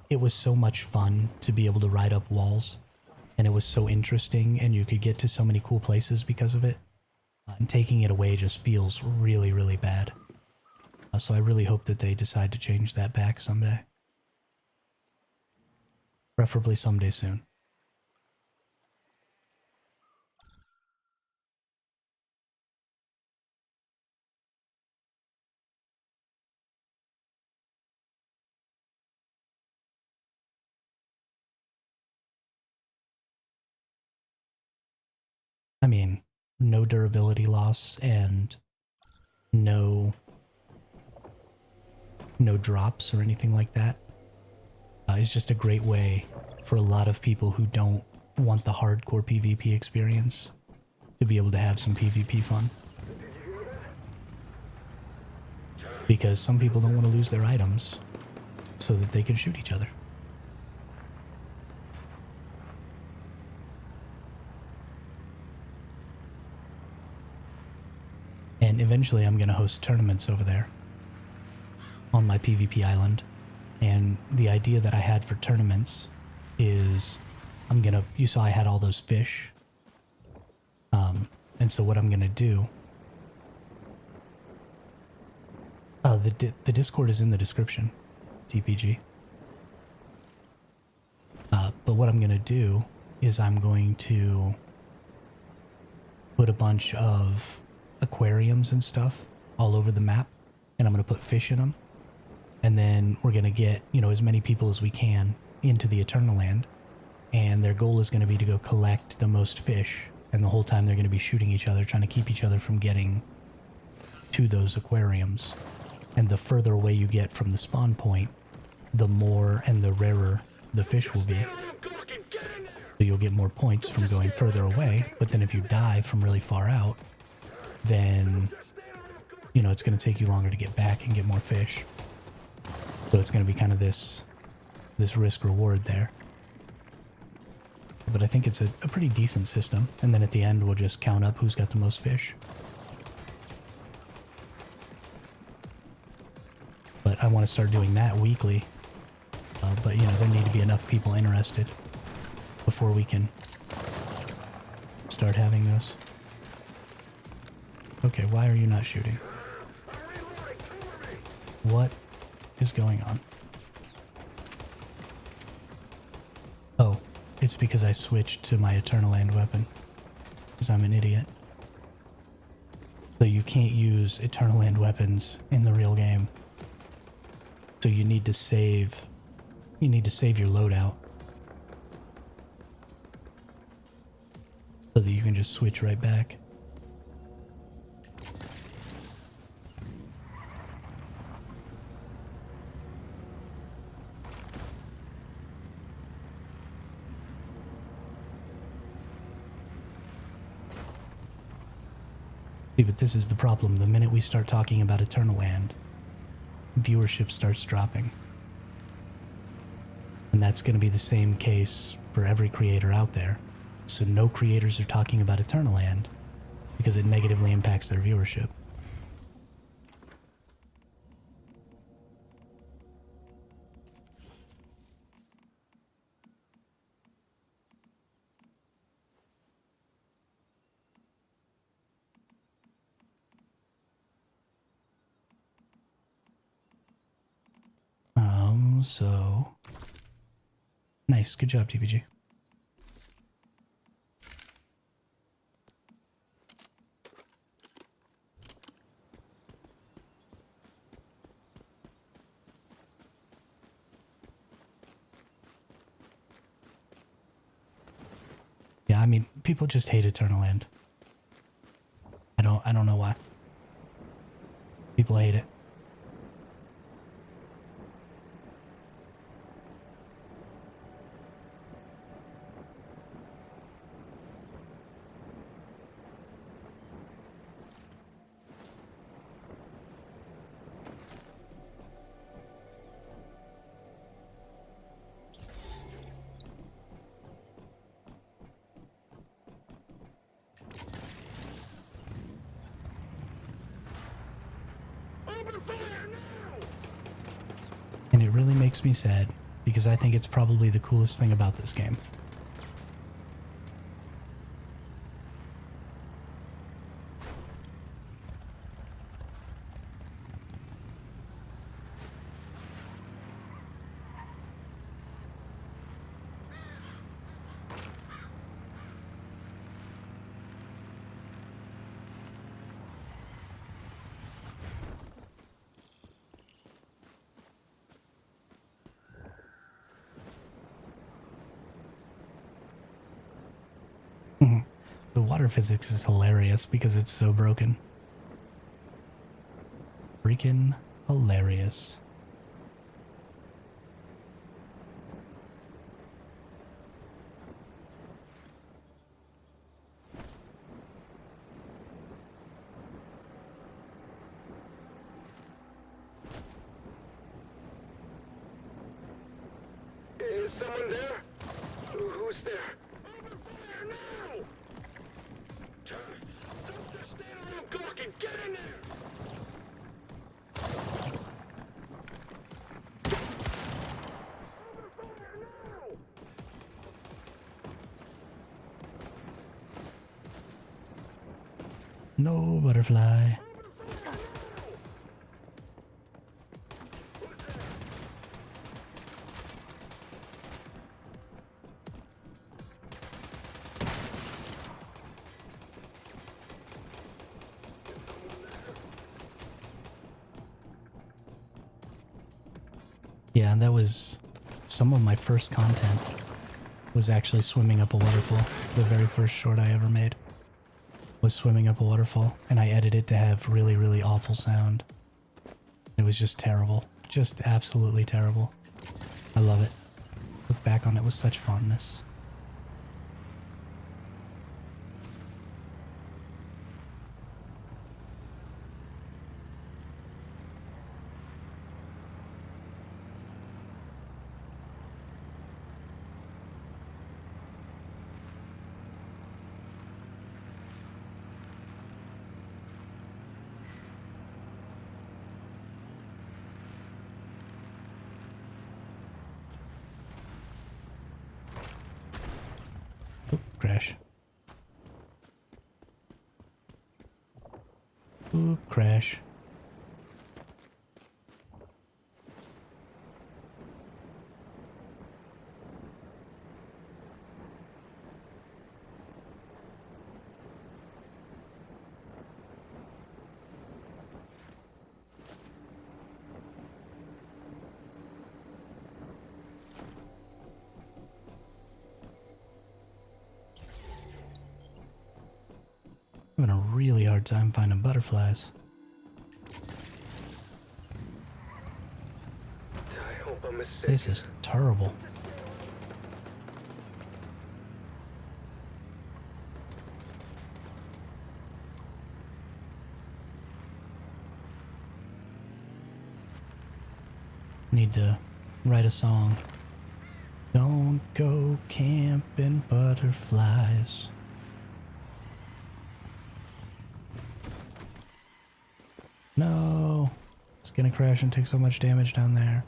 It was so much fun to be able to ride up walls, and it was so interesting, and you could get to so many cool places because of it. And taking it away just feels really, really bad. So I really hope that they decide to change that back someday. Preferably someday soon. I mean, no durability loss and no drops or anything like that. It's just a great way for a lot of people who don't want the hardcore PvP experience to be able to have some PvP fun. Because some people don't want to lose their items so that they can shoot each other. And eventually I'm going to host tournaments over there on my PvP island. And the idea that I had for tournaments is you saw I had all those fish. And so what I'm going to do, the Discord is in the description, TPG. But what I'm going to do is I'm going to put a bunch of aquariums and stuff all over the map, and I'm going to put fish in them. And then we're going to get, as many people as we can into the Eternaland. And their goal is going to be to go collect the most fish. And the whole time they're going to be shooting each other, trying to keep each other from getting to those aquariums. And the further away you get from the spawn point, the more and the rarer the fish will be. So you'll get more points from going further away. But then if you die from really far out, then, it's going to take you longer to get back and get more fish. So it's going to be kind of this risk reward there. But I think it's a pretty decent system. And then at the end, we'll just count up who's got the most fish. But I want to start doing that weekly. But, there need to be enough people interested before we can start having those. Okay, why are you not shooting? What is going on? Oh, it's because I switched to my Eternaland weapon. Because I'm an idiot. So you can't use Eternaland weapons in the real game. So you need to save your loadout. So that you can just switch right back. See, but this is the problem. The minute we start talking about Eternaland, viewership starts dropping. And that's going to be the same case for every creator out there. So no creators are talking about Eternaland because it negatively impacts their viewership. So nice, good job, TPG. Yeah, I mean, people just hate Eternaland. I don't know why. People hate it. makes me sad because I think it's probably the coolest thing about this game. The water physics is hilarious because it's so broken. Freaking hilarious. Is someone there? Who's there? Open fire now! Don't just stand around gawking. Get in there! Open fire now! No butterfly. Yeah, that was some of my first content was actually swimming up a waterfall. The very first short I ever made was swimming up a waterfall, and I edited it to have really, really awful sound. It was just terrible. Just absolutely terrible. I love it. Look back on it with such fondness. Oop, crash. Oop, crash. I'm having a really hard time finding butterflies. I hope I'm mistaken. This is terrible. Need to write a song. Don't go camping butterflies. No, it's gonna crash and take so much damage down there.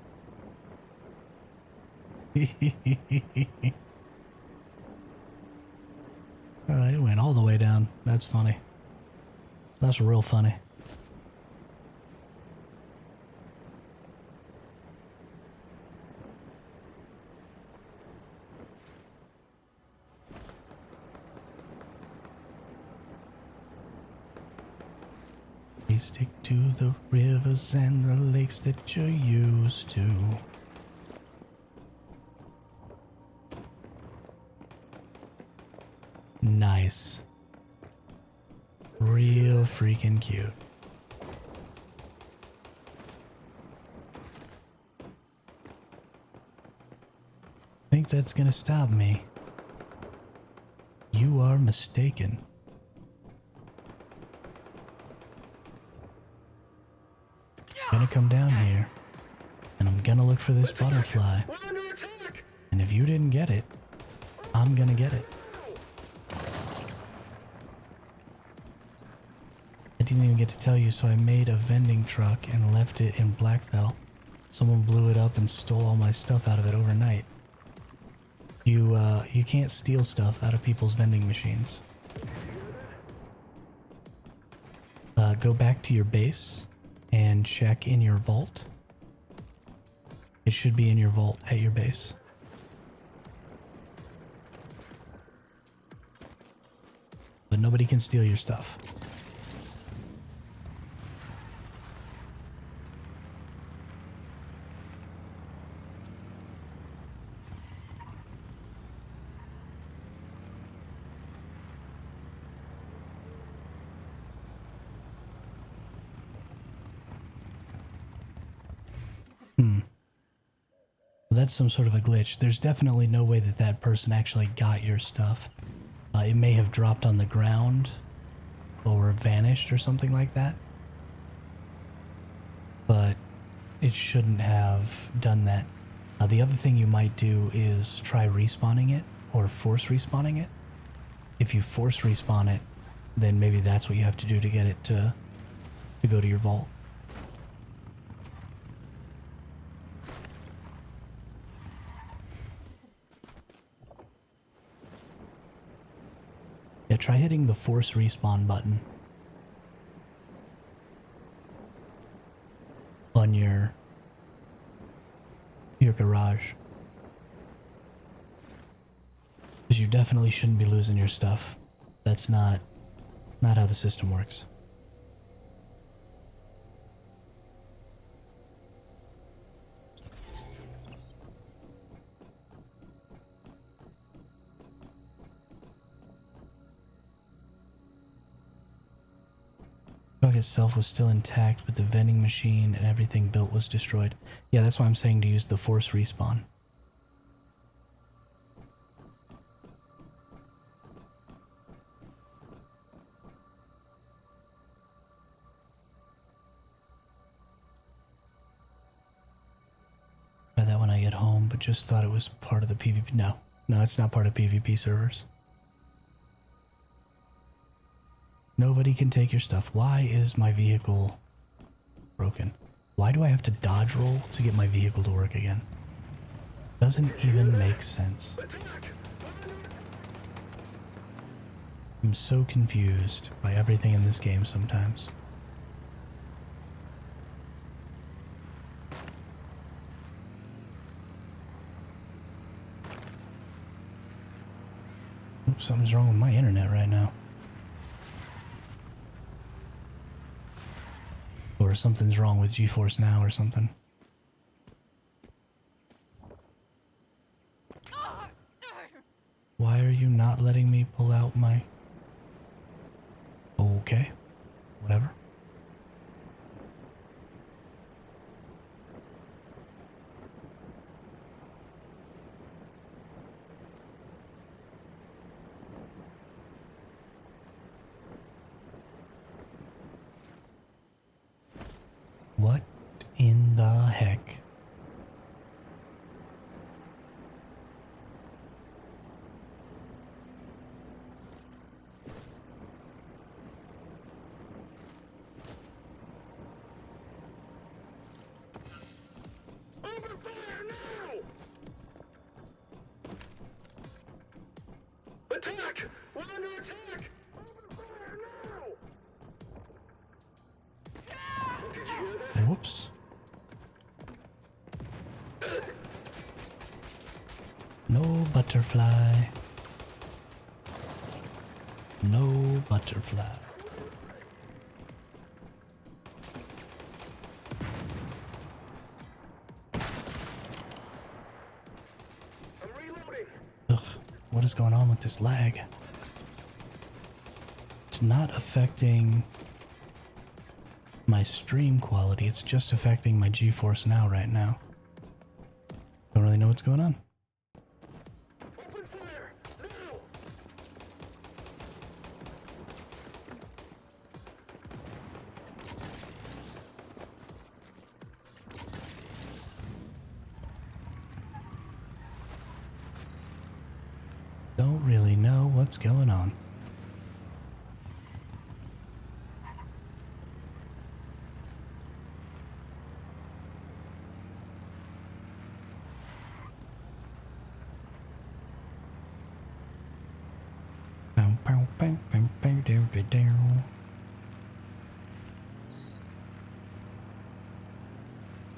Alright, it went all the way down. That's funny. That's real funny. We stick to the rivers and the lakes that you're used to. Nice. Real freaking cute. Think that's gonna stop me? You are mistaken. Gonna come down here, and I'm gonna look for this butterfly. We're under attack! And if you didn't get it, I'm gonna get it. I didn't even get to tell you, so I made a vending truck and left it in Blackfell Someone blew it up and stole all my stuff out of it overnight. You can't steal stuff out of people's vending machines. Go back to your base and check in your vault. It should be in your vault at your base. But nobody can steal your stuff. That's some sort of a glitch. There's definitely no way that that person actually got your stuff. It may have dropped on the ground or vanished or something like that. But it shouldn't have done that. The other thing you might do is try respawning it or force respawning it. If you force respawn it, then maybe that's what you have to do to get it to go to your vault. Yeah, try hitting the force respawn button on your garage. Because you definitely shouldn't be losing your stuff. That's not how the system works. The truck itself was still intact, but the vending machine and everything built was destroyed. Yeah, that's why I'm saying to use the force respawn. Try that when I get home, but just thought it was part of the PvP. No, it's not part of PvP servers. Nobody can take your stuff. Why is my vehicle broken? Why do I have to dodge roll to get my vehicle to work again? Doesn't even make sense. I'm so confused by everything in this game sometimes. Oops, something's wrong with my internet right now. Or something's wrong with GeForce Now or something. Why are you not letting me pull out my... Okay, whatever. What in the heck? Open fire now! Attack! We're under attack! Open fire now! Did you hear that? Whoops. No butterfly. No butterfly. I'm reloading. Ugh, what is going on with this lag? It's not affecting my stream quality, it's just affecting my GeForce Now right now. Don't really know what's going on. Open fire! Now! Don't really know what's going on.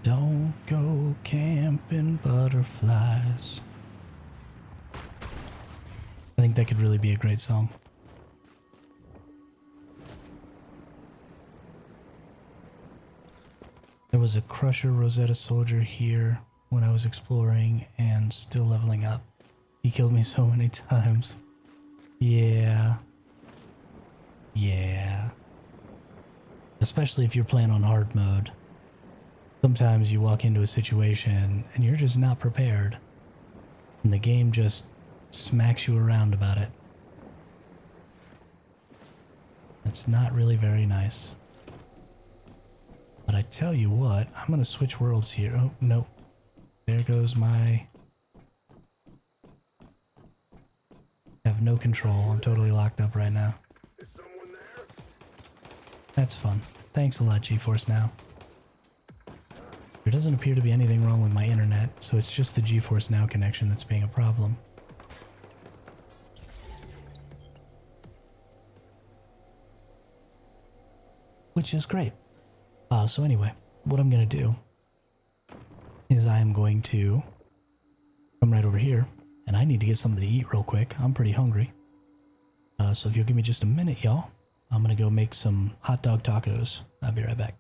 Don't go camping butterflies. I think that could really be a great song. There was a Crusher Rosetta Soldier here when I was exploring and still leveling up. He killed me so many times. Yeah. Yeah. Especially if you're playing on hard mode. Sometimes you walk into a situation and you're just not prepared. And the game just smacks you around about it. That's not really very nice. But I tell you what, I'm gonna switch worlds here. Oh, no. There goes my... have no control. I'm totally locked up right now. Is someone there? That's fun. Thanks a lot, GeForce Now. There doesn't appear to be anything wrong with my internet, so it's just the GeForce Now connection that's being a problem. Which is great. So anyway, what I'm going to do is I am going to come right over here, and I need to get something to eat real quick. I'm pretty hungry. So if you'll give me just a minute, y'all, I'm going to go make some hot dog tacos. I'll be right back.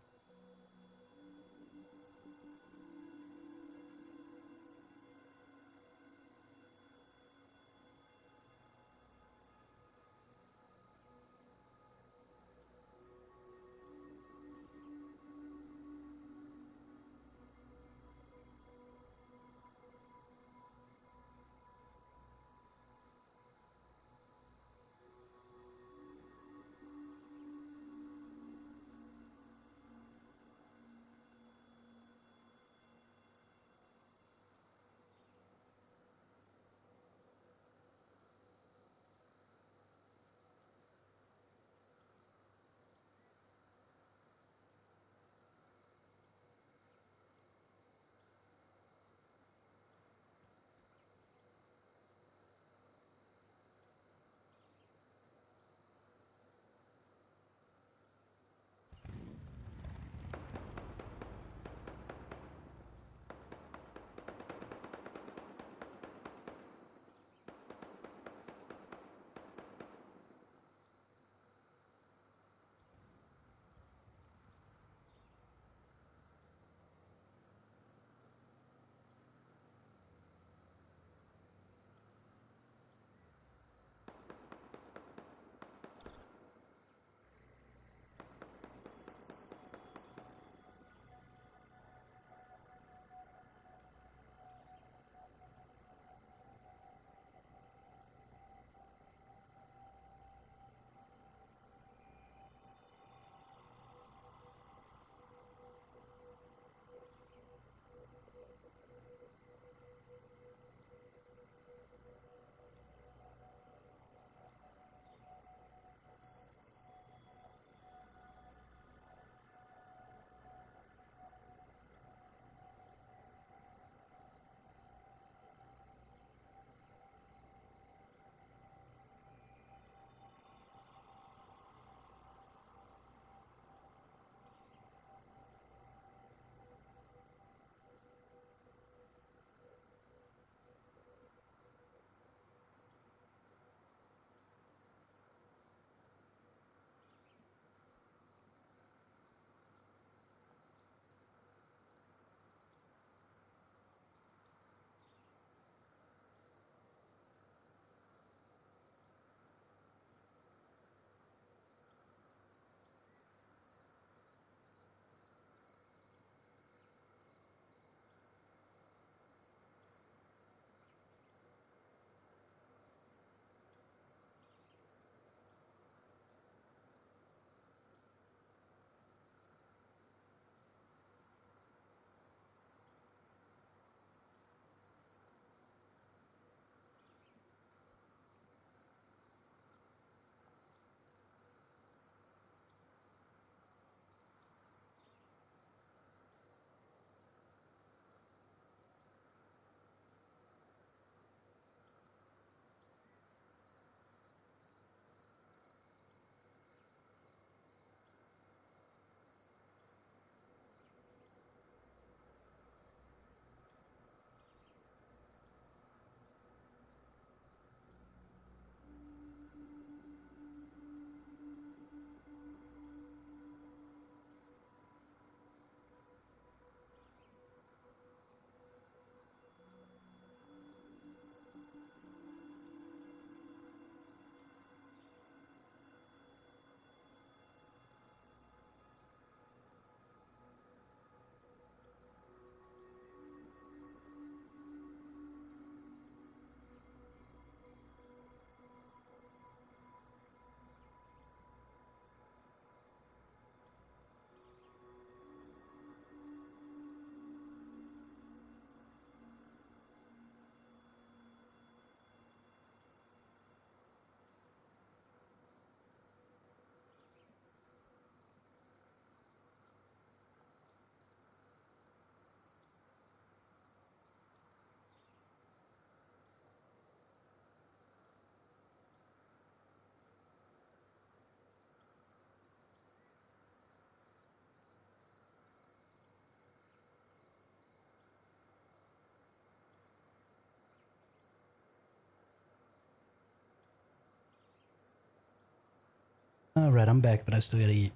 Alright, I'm back, but I still gotta eat.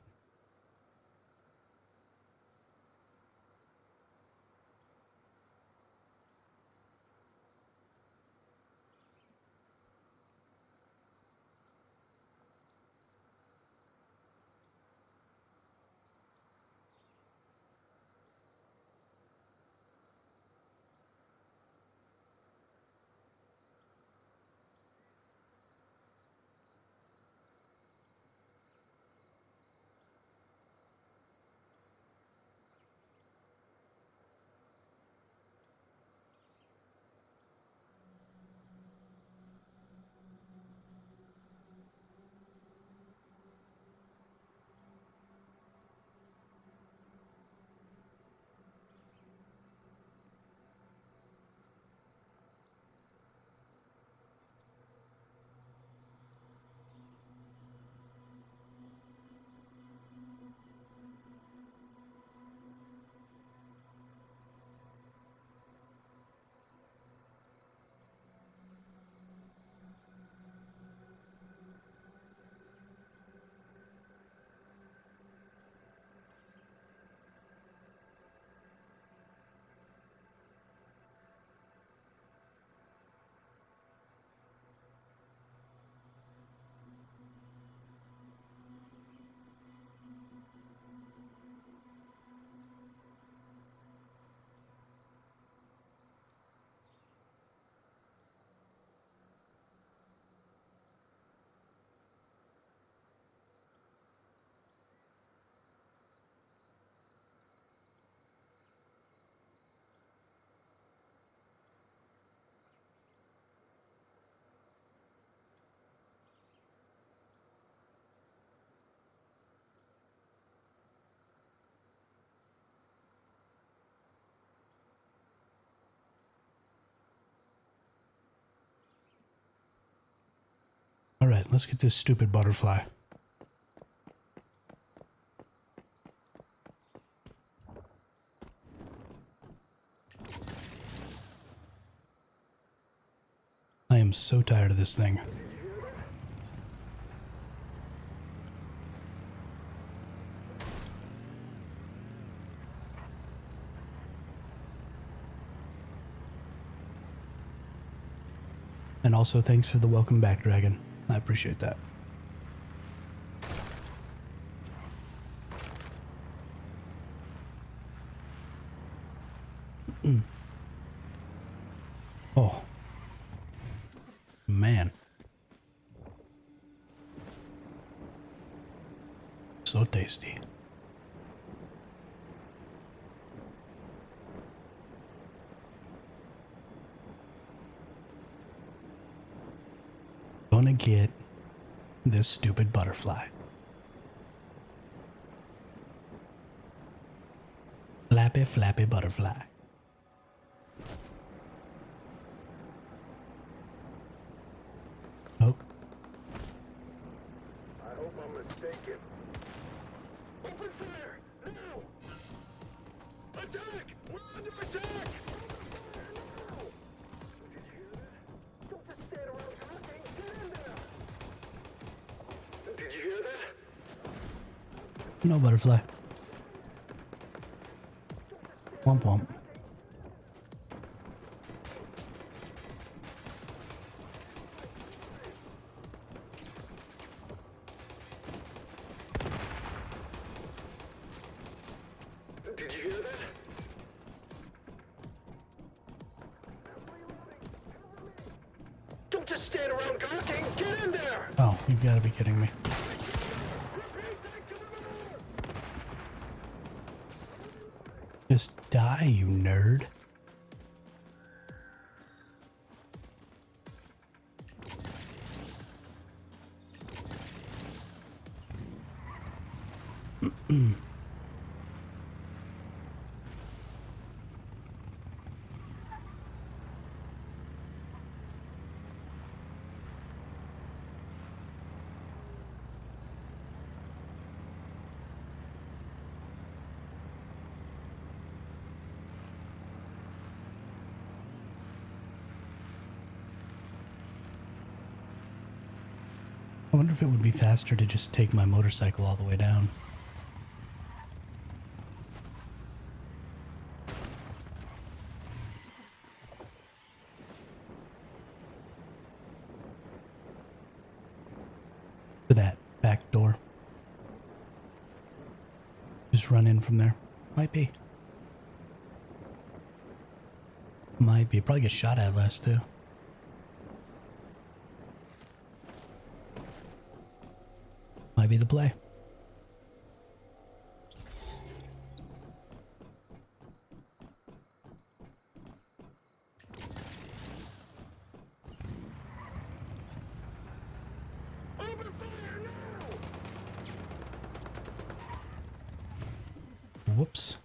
Alright, let's get this stupid butterfly. I am so tired of this thing. And also thanks for the welcome back, Dragon. I appreciate that. Oh. Man. So tasty. Gonna get this stupid butterfly. Flappy, flappy butterfly. Oh. I hope I'm mistaken. Open fire! Now! Attack! We're under attack! No! Did you hear that? Don't just stand around talking. Get in there! Did you hear that? No butterfly. Womp womp. Did you hear that? Don't just stand around gawking. Get in there! Oh, you've got to be kidding me. Just die, you nerd. I wonder if it would be faster to just take my motorcycle all the way down. To that back door. Just run in from there. Might be. Might be. Probably get shot at last too. Might be the play. Open fire now! Whoops.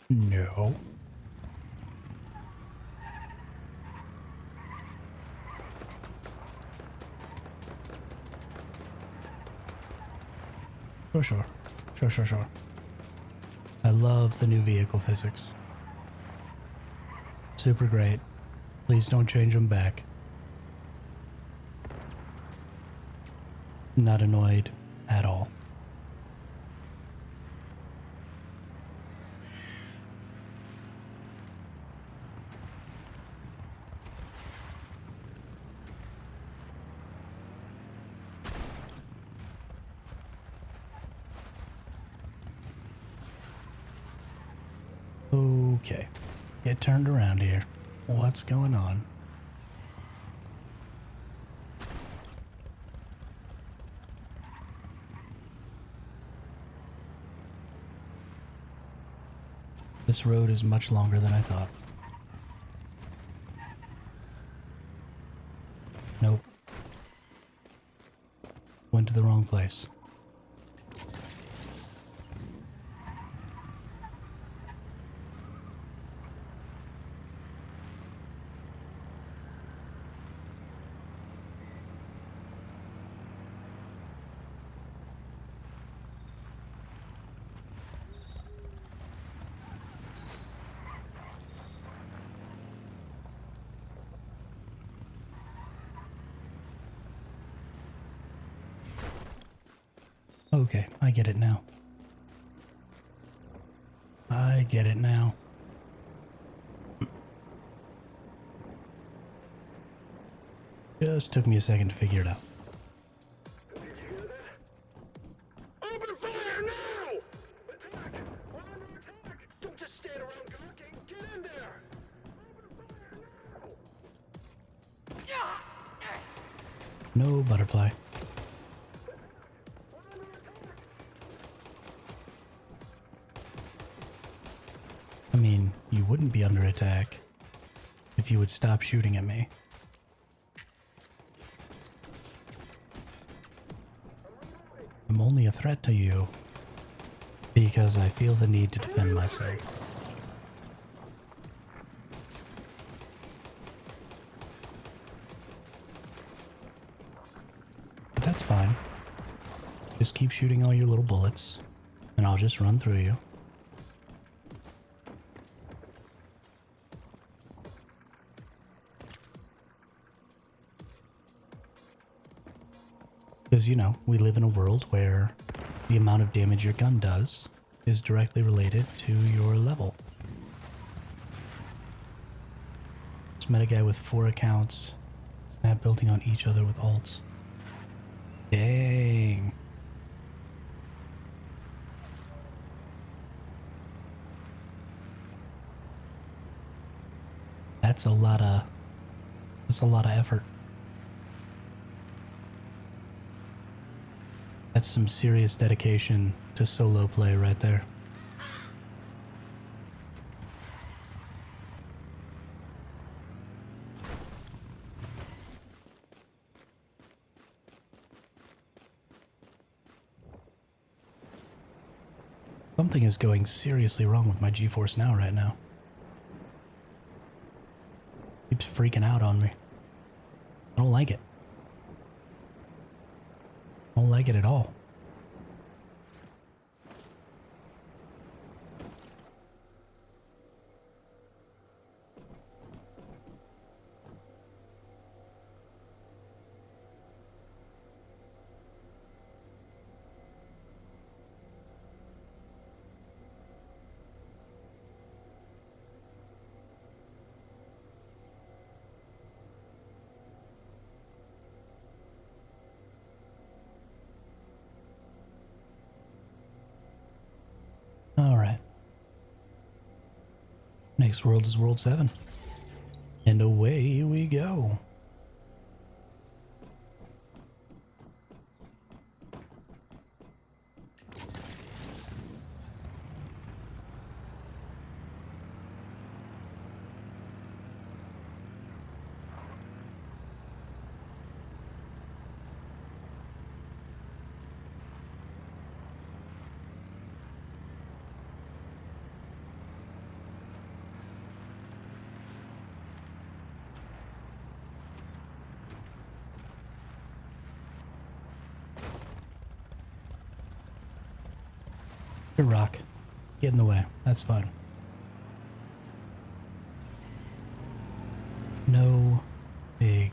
No. Sure. Sure. I love the new vehicle physics. Super great. Please don't change them back. Not annoyed at all. Okay, get turned around here. What's going on? This road is much longer than I thought. Nope. Went to the wrong place. Okay, I get it now. I get it now. Just took me a second to figure it out. Did you hear that? Open fire now! Attack! We're under attack! Don't just stand around gawking! Get in there! Open fire now! No butterfly. We're under attack! I mean, you wouldn't be under attack if you would stop shooting at me. I'm only a threat to you because I feel the need to defend myself. But that's fine. Just keep shooting all your little bullets, and I'll just run through you. Because, you know, we live in a world where the amount of damage your gun does is directly related to your level. Just met a guy with 4 accounts, snap building on each other with ults. Dang. That's a lot of effort. That's some serious dedication to solo play right there. Something is going seriously wrong with my GeForce Now right now. Keeps freaking out on me. I don't like it. I don't like it at all. Next world is World 7. And away we go. Good rock. Get in the way. That's fine. No big.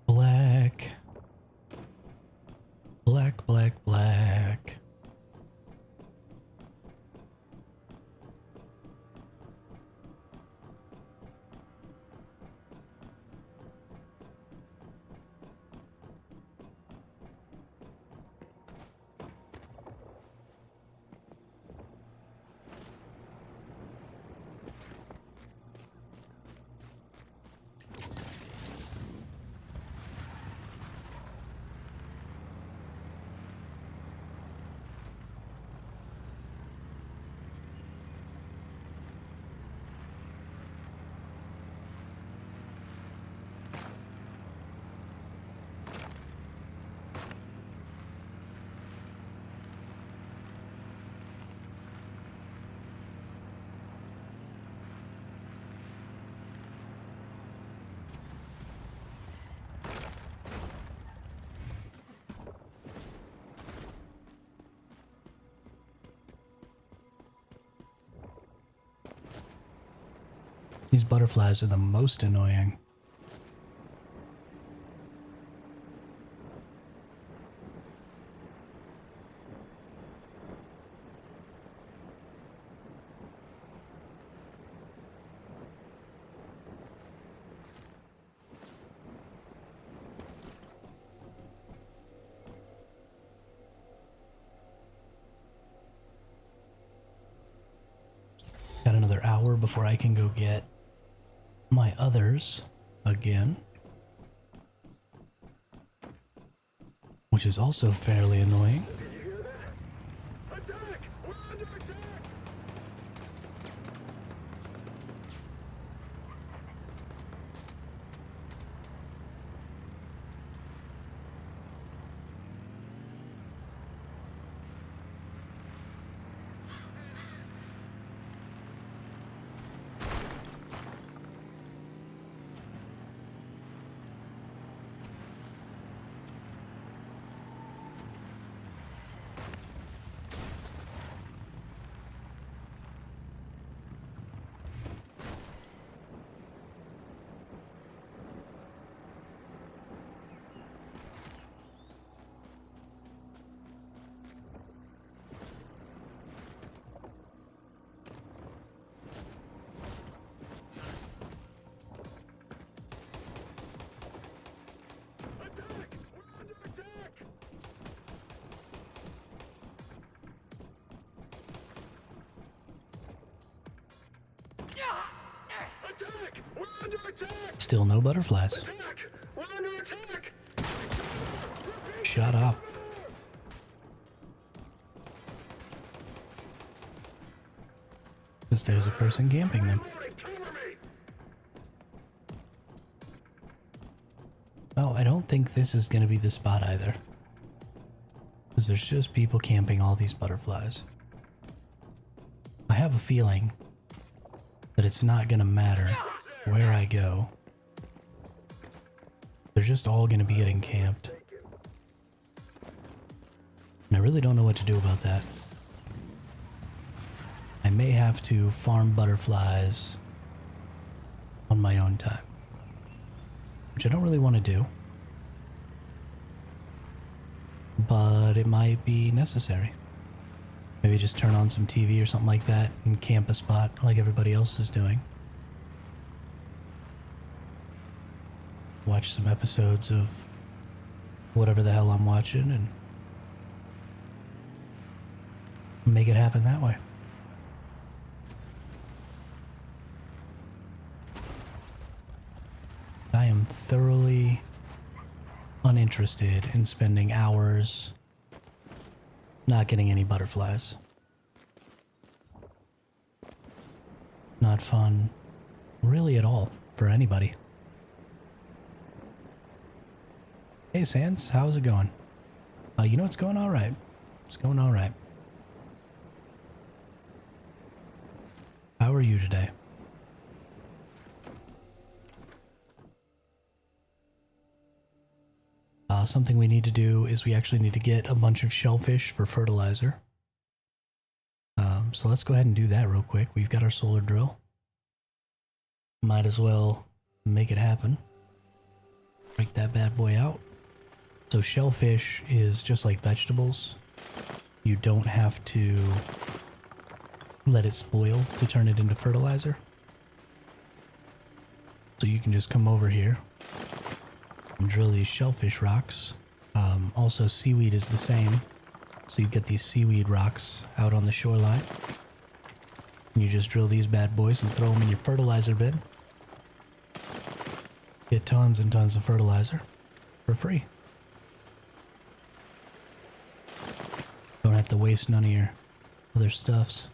Black. Black, black, black. These butterflies are the most annoying. Got another hour before I can go get my others again, which is also fairly annoying. Did you hear that? Attack! We're under attack! Attack! We're under attack! Still no butterflies. Attack! We're under attack! Shut up. Because there's a person camping them. Everybody cover me! Oh, I don't think this is going to be the spot either. Because there's just people camping all these butterflies. I have a feeling that it's not going to matter where I go. They're just all going to be getting camped. And I really don't know what to do about that. I may have to farm butterflies on my own time, which I don't really want to do, but it might be necessary. Maybe just turn on some TV or something like that and camp a spot like everybody else is doing. Watch some episodes of whatever the hell I'm watching and make it happen that way. I am thoroughly uninterested in spending hours not getting any butterflies. Not fun, really at all, for anybody. Hey Sans, how's it going? You know, it's going all right. It's going all right. How are you today? Something we need to do is we actually need to get a bunch of shellfish for fertilizer. So let's go ahead and do that real quick. We've got our solar drill. Might as well make it happen. Break that bad boy out. So shellfish is just like vegetables. You don't have to let it spoil to turn it into fertilizer. So you can just come over here and drill these shellfish rocks. Also seaweed is the same. So you get these seaweed rocks out on the shoreline. And you just drill these bad boys and throw them in your fertilizer bin. Get tons and tons of fertilizer for free. Don't have to waste none of your other stuffs.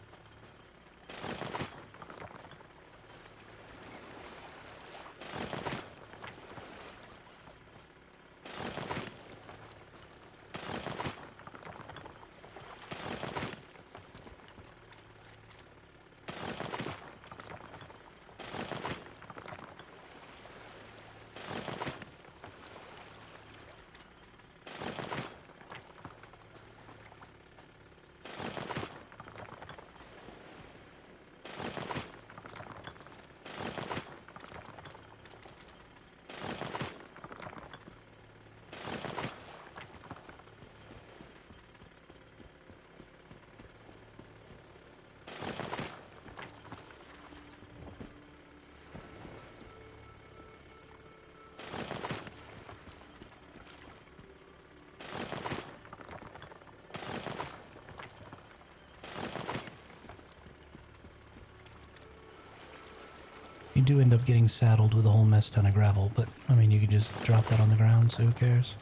You do end up getting saddled with a whole mess ton of gravel, but I mean, you can just drop that on the ground, so who cares?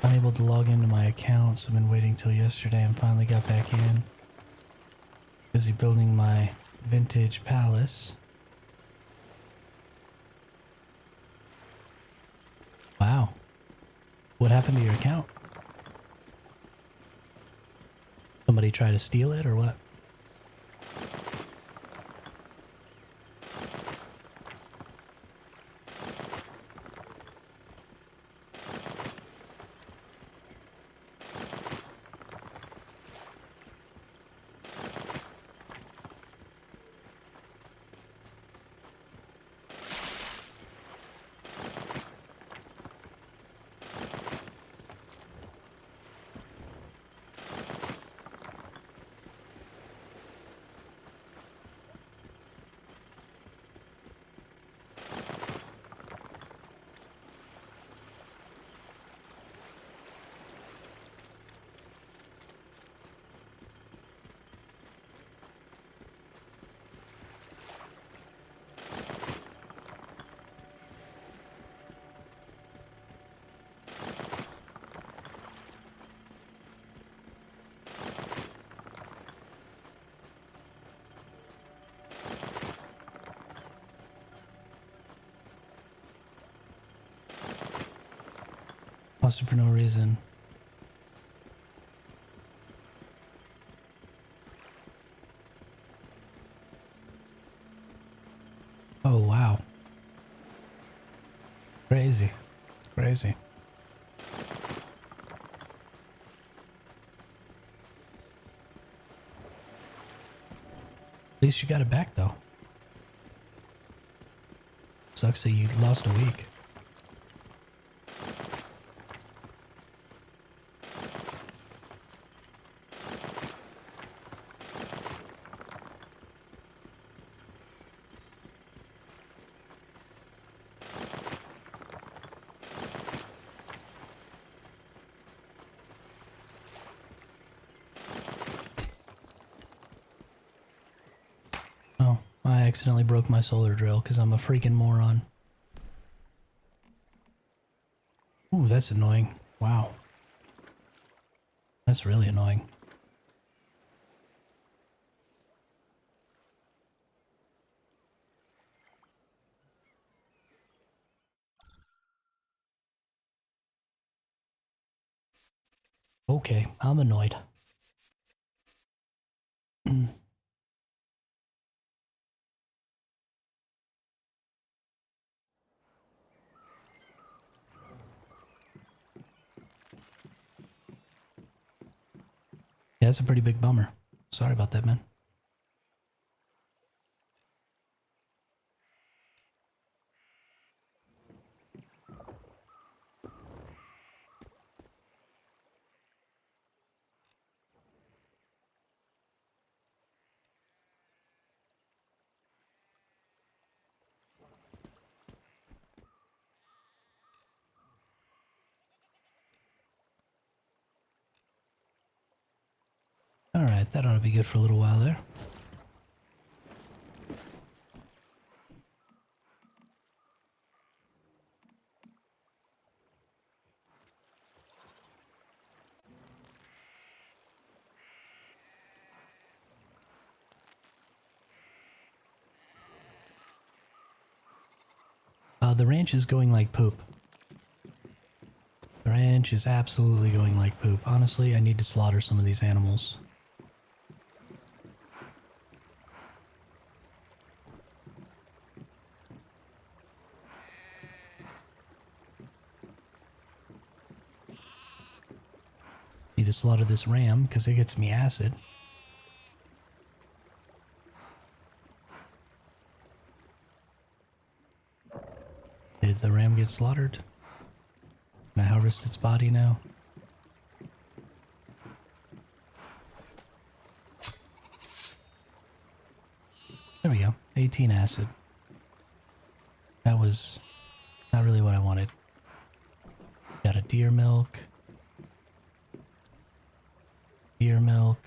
Unable to log into my accounts. I've been waiting till yesterday and finally got back in. Busy building my vintage palace. Wow. What happened to your account? Somebody try to steal it or what? Busted for no reason. Oh, wow. Crazy. Crazy. At least you got it back, though. Sucks that you lost a week. Oh, I accidentally broke my solar drill because I'm a freaking moron. Ooh, that's annoying. Wow. That's really annoying. Okay, I'm annoyed. Yeah, that's a pretty big bummer. Sorry about that, man. Alright, that ought to be good for a little while there. The ranch is going like poop. The ranch is absolutely going like poop. Honestly, I need to slaughter some of these animals. Need to slaughter this ram because it gets me acid. Did the ram get slaughtered? Can I harvest its body now? There we go. 18 acid. That was not really what I wanted. Got a deer milk. Deer milk.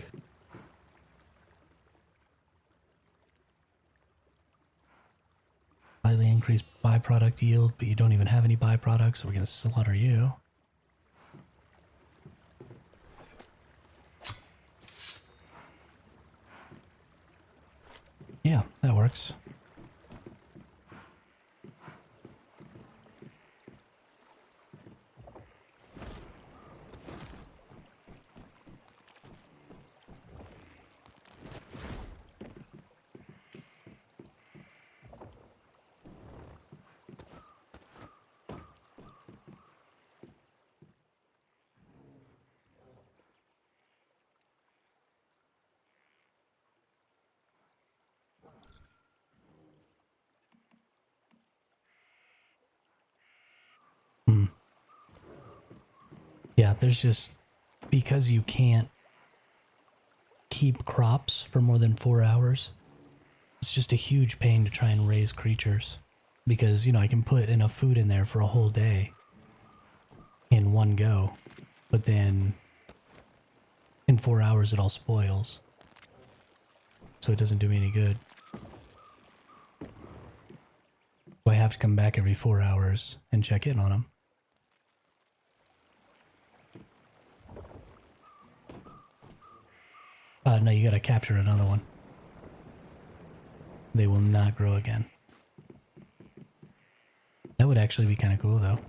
Slightly increased byproduct yield, but you don't even have any byproducts, so we're going to slaughter you. Yeah, that works. Yeah, there's just, because you can't keep crops for more than 4 hours, it's just a huge pain to try and raise creatures. Because, you know, I can put enough food in there for a whole day in one go, but then in 4 hours it all spoils. So it doesn't do me any good. So I have to come back every 4 hours and check in on them. No, you gotta capture another one. They will not grow again. That would actually be kind of cool, though.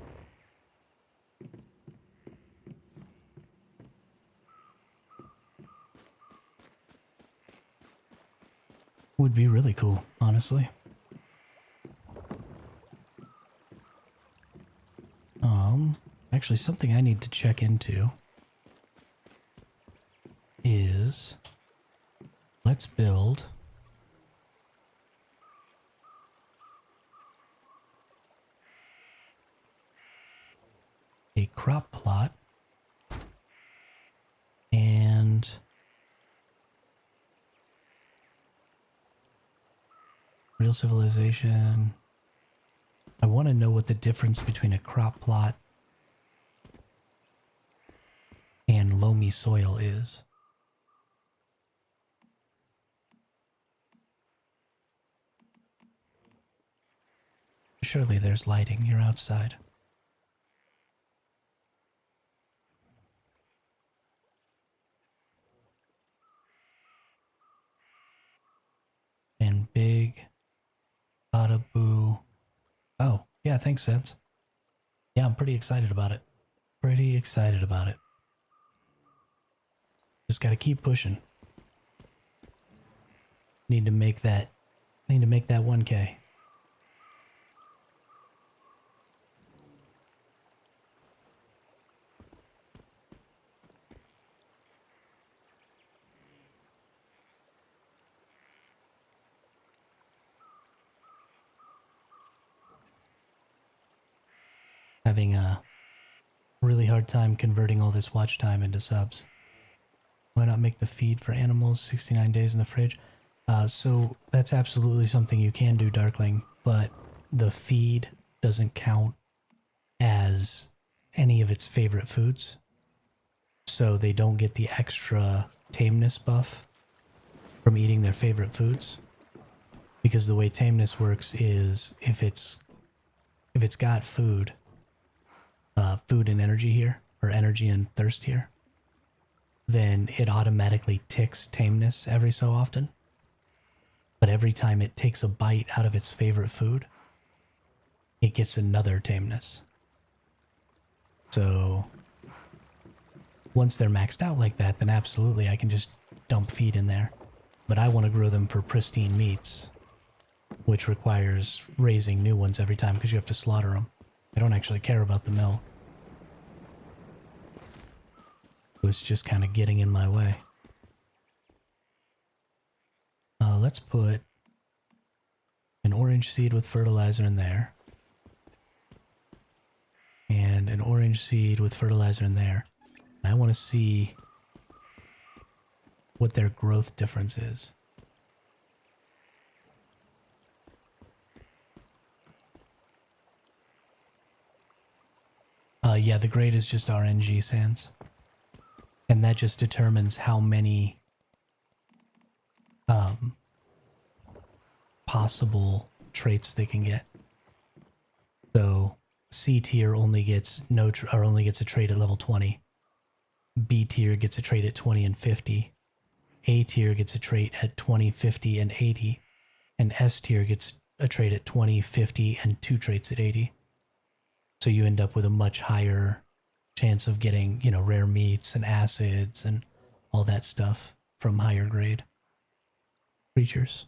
Would be really cool, honestly. Actually, something I need to check into is, let's build crop plot. And real civilization. I want to know what the difference between a crop plot and loamy soil is. Surely there's lighting. You're outside. And big. Bada boo. Oh, yeah, thanks, Sense. Yeah, I'm pretty excited about it. Pretty excited about it. Just gotta keep pushing. Need to make that 1K. Having a really hard time converting all this watch time into subs. Why not make the feed for animals 69 days in the fridge? So that's absolutely something you can do, Darkling, but the feed doesn't count as any of its favorite foods. So they don't get the extra tameness buff from eating their favorite foods. Because the way tameness works is if it's got food and energy here, or energy and thirst here, then it automatically ticks tameness every so often. But every time it takes a bite out of its favorite food, it gets another tameness. So once they're maxed out like that, then absolutely I can just dump feed in there. But I want to grow them for pristine meats, which requires raising new ones every time because you have to slaughter them. I don't actually care about the milk. It was just kind of getting in my way. Let's put an orange seed with fertilizer in there. And an orange seed with fertilizer in there. And I want to see what their growth difference is. Yeah, the grade is just RNG sands. And that just determines how many possible traits they can get. So C tier only gets only gets a trait at level 20. B tier gets a trait at 20 and 50. A tier gets a trait at 20, 50, and 80. And S tier gets a trait at 20, 50, and 2 traits at 80. So you end up with a much higher chance of getting, rare meats and acids and all that stuff from higher grade creatures.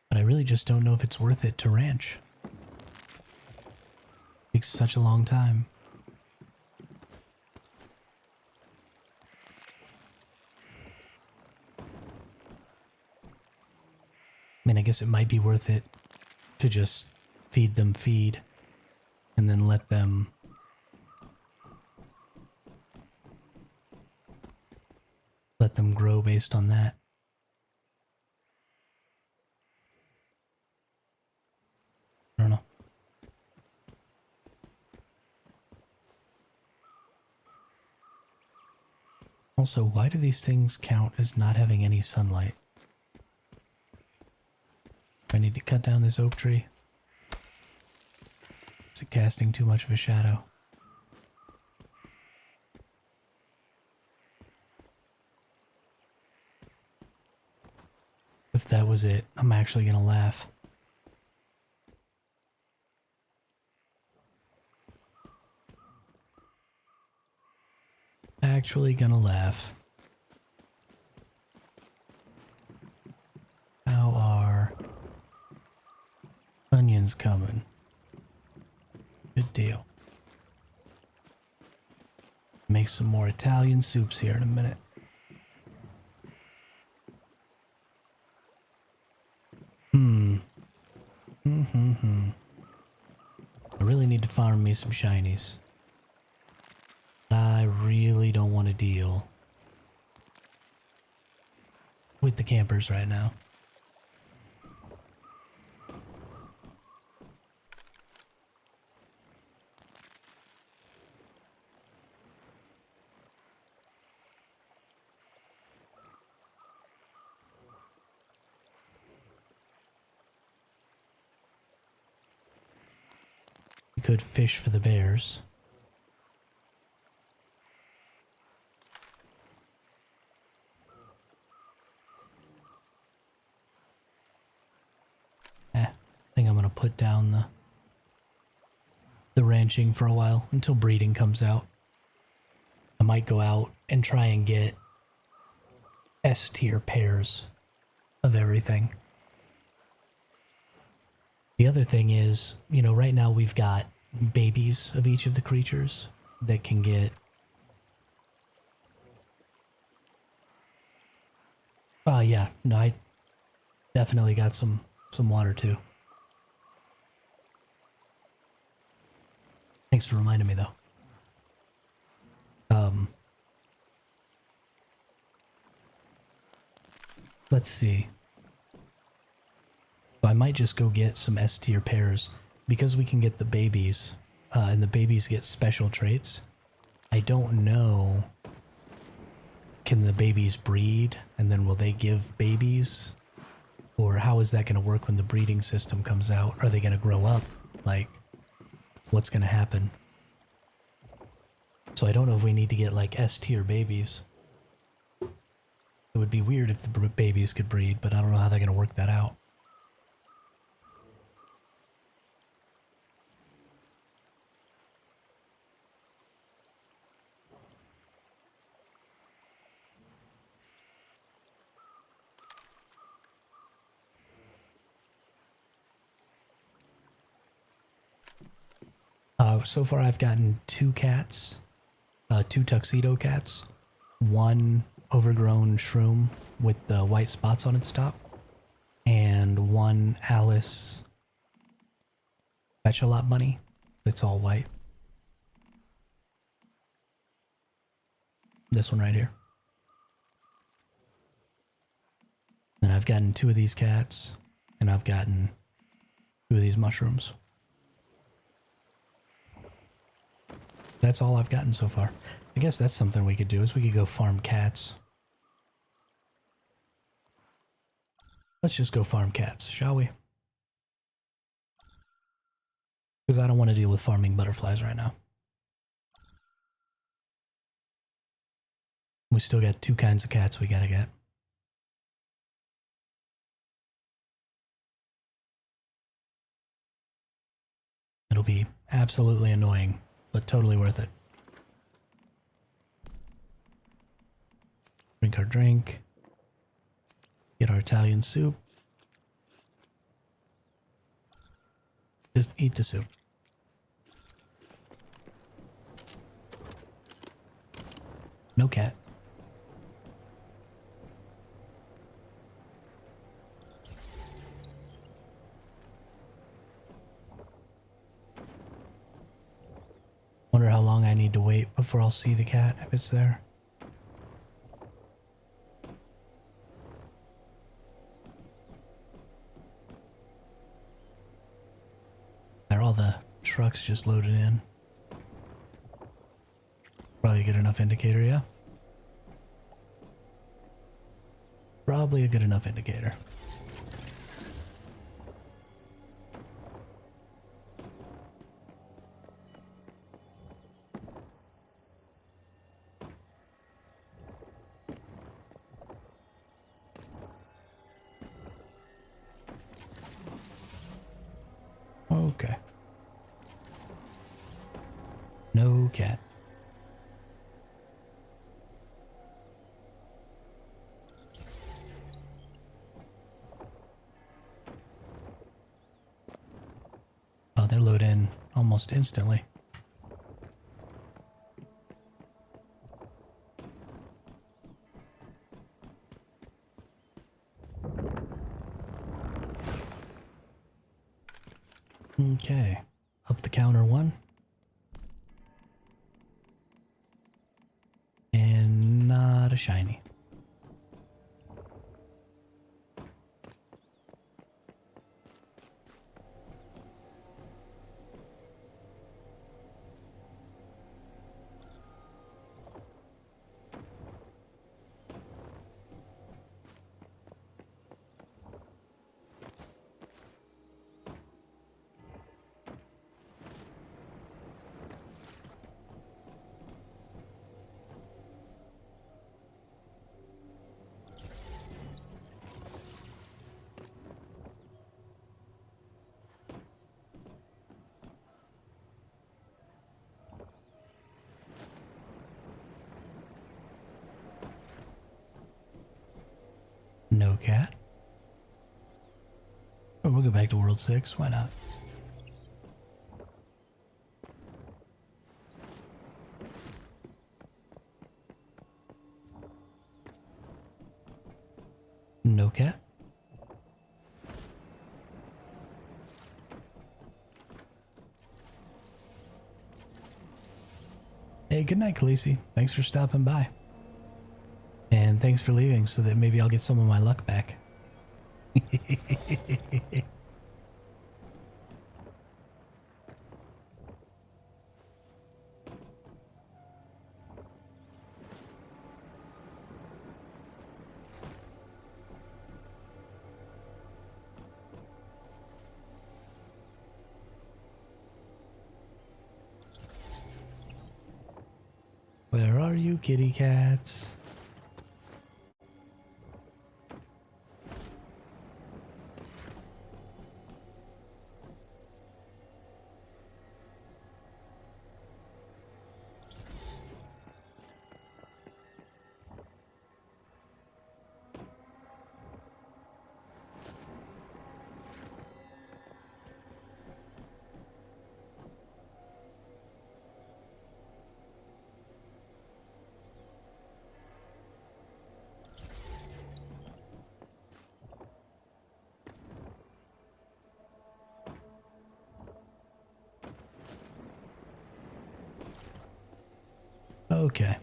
But I really just don't know if it's worth it to ranch. It takes such a long time. I mean, I guess it might be worth it to just feed them feed and then let them grow based on that. I don't know. Also, why do these things count as not having any sunlight? I need to cut down this oak tree. Is it casting too much of a shadow? If that was it, I'm actually gonna laugh. Actually gonna laugh. How are onions coming? Good deal. Make some more Italian soups here in a minute. I really need to farm me some shinies. I really don't want to deal with the campers right now. We could fish for the bears. I think I'm gonna put down the ranching for a while until breeding comes out. I might go out and try and get S tier pairs of everything. The other thing is, you know, right now we've got babies of each of the creatures that can get... yeah, no, I definitely got some water too. Thanks for reminding me though. Let's see. So I might just go get some S tier pairs because we can get the babies, and the babies get special traits. I don't know. Can the babies breed, and then will they give babies? Or how is that going to work when the breeding system comes out? Are they going to grow up? Like, what's going to happen? So I don't know if we need to get like S tier babies. It would be weird if the babies could breed, but I don't know how they're going to work that out. So far I've gotten 2 cats, 2 tuxedo cats, 1 overgrown shroom with the white spots on its top, and 1 Alice Fetch-a-Lot bunny that's all white. This one right here. Then I've gotten 2 of these cats, and I've gotten 2 of these mushrooms. That's all I've gotten so far. I guess that's something we could do, is we could go farm cats. Let's just go farm cats, shall we? Because I don't want to deal with farming butterflies right now. We still got 2 kinds of cats we gotta get. It'll be absolutely annoying, but totally worth it. Drink our drink. Get our Italian soup. Just eat the soup. No cat. Wonder how long I need to wait before I'll see the cat if it's there. Are all the trucks just loaded in? Probably a good enough indicator, yeah? Probably a good enough indicator. No cat. Oh, they load in almost instantly. Okay, up the counter one. And not a shiny. No cat. Oh, we'll go back to World 6. Why not? No cat. Hey, good night, Khaleesi. Thanks for stopping by. And thanks for leaving so that maybe I'll get some of my luck back. Where are you, kitty cats? Okay.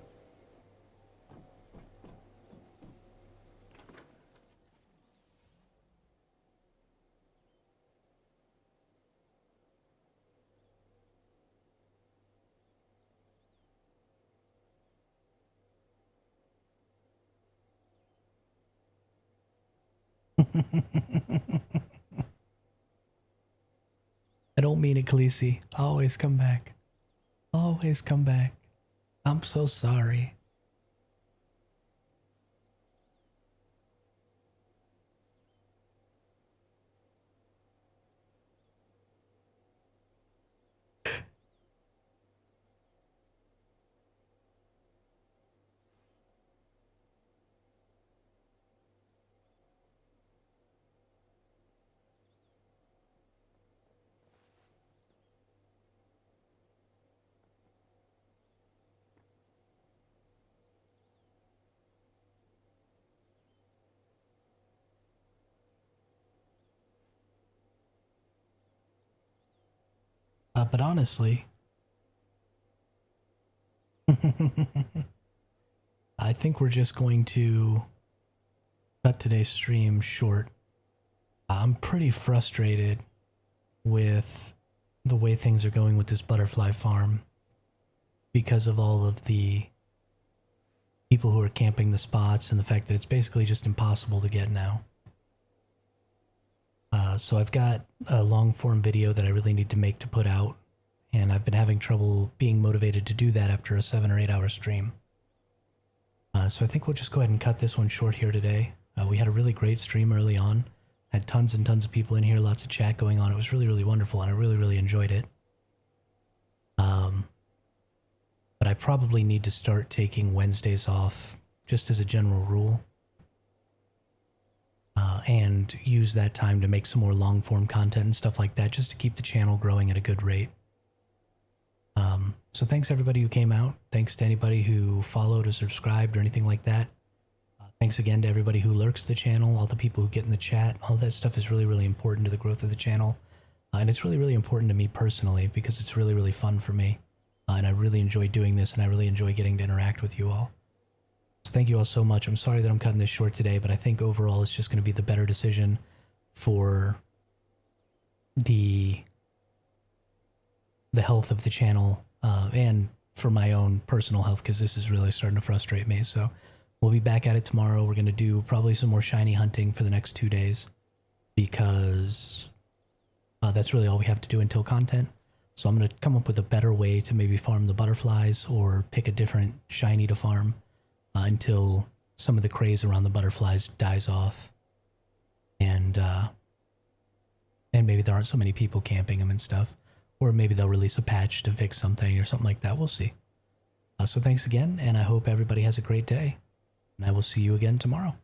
I don't mean it, Khaleesi. Always come back. Always come back. I'm so sorry. But honestly, I think we're just going to cut today's stream short. I'm pretty frustrated with the way things are going with this butterfly farm because of all of the people who are camping the spots and the fact that it's basically just impossible to get now. So I've got a long form video that I really need to make to put out, and I've been having trouble being motivated to do that after a 7 or 8 hour stream. So I think we'll just go ahead and cut this one short here today. We had a really great stream early on. Had tons and tons of people in here, lots of chat going on. It was really, really wonderful, and I really, really enjoyed it. but I probably need to start taking Wednesdays off just as a general rule. And use that time to make some more long form content and stuff like that, just to keep the channel growing at a good rate. So thanks everybody who came out. Thanks to anybody who followed or subscribed or anything like that. Thanks again to everybody who lurks the channel, all the people who get in the chat. All that stuff is really, really important to the growth of the channel. And it's really, really important to me personally because it's really, really fun for me. And I really enjoy doing this, and I really enjoy getting to interact with you all. So thank you all so much. I'm sorry that I'm cutting this short today, but I think overall it's just going to be the better decision for the health of the channel and for my own personal health, because this is really starting to frustrate me. So we'll be back at it tomorrow. We're going to do probably some more shiny hunting for the next 2 days because that's really all we have to do until content. So I'm going to come up with a better way to maybe farm the butterflies or pick a different shiny to farm until some of the craze around the butterflies dies off. And maybe there aren't so many people camping them and stuff. Or maybe they'll release a patch to fix something or something like that. We'll see. So thanks again, and I hope everybody has a great day. And I will see you again tomorrow.